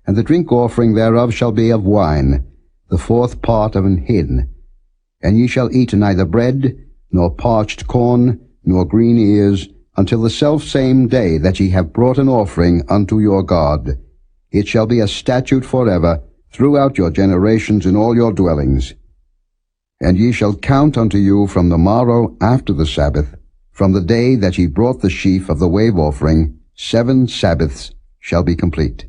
And the drink offering thereof shall be of wine, the 4th part of an hin. And ye shall eat neither bread, nor parched corn, nor green ears, until the selfsame day that ye have brought an offering unto your God. It shall be a statute forever throughout your generations in all your dwellings. And ye shall count unto you from the morrow after the Sabbath, from the day that ye brought the sheaf of the wave offering, 7 Sabbaths shall be complete.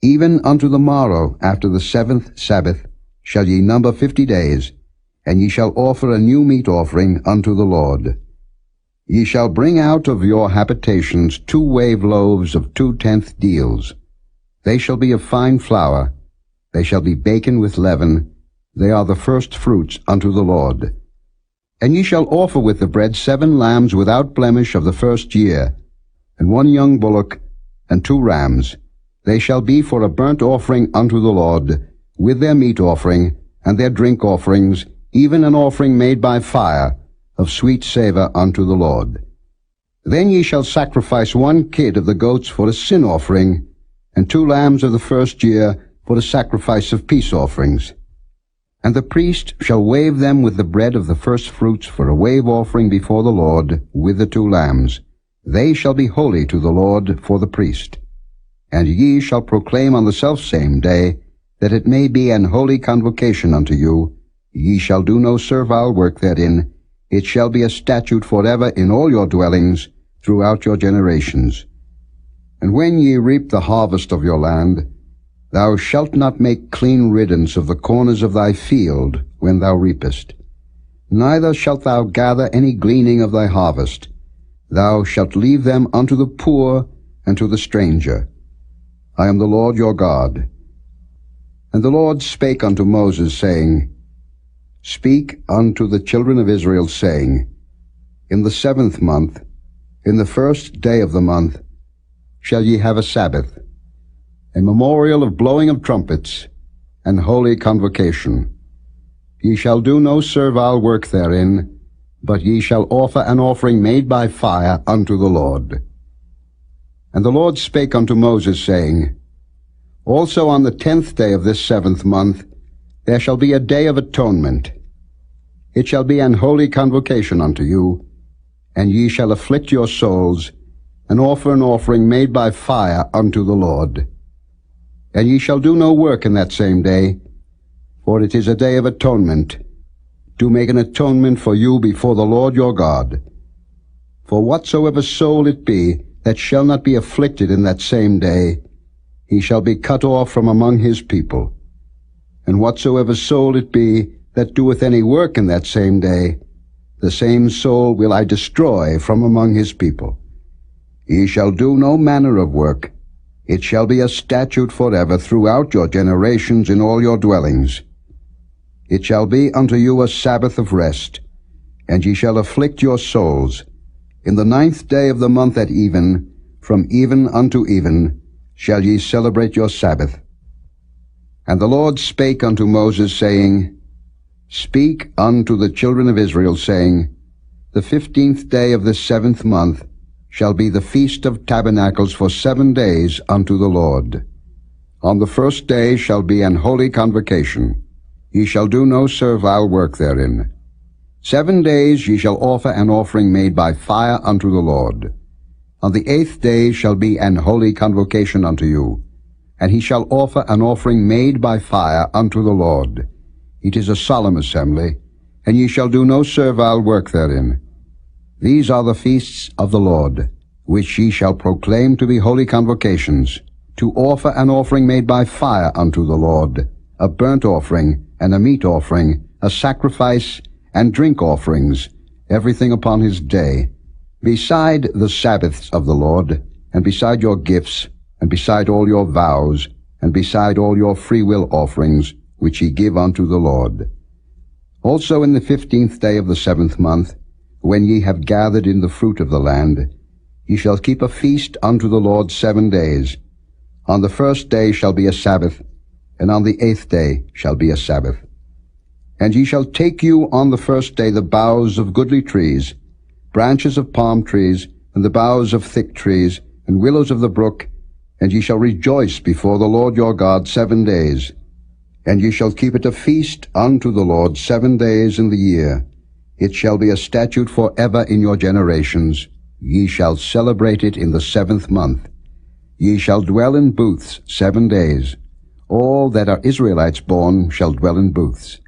Even unto the morrow after the 7th Sabbath shall ye number 50 days, and ye shall offer a new meat offering unto the Lord. Ye shall bring out of your habitations 2 wave loaves of 2/10 deals. They shall be of fine flour, they shall be baken with leaven, they are the first fruits unto the Lord. And ye shall offer with the bread 7 lambs without blemish of the first year, and 1 young bullock, and 2 rams. They shall be for a burnt offering unto the Lord, with their meat offering, and their drink offerings, even an offering made by fire, of sweet savour unto the Lord. Then ye shall sacrifice 1 kid of the goats for a sin offering, and 2 lambs of the first year for the sacrifice of peace offerings. And the priest shall wave them with the bread of the first fruits for a wave offering before the Lord, with the 2 lambs. They shall be holy to the Lord for the priest. And ye shall proclaim on the selfsame day, that it may be an holy convocation unto you. Ye shall do no servile work therein. It shall be a statute forever in all your dwellings, throughout your generations. And when ye reap the harvest of your land, thou shalt not make clean riddance of the corners of thy field when thou reapest. Neither shalt thou gather any gleaning of thy harvest. Thou shalt leave them unto the poor and to the stranger. I am the Lord your God. And the Lord spake unto Moses, saying, Speak unto the children of Israel, saying, In the 7th month, in the 1st day of the month, shall ye have a Sabbath, a memorial of blowing of trumpets, and holy convocation. Ye shall do no servile work therein, but ye shall offer an offering made by fire unto the Lord. And the Lord spake unto Moses, saying, Also on the 10th day of this 7th month there shall be a day of atonement. It shall be an holy convocation unto you, and ye shall afflict your souls, and offer an offering made by fire unto the Lord. And ye shall do no work in that same day, for it is a day of atonement, to make an atonement for you before the Lord your God. For whatsoever soul it be that shall not be afflicted in that same day, he shall be cut off from among his people. And whatsoever soul it be that doeth any work in that same day, the same soul will I destroy from among his people. Ye shall do no manner of work. It shall be a statute forever throughout your generations in all your dwellings. It shall be unto you a Sabbath of rest, and ye shall afflict your souls. In the 9th day of the month at even, from even unto even, shall ye celebrate your Sabbath. And the Lord spake unto Moses, saying, Speak unto the children of Israel, saying, The 15th day of this 7th month shall be the Feast of Tabernacles for 7 days unto the Lord. On the 1st day shall be an holy convocation. Ye shall do no servile work therein. 7 days ye shall offer an offering made by fire unto the Lord. On the 8th day shall be an holy convocation unto you, and he shall offer an offering made by fire unto the Lord. It is a solemn assembly, and ye shall do no servile work therein. These are the feasts of the Lord, which ye shall proclaim to be holy convocations, to offer an offering made by fire unto the Lord, a burnt offering, and a meat offering, a sacrifice, and drink offerings, everything upon his day, beside the Sabbaths of the Lord, and beside your gifts, and beside all your vows, and beside all your freewill offerings, which ye give unto the Lord. Also in the 15th day of the 7th month, when ye have gathered in the fruit of the land, Ye shall keep a feast unto the Lord 7 days. On the 1st day shall be a Sabbath, and on the 8th day shall be a Sabbath. And ye shall take you on the 1st day the boughs of goodly trees, branches of palm trees, and the boughs of thick trees, and willows of the brook, and ye shall rejoice before the Lord your God 7 days. And ye shall keep it a feast unto the Lord 7 days in the year. It shall be a statute for ever in your generations. Ye shall celebrate it in the 7th month. Ye shall dwell in booths 7 days. All that are Israelites born shall dwell in booths,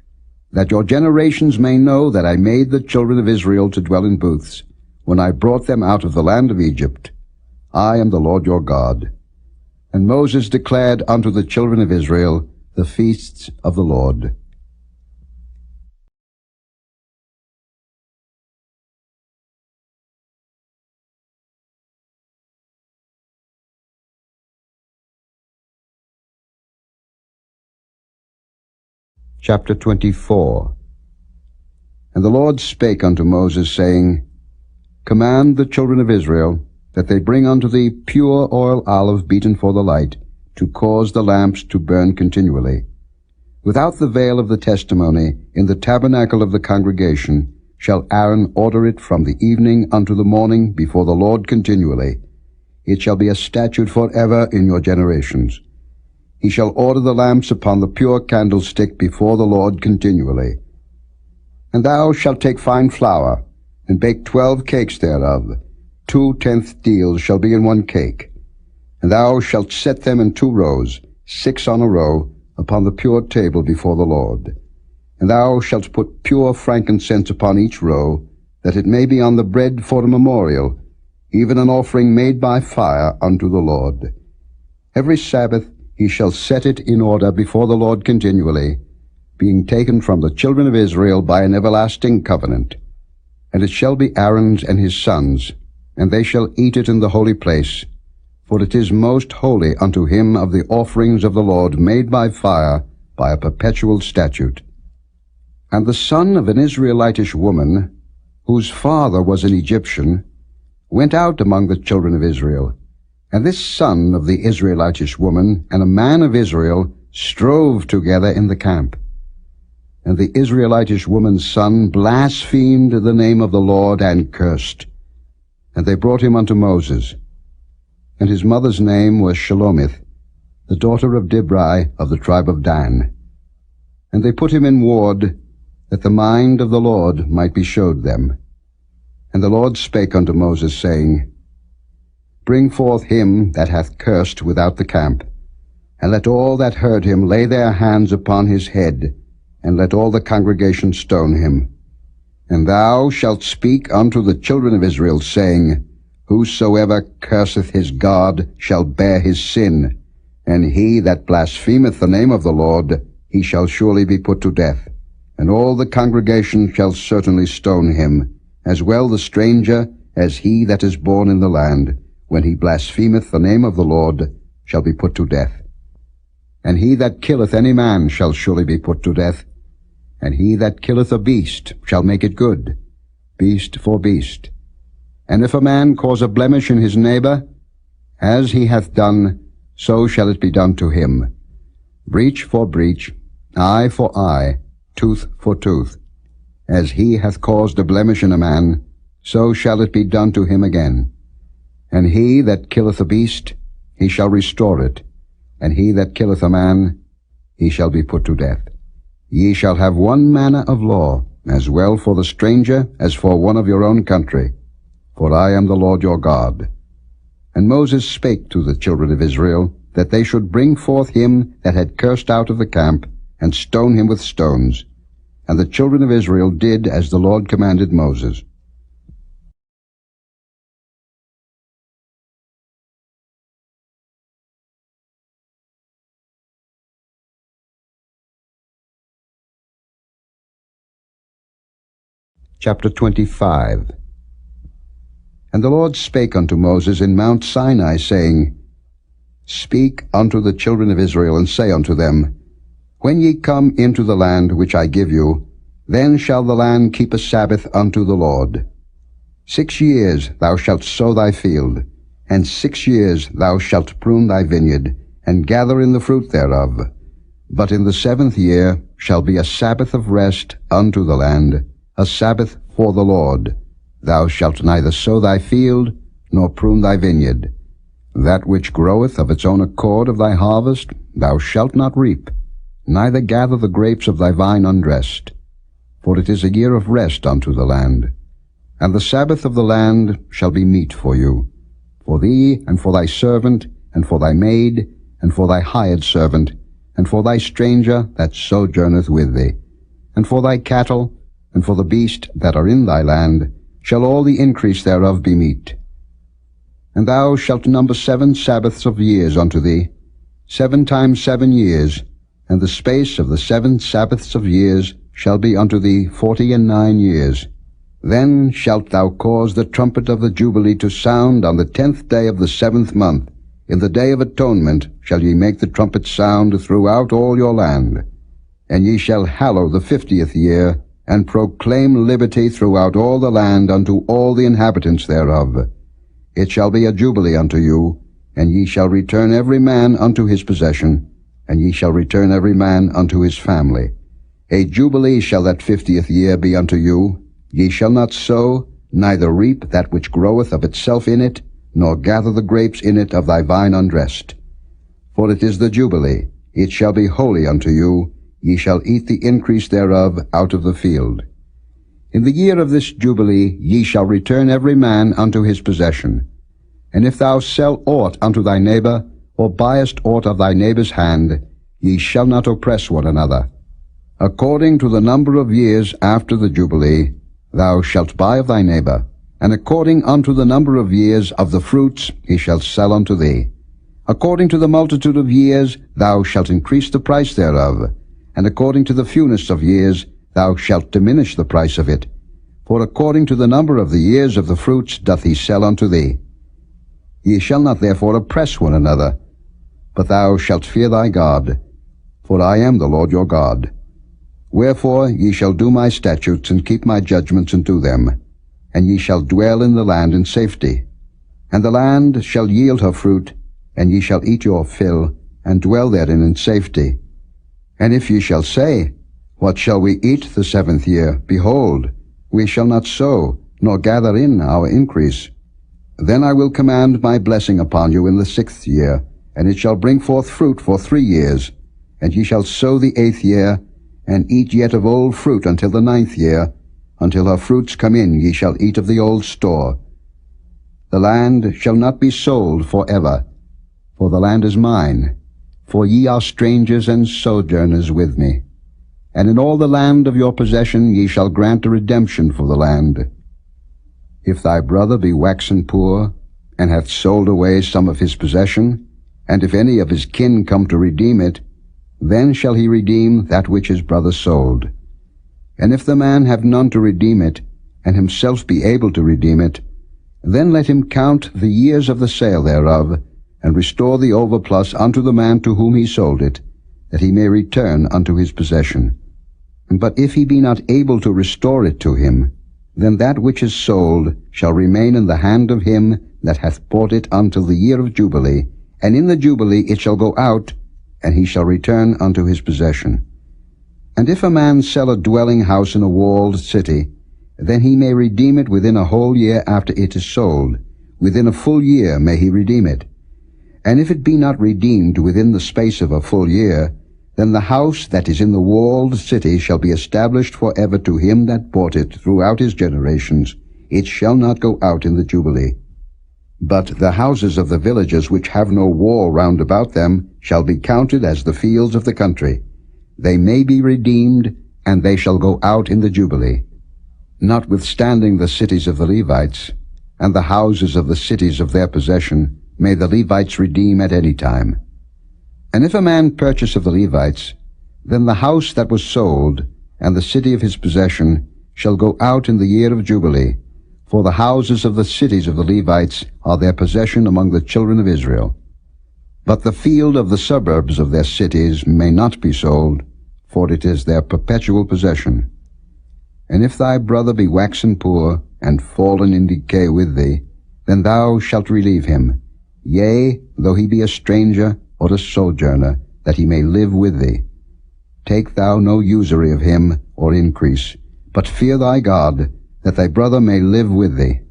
that your generations may know that I made the children of Israel to dwell in booths, when I brought them out of the land of Egypt. I am the Lord your God. And Moses declared unto the children of Israel the feasts of the Lord. Chapter 24. And the Lord spake unto Moses, saying, Command the children of Israel, that they bring unto thee pure oil olive beaten for the light, to cause the lamps to burn continually. Without the veil of the testimony, in the tabernacle of the congregation, shall Aaron order it from the evening unto the morning before the Lord continually. It shall be a statute for ever in your generations. He shall order the lamps upon the pure candlestick before the Lord continually. And thou shalt take fine flour, and bake 12 cakes thereof. 2/10 deals shall be in 1 cake. And thou shalt set them in 2 rows, 6 on a row, upon the pure table before the Lord. And thou shalt put pure frankincense upon each row, that it may be on the bread for a memorial, even an offering made by fire unto the Lord. Every Sabbath he shall set it in order before the Lord continually, being taken from the children of Israel by an everlasting covenant. And it shall be Aaron's and his sons, and they shall eat it in the holy place, for it is most holy unto him of the offerings of the Lord made by fire, by a perpetual statute. And the son of an Israelitish woman, whose father was an Egyptian, went out among the children of Israel. And this son of the Israelitish woman and a man of Israel strove together in the camp. And the Israelitish woman's son blasphemed the name of the Lord and cursed. And they brought him unto Moses. And his mother's name was Shelomith, the daughter of Dibri of the tribe of Dan. And they put him in ward, that the mind of the Lord might be showed them. And the Lord spake unto Moses, saying, Bring forth him that hath cursed without the camp, and let all that heard him lay their hands upon his head, and let all the congregation stone him. And thou shalt speak unto the children of Israel, saying, Whosoever curseth his God shall bear his sin, and he that blasphemeth the name of the Lord, he shall surely be put to death. And all the congregation shall certainly stone him, as well the stranger as he that is born in the land, when he blasphemeth the name of the Lord, shall be put to death. And he that killeth any man shall surely be put to death. And he that killeth a beast shall make it good, beast for beast. And if a man cause a blemish in his neighbor, as he hath done, so shall it be done to him. Breach for breach, eye for eye, tooth for tooth. As he hath caused a blemish in a man, so shall it be done to him again. And he that killeth a beast, he shall restore it. And he that killeth a man, he shall be put to death. Ye shall have one manner of law, as well for the stranger as for one of your own country. For I am the Lord your God. And Moses spake to the children of Israel, that they should bring forth him that had cursed out of the camp, and stone him with stones. And the children of Israel did as the Lord commanded Moses. Chapter 25. And the Lord spake unto Moses in Mount Sinai, saying, Speak unto the children of Israel, and say unto them, When ye come into the land which I give you, then shall the land keep a Sabbath unto the Lord. 6 years thou shalt sow thy field, and 6 years thou shalt prune thy vineyard, and gather in the fruit thereof. But in the 7th year shall be a Sabbath of rest unto the land, a Sabbath for the Lord. Thou shalt neither sow thy field, nor prune thy vineyard. That which groweth of its own accord of thy harvest thou shalt not reap, neither gather the grapes of thy vine undressed. For it is a year of rest unto the land. And the Sabbath of the land shall be meat for you, for thee, and for thy servant, and for thy maid, and for thy hired servant, and for thy stranger that sojourneth with thee, and for thy cattle, and for the beast that are in thy land, shall all the increase thereof be meat. And thou shalt number 7 Sabbaths of years unto thee, 7 times 7 years, and the space of the 7 Sabbaths of years shall be unto thee 49 years. Then shalt thou cause the trumpet of the Jubilee to sound on the 10th day of the 7th month. In the day of atonement shall ye make the trumpet sound throughout all your land. And ye shall hallow the 50th year, and proclaim liberty throughout all the land unto all the inhabitants thereof. It shall be a jubilee unto you, and ye shall return every man unto his possession, and ye shall return every man unto his family. A jubilee shall that 50th year be unto you. Ye shall not sow, neither reap that which groweth of itself in it, nor gather the grapes in it of thy vine undressed. For it is the Jubilee, it shall be holy unto you, ye shall eat the increase thereof out of the field. In the year of this Jubilee ye shall return every man unto his possession. And if thou sell aught unto thy neighbor, or buyest aught of thy neighbor's hand, ye shall not oppress one another. According to the number of years after the Jubilee, thou shalt buy of thy neighbor, and according unto the number of years of the fruits he shall sell unto thee. According to the multitude of years thou shalt increase the price thereof, and according to the fewness of years thou shalt diminish the price of it. For according to the number of the years of the fruits doth he sell unto thee. Ye shall not therefore oppress one another, but thou shalt fear thy God, for I am the Lord your God. Wherefore ye shall do my statutes, and keep my judgments, and do them. And ye shall dwell in the land in safety. And the land shall yield her fruit, and ye shall eat your fill, and dwell therein in safety. And if ye shall say, What shall we eat the 7th year? Behold, we shall not sow, nor gather in our increase. Then I will command my blessing upon you in the 6th year, and it shall bring forth fruit for 3 years. And ye shall sow the 8th year, and eat yet of old fruit until the 9th year. Until her fruits come in ye shall eat of the old store. The land shall not be sold for ever, for the land is mine, for ye are strangers and sojourners with me. And in all the land of your possession ye shall grant a redemption for the land. If thy brother be waxen poor, and hath sold away some of his possession, and if any of his kin come to redeem it, then shall he redeem that which his brother sold. And if the man have none to redeem it, and himself be able to redeem it, then let him count the years of the sale thereof, and restore the overplus unto the man to whom he sold it, that he may return unto his possession. But if he be not able to restore it to him, then that which is sold shall remain in the hand of him that hath bought it until the year of Jubilee, and in the Jubilee it shall go out, and he shall return unto his possession. And if a man sell a dwelling house in a walled city, then he may redeem it within a whole year after it is sold. Within a full year may he redeem it. And if it be not redeemed within the space of a full year, then the house that is in the walled city shall be established for ever to him that bought it throughout his generations. It shall not go out in the Jubilee. But the houses of the villages which have no wall round about them shall be counted as the fields of the country. They may be redeemed, and they shall go out in the Jubilee. Notwithstanding the cities of the Levites, and the houses of the cities of their possession, may the Levites redeem at any time. And if a man purchase of the Levites, then the house that was sold, and the city of his possession, shall go out in the year of Jubilee, for the houses of the cities of the Levites are their possession among the children of Israel. But the field of the suburbs of their cities may not be sold, for it is their perpetual possession. And if thy brother be waxen poor, and fallen in decay with thee, then thou shalt relieve him, yea, though he be a stranger or a sojourner, that he may live with thee. Take thou no usury of him or increase, but fear thy God, that thy brother may live with thee.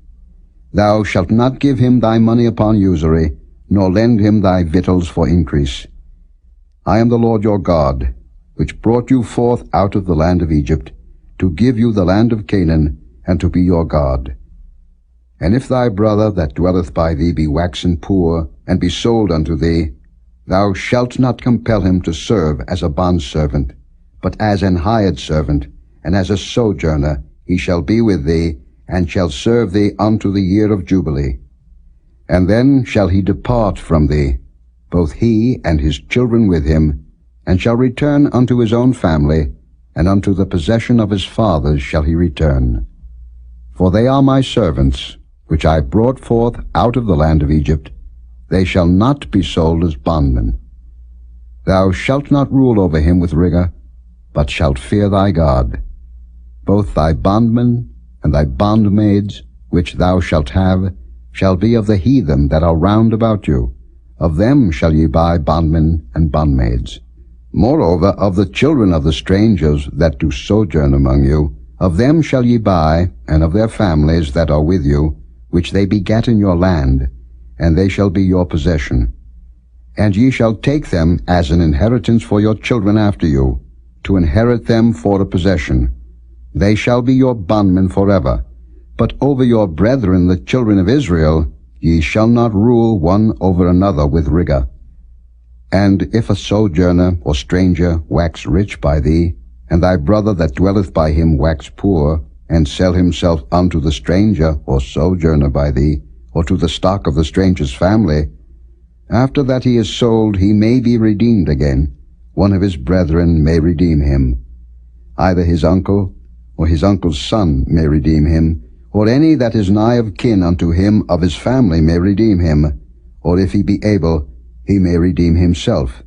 Thou shalt not give him thy money upon usury, nor lend him thy victuals for increase. I am the Lord your God, which brought you forth out of the land of Egypt, to give you the land of Canaan, and to be your God. And if thy brother that dwelleth by thee be waxen poor, and be sold unto thee, thou shalt not compel him to serve as a bondservant, but as an hired servant, and as a sojourner he shall be with thee, and shall serve thee unto the year of Jubilee. And then shall he depart from thee, both he and his children with him, and shall return unto his own family, and unto the possession of his fathers shall he return. For they are my servants, which I brought forth out of the land of Egypt. They shall not be sold as bondmen. Thou shalt not rule over him with rigor, but shalt fear thy God. Both thy bondmen and thy bondmaids, which thou shalt have, shall be of the heathen that are round about you. Of them shall ye buy bondmen and bondmaids. Moreover, of the children of the strangers that do sojourn among you, of them shall ye buy, and of their families that are with you, which they begat in your land, and they shall be your possession. And ye shall take them as an inheritance for your children after you, to inherit them for a possession. They shall be your bondmen forever. But over your brethren the children of Israel ye shall not rule one over another with rigor. And if a sojourner or stranger wax rich by thee, and thy brother that dwelleth by him wax poor, and sell himself unto the stranger or sojourner by thee, or to the stock of the stranger's family, after that he is sold he may be redeemed again. One of his brethren may redeem him. Either his uncle or his uncle's son may redeem him, or any that is nigh of kin unto him of his family may redeem him, or if he be able, he may redeem himself.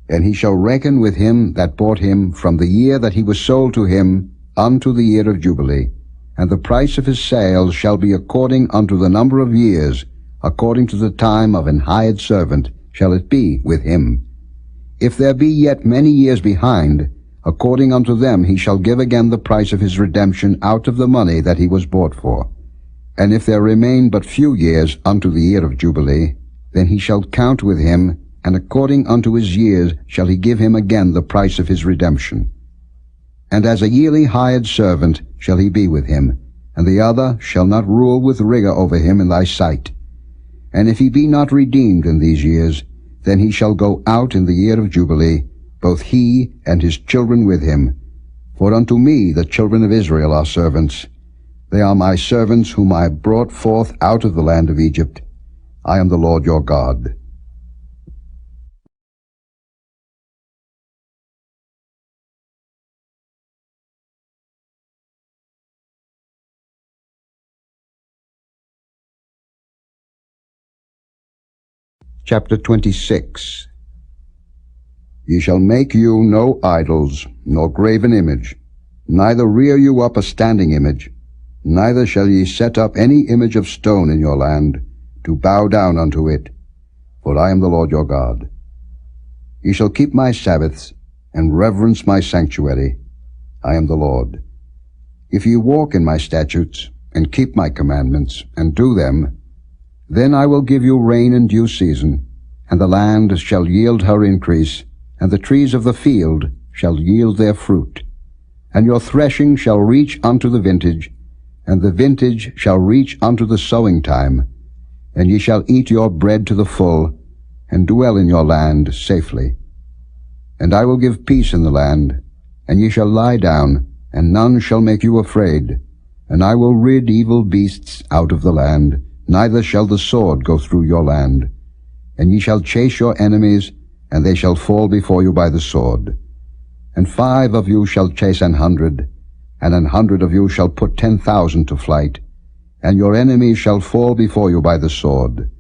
And he shall reckon with him that bought him from the year that he was sold to him unto the year of Jubilee. And the price of his sale shall be according unto the number of years, according to the time of an hired servant shall it be with him. If there be yet many years behind, according unto them he shall give again the price of his redemption out of the money that he was bought for. And if there remain but few years unto the year of Jubilee, then he shall count with him, and according unto his years shall he give him again the price of his redemption. And as a yearly hired servant shall he be with him, and the other shall not rule with rigor over him in thy sight. And if he be not redeemed in these years, then he shall go out in the year of Jubilee, both he and his children with him. For unto me the children of Israel are servants. They are my servants whom I brought forth out of the land of Egypt. I am the Lord your God. Chapter 26. Ye shall make you no idols, nor graven image, neither rear you up a standing image, neither shall ye set up any image of stone in your land, to bow down unto it, for I am the Lord your God. Ye shall keep my Sabbaths, and reverence my sanctuary. I am the Lord. If ye walk in my statutes, and keep my commandments, and do them, then I will give you rain in due season, and the land shall yield her increase, and the trees of the field shall yield their fruit. And your threshing shall reach unto the vintage, and the vintage shall reach unto the sowing time, and ye shall eat your bread to the full, and dwell in your land safely. And I will give peace in the land, and ye shall lie down, and none shall make you afraid. And I will rid evil beasts out of the land, neither shall the sword go through your land. And ye shall chase your enemies, and they shall fall before you by the sword. And 5 of you shall chase 100, and 100 of you shall put 10,000 to flight, and your enemies shall fall before you by the sword.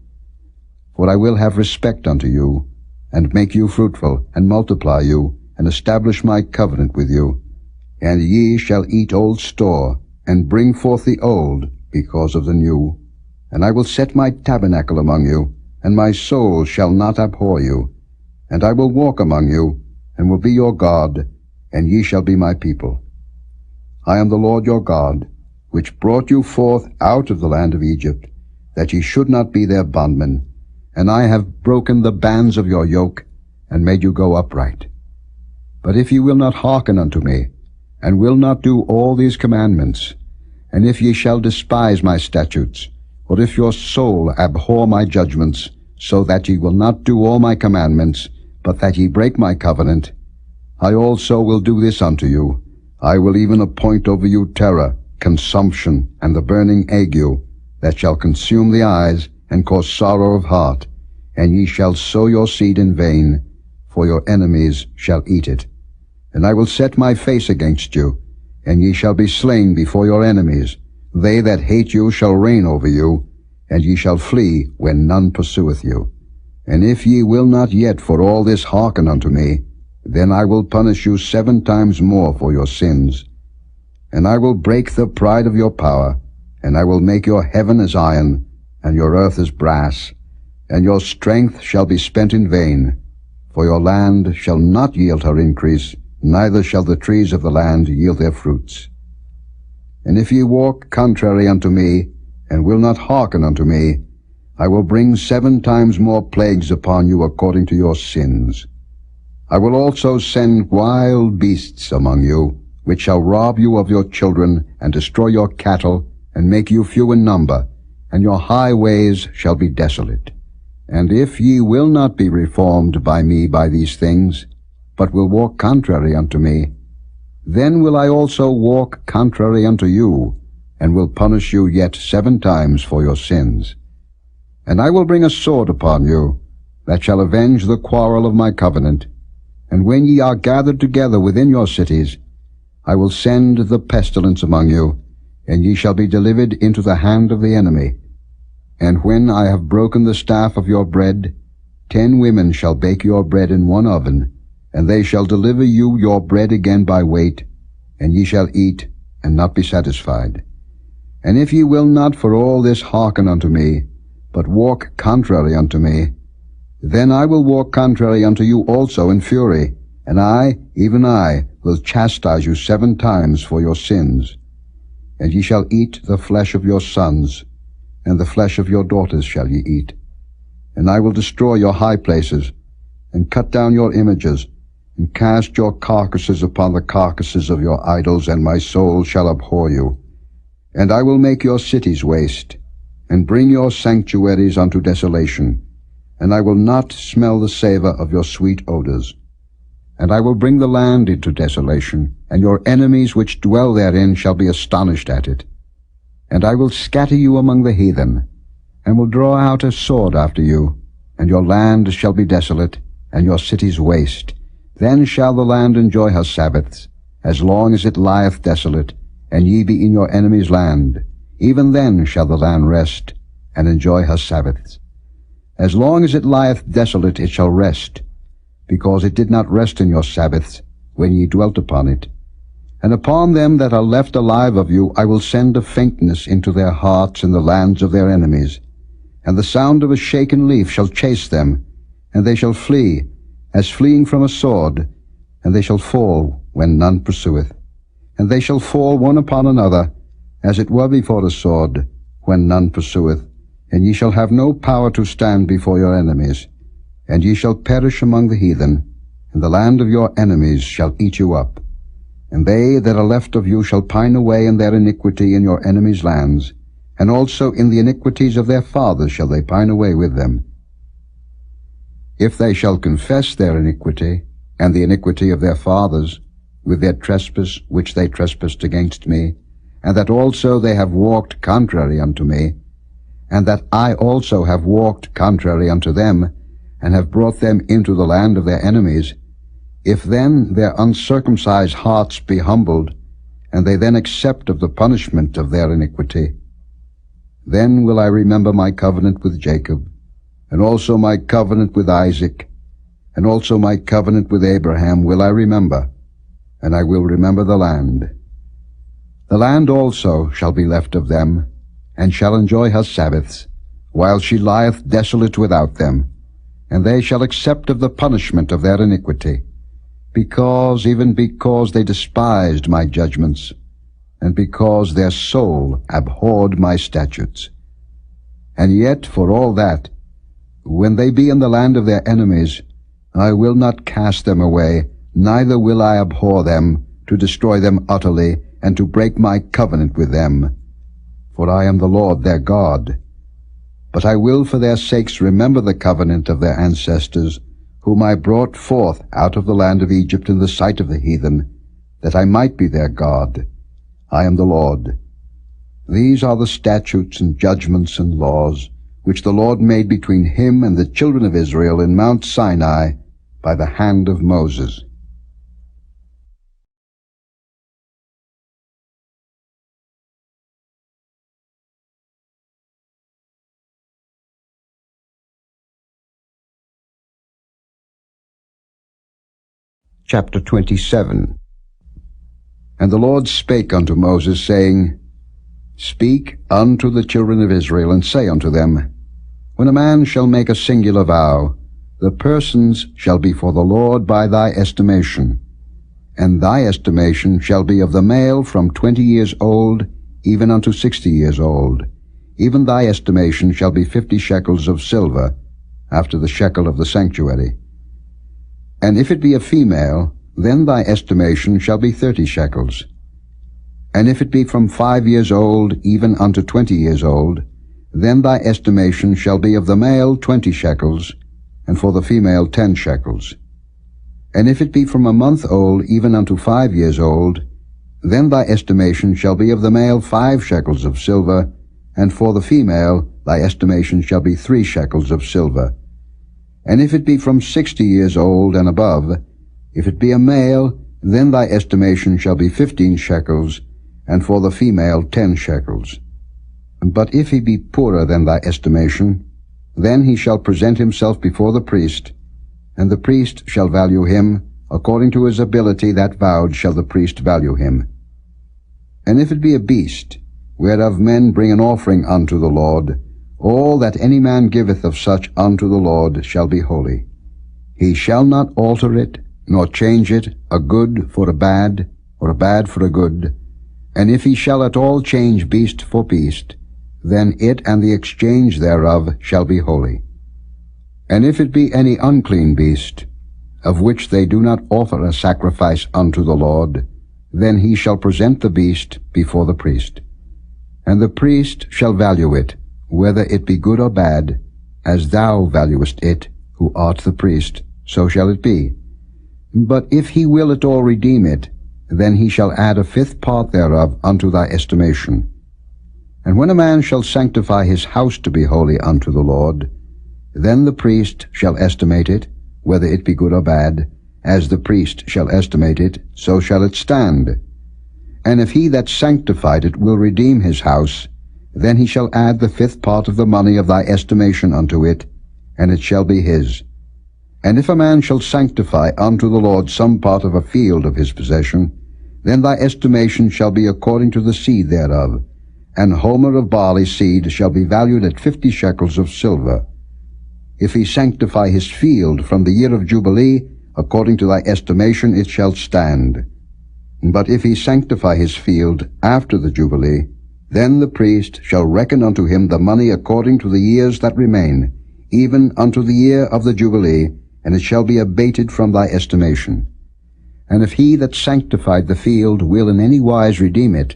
For I will have respect unto you, and make you fruitful, and multiply you, and establish my covenant with you. And ye shall eat old store, and bring forth the old, because of the new. And I will set my tabernacle among you, and my soul shall not abhor you. And I will walk among you, and will be your God, and ye shall be my people. I am the Lord your God, which brought you forth out of the land of Egypt, that ye should not be their bondmen. And I have broken the bands of your yoke, and made you go upright. But if ye will not hearken unto me, and will not do all these commandments, and if ye shall despise my statutes, or if your soul abhor my judgments, so that ye will not do all my commandments, but that ye break my covenant, I also will do this unto you. I will even appoint over you terror, consumption, and the burning ague, that shall consume the eyes, and cause sorrow of heart. And ye shall sow your seed in vain, for your enemies shall eat it. And I will set my face against you, and ye shall be slain before your enemies. They that hate you shall reign over you, and ye shall flee when none pursueth you. And if ye will not yet for all this hearken unto me, then I will punish you 7 times more for your sins. And I will break the pride of your power, and I will make your heaven as iron, and your earth as brass, and your strength shall be spent in vain. For your land shall not yield her increase, neither shall the trees of the land yield their fruits. And if ye walk contrary unto me, and will not hearken unto me, I will bring 7 times more plagues upon you according to your sins. I will also send wild beasts among you, which shall rob you of your children, and destroy your cattle, and make you few in number, and your highways shall be desolate. And if ye will not be reformed by me by these things, but will walk contrary unto me, then will I also walk contrary unto you, and will punish you yet 7 times for your sins. And I will bring a sword upon you, that shall avenge the quarrel of my covenant. And when ye are gathered together within your cities, I will send the pestilence among you, and ye shall be delivered into the hand of the enemy. And when I have broken the staff of your bread, 10 women shall bake your bread in one oven, and they shall deliver you your bread again by weight, and ye shall eat, and not be satisfied. And if ye will not for all this hearken unto me, but walk contrary unto me, then I will walk contrary unto you also in fury, and I, even I, will chastise you 7 times for your sins. And ye shall eat the flesh of your sons, and the flesh of your daughters shall ye eat. And I will destroy your high places, and cut down your images, and cast your carcasses upon the carcasses of your idols, and my soul shall abhor you. And I will make your cities waste, and bring your sanctuaries unto desolation, and I will not smell the savour of your sweet odours. And I will bring the land into desolation, and your enemies which dwell therein shall be astonished at it. And I will scatter you among the heathen, and will draw out a sword after you, and your land shall be desolate, and your cities waste. Then shall the land enjoy her Sabbaths, as long as it lieth desolate, and ye be in your enemy's land. Even then shall the land rest, and enjoy her Sabbaths. As long as it lieth desolate it shall rest, because it did not rest in your Sabbaths, when ye dwelt upon it. And upon them that are left alive of you I will send a faintness into their hearts in the lands of their enemies. And the sound of a shaken leaf shall chase them, and they shall flee, as fleeing from a sword, and they shall fall when none pursueth. And they shall fall one upon another, as it were before a sword, when none pursueth. And ye shall have no power to stand before your enemies. And ye shall perish among the heathen, and the land of your enemies shall eat you up. And they that are left of you shall pine away in their iniquity in your enemies' lands, and also in the iniquities of their fathers shall they pine away with them. If they shall confess their iniquity, and the iniquity of their fathers, with their trespass which they trespassed against me, and that also they have walked contrary unto me, and that I also have walked contrary unto them, and have brought them into the land of their enemies, if then their uncircumcised hearts be humbled, and they then accept of the punishment of their iniquity, then will I remember my covenant with Jacob, and also my covenant with Isaac, and also my covenant with Abraham will I remember, and I will remember the land. The land also shall be left of them, and shall enjoy her Sabbaths, while she lieth desolate without them. And they shall accept of the punishment of their iniquity, even because they despised my judgments, and because their soul abhorred my statutes. And yet, for all that, when they be in the land of their enemies, I will not cast them away, neither will I abhor them, to destroy them utterly, and to break my covenant with them. For I am the Lord their God. But I will for their sakes remember the covenant of their ancestors, whom I brought forth out of the land of Egypt in the sight of the heathen, that I might be their God. I am the Lord. These are the statutes and judgments and laws, which the Lord made between him and the children of Israel in Mount Sinai by the hand of Moses. Chapter 27. And the Lord spake unto Moses, saying, Speak unto the children of Israel, and say unto them, When a man shall make a singular vow, the persons shall be for the Lord by thy estimation. And thy estimation shall be of the male from 20 years old even unto 60 years old. Even thy estimation shall be 50 shekels of silver, after the shekel of the sanctuary. And if it be a female, then thy estimation shall be 30 shekels. And if it be from 5 years old even unto 20 years old, then thy estimation shall be of the male 20 shekels, and for the female 10 shekels. And if it be from a month old even unto 5 years old, then thy estimation shall be of the male 5 shekels of silver, and for the female thy estimation shall be 3 shekels of silver. And if it be from 60 years old and above, if it be a male, then thy estimation shall be 15 shekels, and for the female 10 shekels. But if he be poorer than thy estimation, then he shall present himself before the priest, and the priest shall value him, according to his ability that vowed shall the priest value him. And if it be a beast, whereof men bring an offering unto the Lord, all that any man giveth of such unto the Lord shall be holy. He shall not alter it, nor change it, a good for a bad, or a bad for a good. And if he shall at all change beast for beast, then it and the exchange thereof shall be holy. And if it be any unclean beast, of which they do not offer a sacrifice unto the Lord, then he shall present the beast before the priest. And the priest shall value it, whether it be good or bad, as thou valuest it, who art the priest, so shall it be. But if he will at all redeem it, then he shall add a 5th part thereof unto thy estimation. And when a man shall sanctify his house to be holy unto the Lord, then the priest shall estimate it, whether it be good or bad, as the priest shall estimate it, so shall it stand. And if he that sanctified it will redeem his house, then he shall add the 5th part of the money of thy estimation unto it, and it shall be his. And if a man shall sanctify unto the Lord some part of a field of his possession, then thy estimation shall be according to the seed thereof. An homer of barley seed shall be valued at 50 shekels of silver. If he sanctify his field from the year of Jubilee, according to thy estimation it shall stand. But if he sanctify his field after the Jubilee, then the priest shall reckon unto him the money according to the years that remain, even unto the year of the Jubilee, and it shall be abated from thy estimation. And if he that sanctified the field will in any wise redeem it,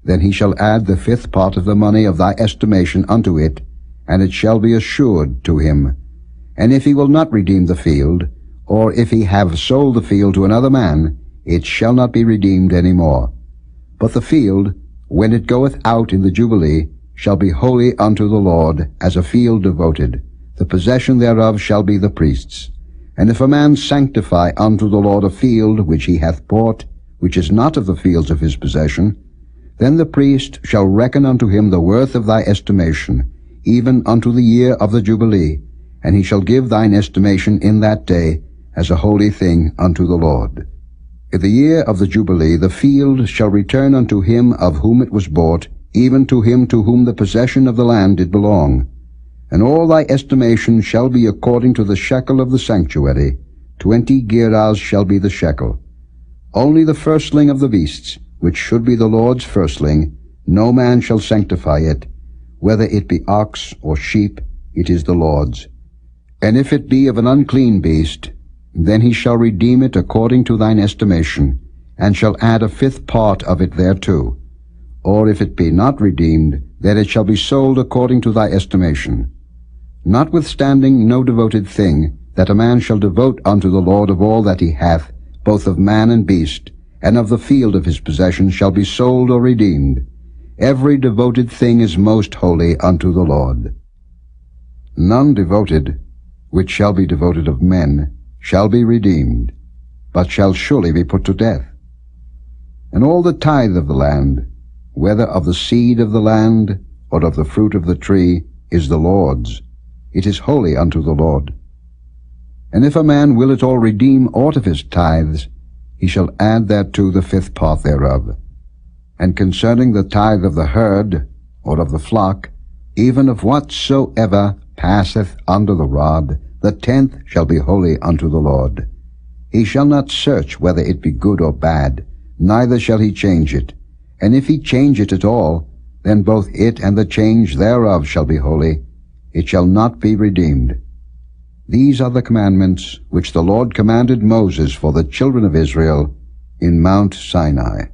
then he shall add the 5th part of the money of thy estimation unto it, and it shall be assured to him. And if he will not redeem the field, or if he have sold the field to another man, it shall not be redeemed any more. But the field, when it goeth out in the Jubilee, shall be holy unto the Lord, as a field devoted. The possession thereof shall be the priest's. And if a man sanctify unto the Lord a field which he hath bought, which is not of the fields of his possession, then the priest shall reckon unto him the worth of thy estimation, even unto the year of the Jubilee, and he shall give thine estimation in that day as a holy thing unto the Lord. In the year of the Jubilee the field shall return unto him of whom it was bought, even to him to whom the possession of the land did belong. And all thy estimation shall be according to the shekel of the sanctuary. 20 gerahs shall be the shekel. Only the firstling of the beasts, which should be the Lord's firstling, no man shall sanctify it. Whether it be ox or sheep, it is the Lord's. And if it be of an unclean beast, then he shall redeem it according to thine estimation, and shall add a 5th part of it thereto. Or if it be not redeemed, then it shall be sold according to thy estimation. Notwithstanding no devoted thing, that a man shall devote unto the Lord of all that he hath, both of man and beast, and of the field of his possession, shall be sold or redeemed. Every devoted thing is most holy unto the Lord. None devoted, which shall be devoted of men, shall be redeemed, but shall surely be put to death. And all the tithe of the land, whether of the seed of the land, or of the fruit of the tree, is the Lord's. It is holy unto the Lord. And if a man will at all redeem aught of his tithes, he shall add thereto the 5th part thereof. And concerning the tithe of the herd, or of the flock, even of whatsoever passeth under the rod, the 10th shall be holy unto the Lord. He shall not search whether it be good or bad, neither shall he change it. And if he change it at all, then both it and the change thereof shall be holy. It shall not be redeemed. These are the commandments which the Lord commanded Moses for the children of Israel in Mount Sinai.